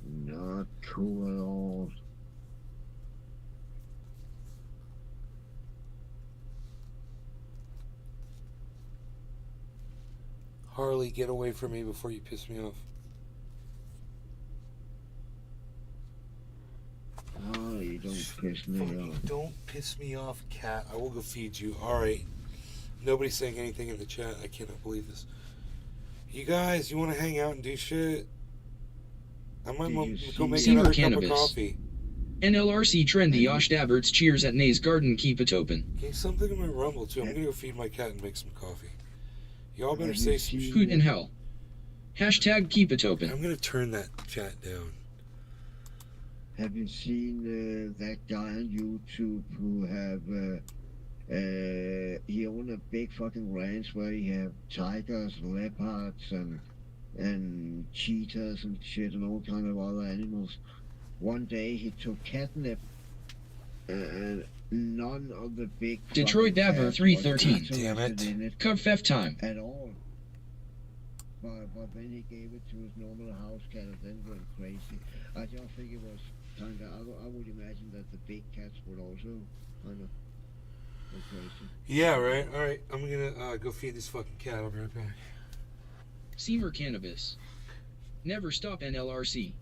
Not cool at all. Harley, get away from me before you piss me off. Harley, don't piss me off. Don't piss me off, cat. I will go feed you. Alright. Nobody's saying anything in the chat. I cannot believe this. You guys, you want to hang out and do shit? I might go make Seamer another cannabis. cup of coffee. NLRC trendy Osh Daberts cheers at Nay's garden keep it open. Okay, something in my Rumble too. I'm gonna go feed my cat and make some coffee. Y'all better say some shit. Hoot in hell. Hashtag keep it open. I'm gonna turn that chat down. Have you seen that guy on YouTube who have he owned a big fucking ranch where he have tigers, leopards, and cheetahs and shit and all kind of other animals. One day he took catnip and none of the big Detroit fucking Dabber cats 313. was Damn it. interested in it Cub theft time. at all. But then he gave it to his normal house cat and then went crazy. I just think it was kind of, I would imagine that the big cats would also kind of go crazy. Yeah, right. Alright, I'm gonna go feed this fucking cat. I'll be right back. Seamer cannabis. Never stop NLRC.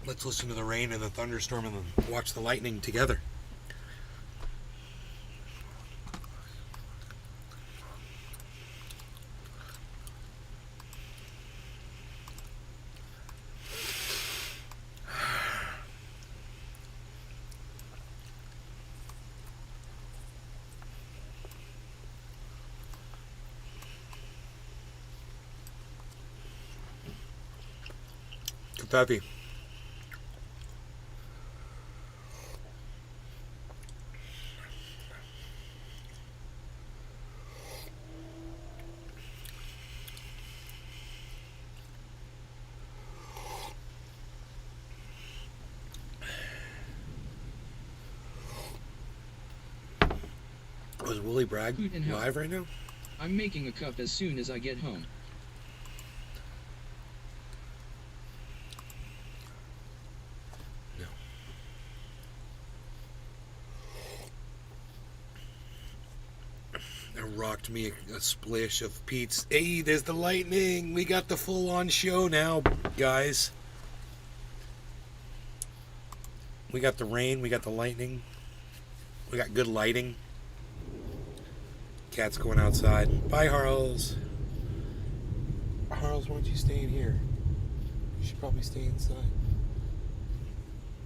Let's listen to the rain and the thunderstorm and then watch the lightning together. Kathafi. Was Willie Bragg live right now? I'm making a cup as soon as I get home. No. That rocked me a splish of Pete's. Hey, there's the lightning. We got the full-on show now, guys. We got the rain. We got the lightning. We got good lighting. Cat's going outside. Bye, Harles. Harles, why don't you stay in here? You should probably stay inside.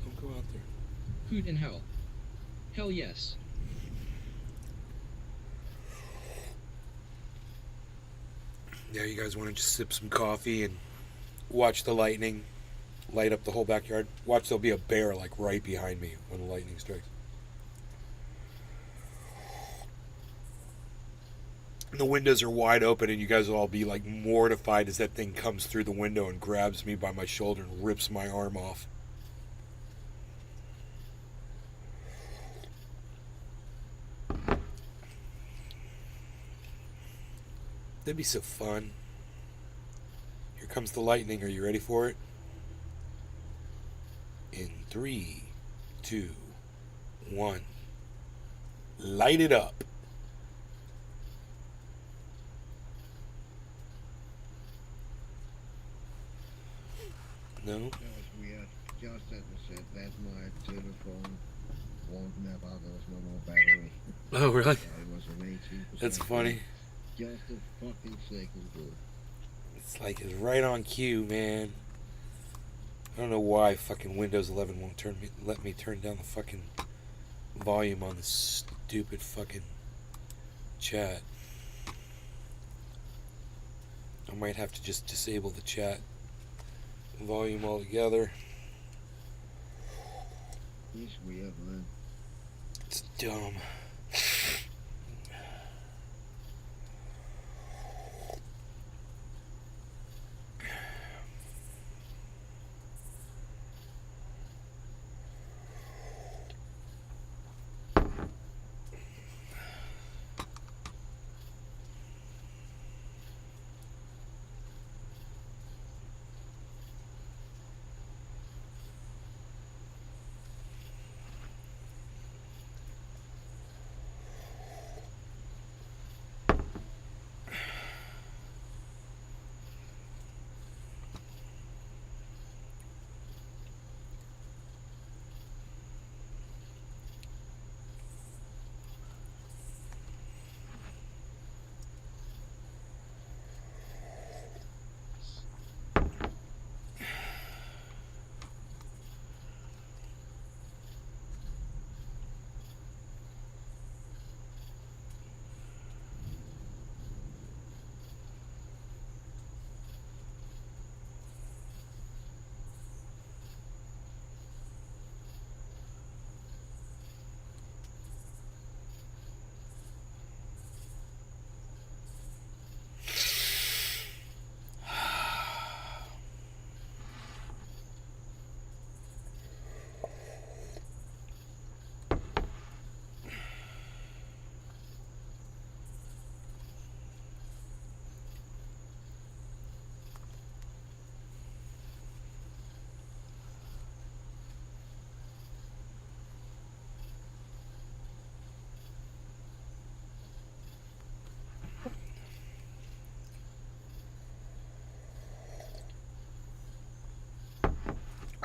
Don't go out there. Hoot and hell. Hell yes. Yeah, you guys want to just sip some coffee and watch the lightning light up the whole backyard? Watch, there'll be a bear like right behind me when the lightning strikes. The windows are wide open and you guys will all be like mortified as that thing comes through the window and grabs me by my shoulder and rips my arm off. That'd be so fun. Here comes the lightning. Are you ready for it? In 3, 2, 1. Light it up. No? That was weird. Just as I said, that my telephone won't never. There was no more battery. Oh, really? Yeah, it was an 18%. That's funny. Just a fucking second ago. It's like it's right on cue, man. I don't know why fucking Windows 11 won't let me turn down the fucking volume on this stupid fucking chat. I might have to just disable the chat volume altogether. It's weird, man. It's dumb.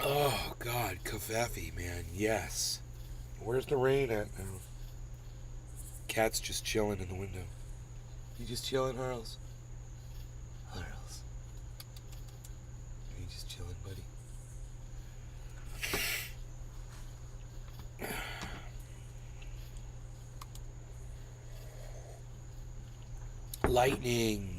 Oh, God, Kafefi, man, yes. Where's the rain at now? Cat's just chilling in the window. You just chilling, Harles? Harles. Are you just chilling, buddy? Lightning.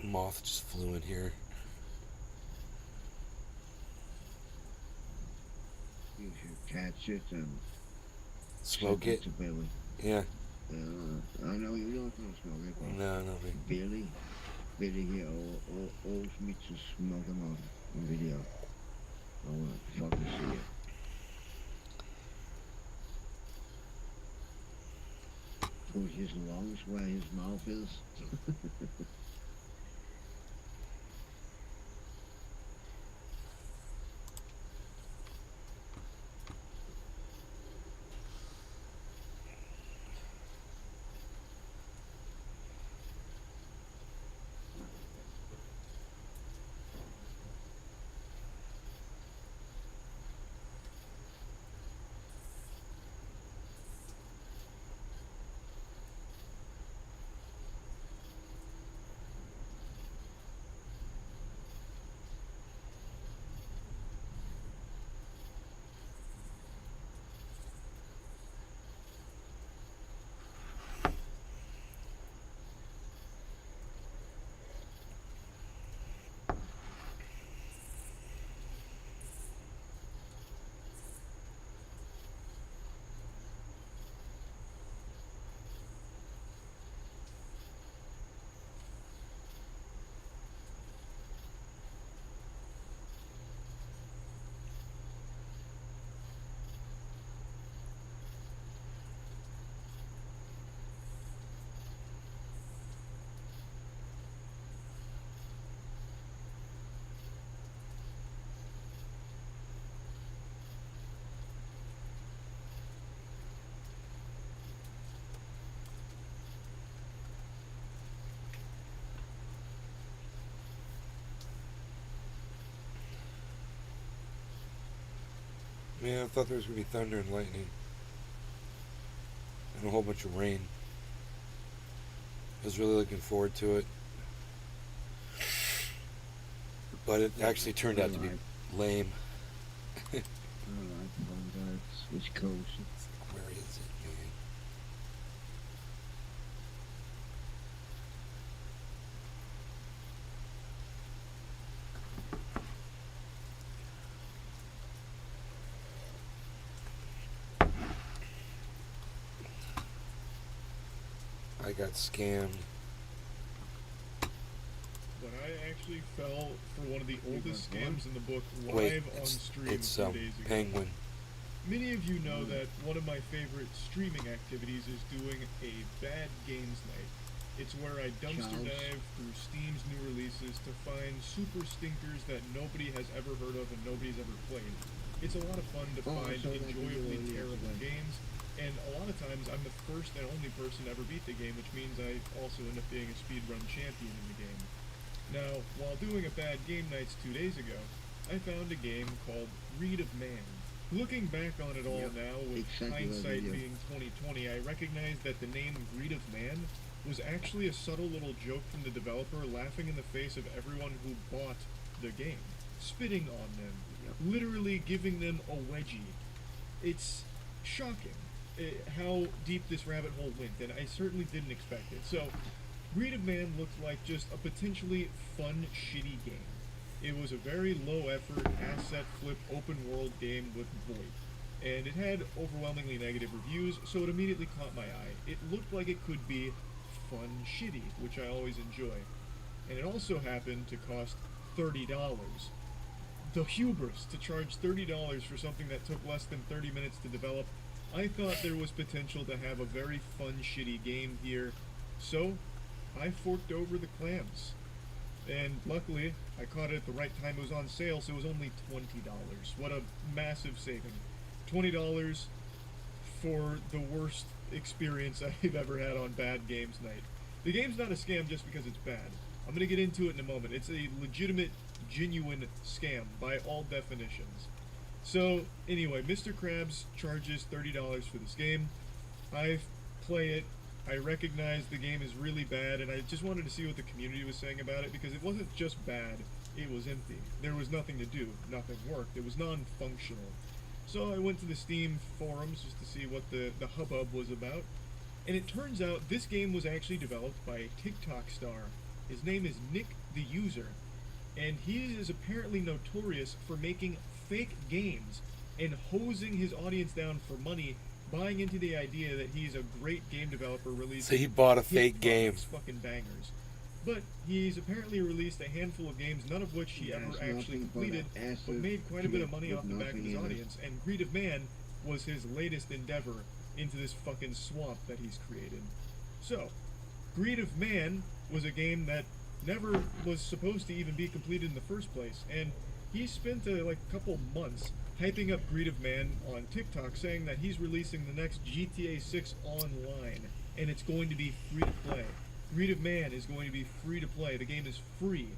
Moth just flew in here. You should catch it and Smoke send it? to Billy. Yeah. I know you're not gonna smoke it, but No, no. Billy here owes me to smoke him on video. I wanna fucking see it. Put his lungs where his mouth is. Man, I thought there was going to be thunder and lightning. And a whole bunch of rain. I was really looking forward to it. But it actually turned out to be lame. Alright, switch coast. Where is it, man? I got scammed. that I actually fell for one of the oldest scams in the book live Wait, on stream it's 2 days ago. Penguin. Many of you know that one of my favorite streaming activities is doing a bad games night. It's where I dumpster dive through Steam's new releases to find super stinkers that nobody has ever heard of and nobody's ever played. It's a lot of fun to find enjoyably terrible games, and a lot of times I'm the first and only person to ever beat the game, which means I also end up being a speedrun champion in the game. Now, while doing a bad game nights 2 days ago, I found a game called Greed of Man. Looking back on it all now, with hindsight being 2020, I recognize that the name Greed of Man was actually a subtle little joke from the developer laughing in the face of everyone who bought the game, spitting on them, literally giving them a wedgie. It's shocking how deep this rabbit hole went, and I certainly didn't expect it. So, Greed of Man looked like just a potentially fun, shitty game. It was a very low-effort, asset-flip, open-world game with VoIP, and it had overwhelmingly negative reviews, so it immediately caught my eye. It looked like it could be fun shitty, which I always enjoy. And it also happened to cost $30. The hubris to charge $30 for something that took less than 30 minutes to develop. I thought there was potential to have a very fun shitty game here, so I forked over the clams. And luckily, I caught it at the right time. It was on sale, so it was only $20. What a massive saving. $20 for the worst experience I've ever had on Bad Games Night. The game's not a scam just because it's bad. I'm going to get into it in a moment. It's a legitimate, genuine scam by all definitions. So, anyway, Mr. Krabs charges $30 for this game. I play it. I recognize the game is really bad, and I just wanted to see what the community was saying about it, because it wasn't just bad, it was empty. There was nothing to do. Nothing worked. It was non-functional. So I went to the Steam forums just to see what the hubbub was about, and it turns out this game was actually developed by a TikTok star. His name is Nick the User, and he is apparently notorious for making fake games and hosing his audience down for money, buying into the idea that he's a great game developer releasing. So he bought a fake game. Fucking bangers. But he's apparently released a handful of games, none of which he ever actually completed, but made quite a bit of money off the back of his audience. And Greed of Man was his latest endeavor into this fucking swamp that he's created. So, Greed of Man was a game that never was supposed to even be completed in the first place, and he spent a couple months hyping up Greed of Man on TikTok, saying that he's releasing the next GTA 6 online, and it's going to be free to play. Greed of Man is going to be free to play. The game is free.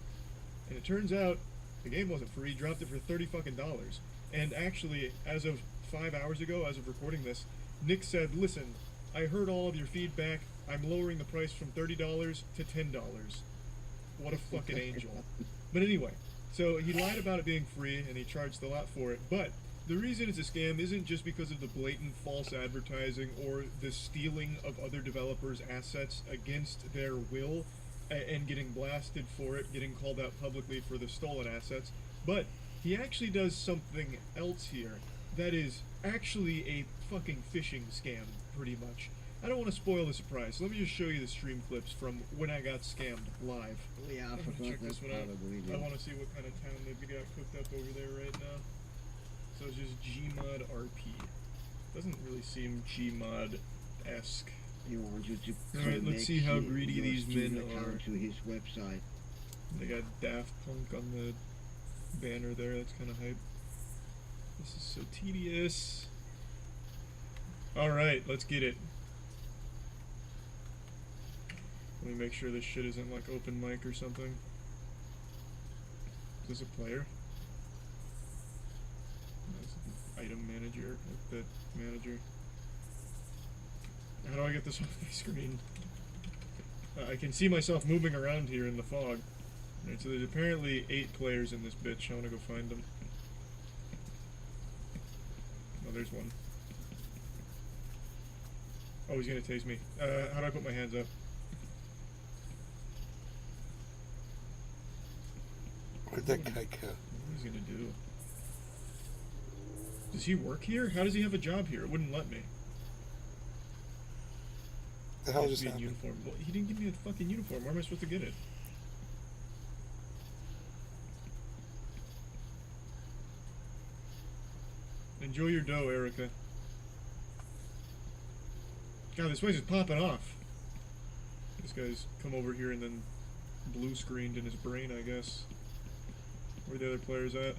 And it turns out the game wasn't free. He dropped it for $30 fucking dollars. And actually, as of 5 hours ago, as of recording this, Nick said, "Listen, I heard all of your feedback. I'm lowering the price from $30 to $10. What a fucking angel. But anyway, so he lied about it being free, and he charged a lot for it. But the reason it's a scam isn't just because of the blatant false advertising or the stealing of other developers' assets against their will and getting blasted for it, getting called out publicly for the stolen assets, but he actually does something else here that is actually a fucking phishing scam, pretty much. I don't want to spoil the surprise, so let me just show you the stream clips from when I got scammed live. Oh yeah, I forgot check this one out. I want to see what kind of town they've got cooked up over there right now. So it's just Gmod RP. Doesn't really seem Gmod-esque. He wants you to Alright, let's see how greedy these men are. To his website. They got Daft Punk on the banner there, that's kind of hype. This is so tedious. Alright, let's get it. Let me make sure this shit isn't like open mic or something. Is this a player? Item manager, like the manager. How do I get this off my screen? I can see myself moving around here in the fog. Alright, so there's apparently 8 players in this bitch. I wanna go find them. Oh, there's one. Oh, he's gonna tase me. How do I put my hands up? Where'd that guy go? What is he gonna do? Does he work here? How does he have a job here? It wouldn't let me. The hell just happened? Uniform. Well, he didn't give me a fucking uniform. Where am I supposed to get it? Enjoy your dough, Erica. God, this place is popping off. This guy's come over here and then blue screened in his brain, I guess. Where the other players at?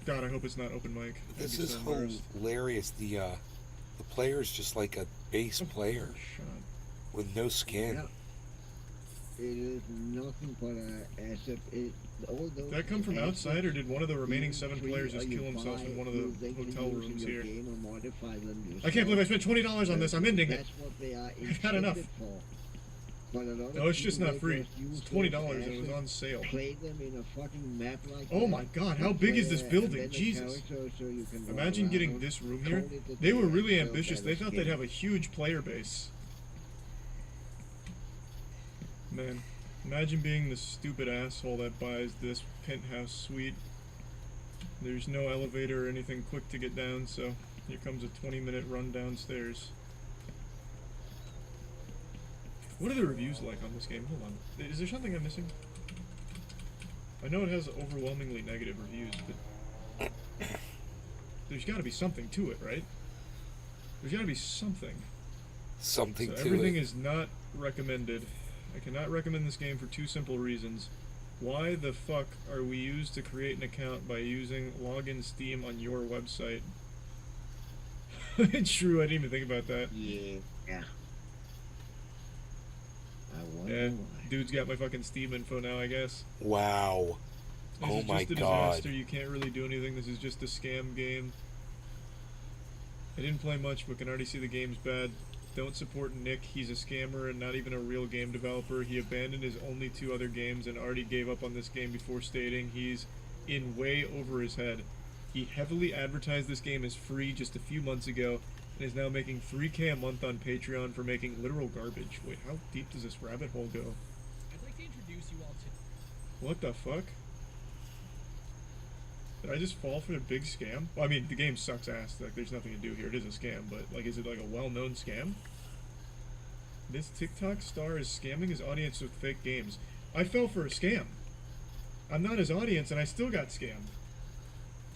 God, I hope it's not open mic. This is hilarious. The player is just like a bass player with no skin. Yeah. It is nothing but a asset. Did that come from outside, or did one of the remaining 7 players just kill himself in one of the hotel rooms here? I can't believe I spent $20 on this. I'm ending it. I've had enough. No, it's just not free. It's $20 and it was on sale. Oh my God, how big is this building? Jesus. Imagine getting this room here. They were really ambitious. They thought they'd have a huge player base. Man, imagine being the stupid asshole that buys this penthouse suite. There's no elevator or anything quick to get down, so here comes a 20-minute run downstairs. What are the reviews like on this game? Hold on. Is there something I'm missing? I know it has overwhelmingly negative reviews, but there's got to be something to it, right? There's got to be something. Something to it. Everything is not recommended. I cannot recommend this game for 2 simple reasons. Why the fuck are we used to create an account by using login Steam on your website? It's true, I didn't even think about that. Yeah. Yeah, dude's got my fucking Steam info now, I guess. Wow. This is just a disaster. You can't really do anything. This is just a scam game. I didn't play much, but can already see the game's bad. Don't support Nick. He's a scammer and not even a real game developer. He abandoned his only 2 other games and already gave up on this game before stating he's in way over his head. He heavily advertised this game as free just a few months ago and is now making $3K a month on Patreon for making literal garbage. Wait, how deep does this rabbit hole go? I'd like to introduce you all to... What the fuck? Did I just fall for a big scam? Well, I mean, the game sucks ass. Like, there's nothing to do here. It is a scam, but, like, is it, like, a well-known scam? This TikTok star is scamming his audience with fake games. I fell for a scam. I'm not his audience, and I still got scammed.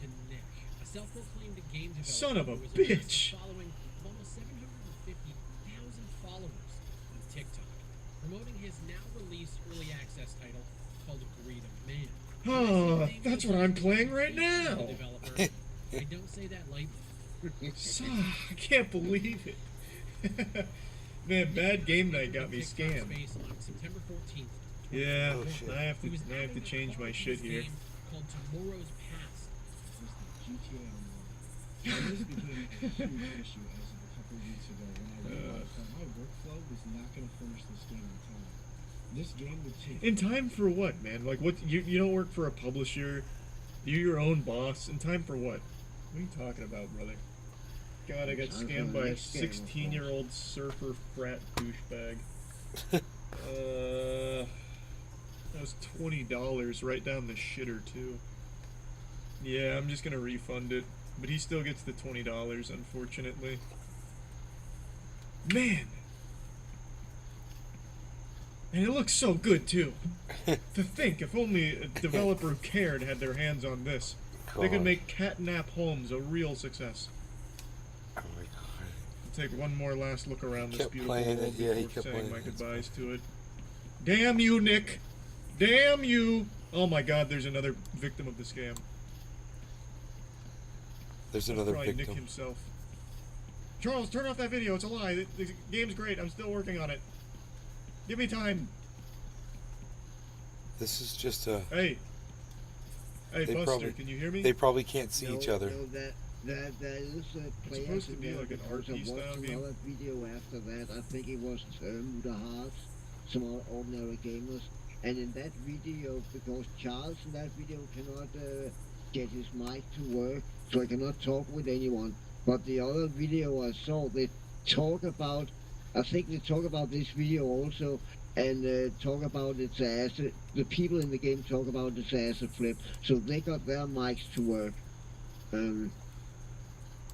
To Nick, a self-proclaimed game developer. Son of a who has bitch! Following of almost 750,000 followers on TikTok, promoting his now-released early access title called Greed of Man. Oh, that's what I'm playing right now! I don't say that lightly. I can't believe it. Man, Bad Game Night got me scammed. On September 14th. Yeah, I have to change my shit here. Called Tomorrow's Past. This became a huge issue as of a couple of weeks ago when I realized that my workflow was not going to finish this game in time. This game would take... In time for what, man? Like, what? You don't work for a publisher. You're your own boss. In time for what? What are you talking about, brother? God, I got scammed by a 16-year-old surfer frat douchebag. That was $20 right down the shitter, too. Yeah, I'm just gonna refund it. But he still gets the $20, unfortunately. Man! And it looks so good, too. To think, if only a developer who cared had their hands on this, they could make Catnap Homes a real success. Oh my God. I'll take one more last look around this beautiful world before saying my goodbyes to it. Damn you, Nick! Damn you! Oh my God, there's another victim of the scam. There's another Probably victim. Nick himself. Charles, turn off that video. It's a lie. The game's great. I'm still working on it. Give me time. This is just a... Hey, Buster, can you hear me? They probably can't see each other. No, that is a player. It's supposed to be like an RP style game. Another video after that. I think it was Term the Hearts, some ordinary gamers. And in that video, because Charles in that video cannot get his mic to work, so I cannot talk with anyone. But the other video I saw, they talk about, I think they talk about this video also, and talk about its ass. The people in the game talk about its ass flip, so they got their mics to work.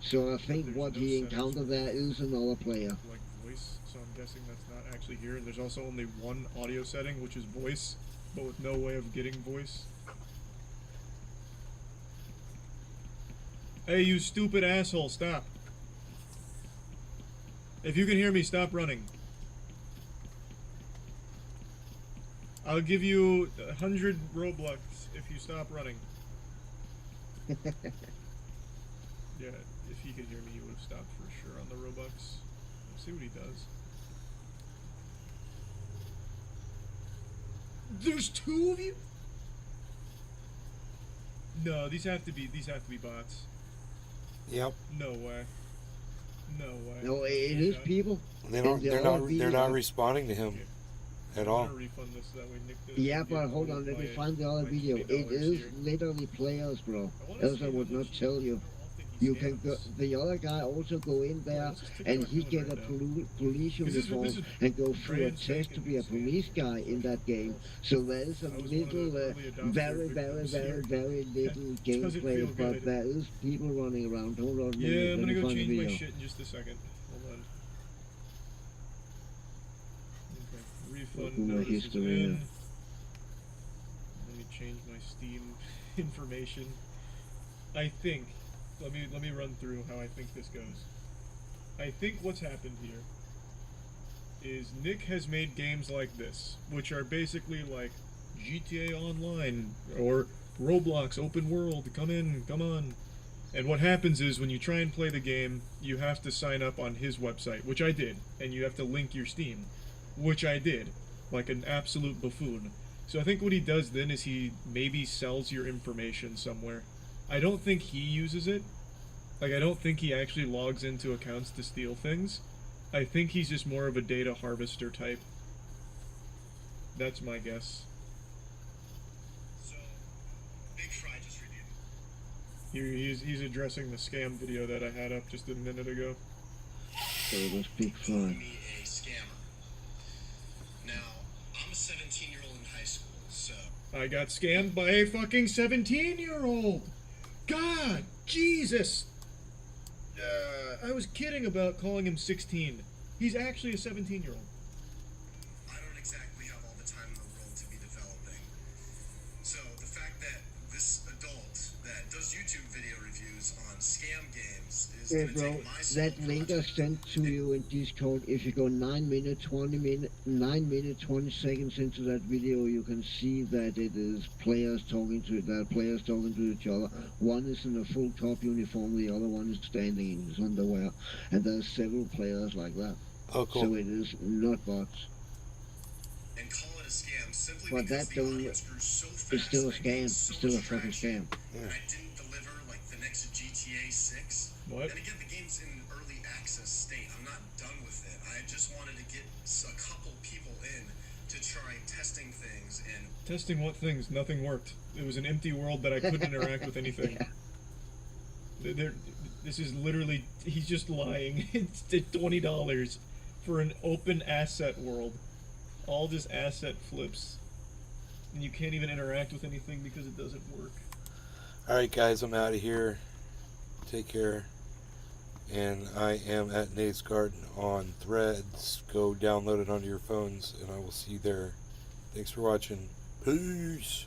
So I think what he encountered there is another player. Like voice, so I'm guessing that's not actually here. And there's also only one audio setting, which is voice, but with no way of getting voice. Hey, you stupid asshole, stop. If you can hear me, stop running. I'll give you 100 Robux if you stop running. Yeah, if he could hear me, he would have stopped for sure on the Robux. Let's see what he does. There's 2 of you? No, these have to be bots. Yep. No way. No way. No, it is people. They're not responding to him at all. I'm gonna refund this so that way Nick doesn't Yeah, get but hold on, let me my- find the other my video. $20 It is here. literally players, bro. wanna Else see I would how not much- tell you. You can go. The other guy also go in there, this is TikTok and he doing get right a now. police This is- uniform this is and go through a brand test to spanking be a new police guy in that game. So there is a I was one of the little, early adopter very, victims very, here. very little Doesn't feel gameplay, but good. there is people running around. Hold on, Yeah, let I'm me gonna go find the change my video. shit in just a second. Hold on. Okay, refund Open my notice is history in. now. Let me change my Steam information. I think. Let me run through how I think this goes. I think what's happened here is Nick has made games like this, which are basically like GTA Online or Roblox Open World. Come in, come on. And what happens is when you try and play the game, you have to sign up on his website, which I did, and you have to link your Steam, which I did, like an absolute buffoon. So I think what he does then is he maybe sells your information somewhere. I don't think he uses it. Like, I don't think he actually logs into accounts to steal things. I think he's just more of a data harvester type. That's my guess. So, Big Fry just reviewed. He's addressing the scam video that I had up just a minute ago. So it was Big Fry. Me a scammer. Now, I'm a 17-year-old in high school, so I got scammed by a fucking 17-year-old! God! Jesus! I was kidding about calling him 16. He's actually a 17-year-old. I don't exactly have all the time in the world to be developing. So the fact that this adult that does YouTube video reviews on scam games is Hey going to bro, take my that link I sent to you in Discord, if you go 9 minutes 20 seconds into that video, you can see that it is players talking to each other. One is in a full top uniform, the other one is standing in his underwear, and there's several players like that. Oh, cool. So it is not bots. and call it a scam simply But because that the don't, audience grew so fast. it's still a and gained scam, so it's still a much fucking traction, scam. and I didn't deliver like the next GTA 6. What? And again, the game's in early access state. I'm not done with it. I just wanted to get a couple people in to try testing things and Testing what things? Nothing worked. It was an empty world that I couldn't interact with anything. This is literally, he's just lying. It's $20 for an open asset world. All just asset flips. And you can't even interact with anything because it doesn't work. Alright guys, I'm out of here. Take care. And I am at Nate's Garden on Threads. Go download it onto your phones and I will see you there. Thanks for watching. Peace.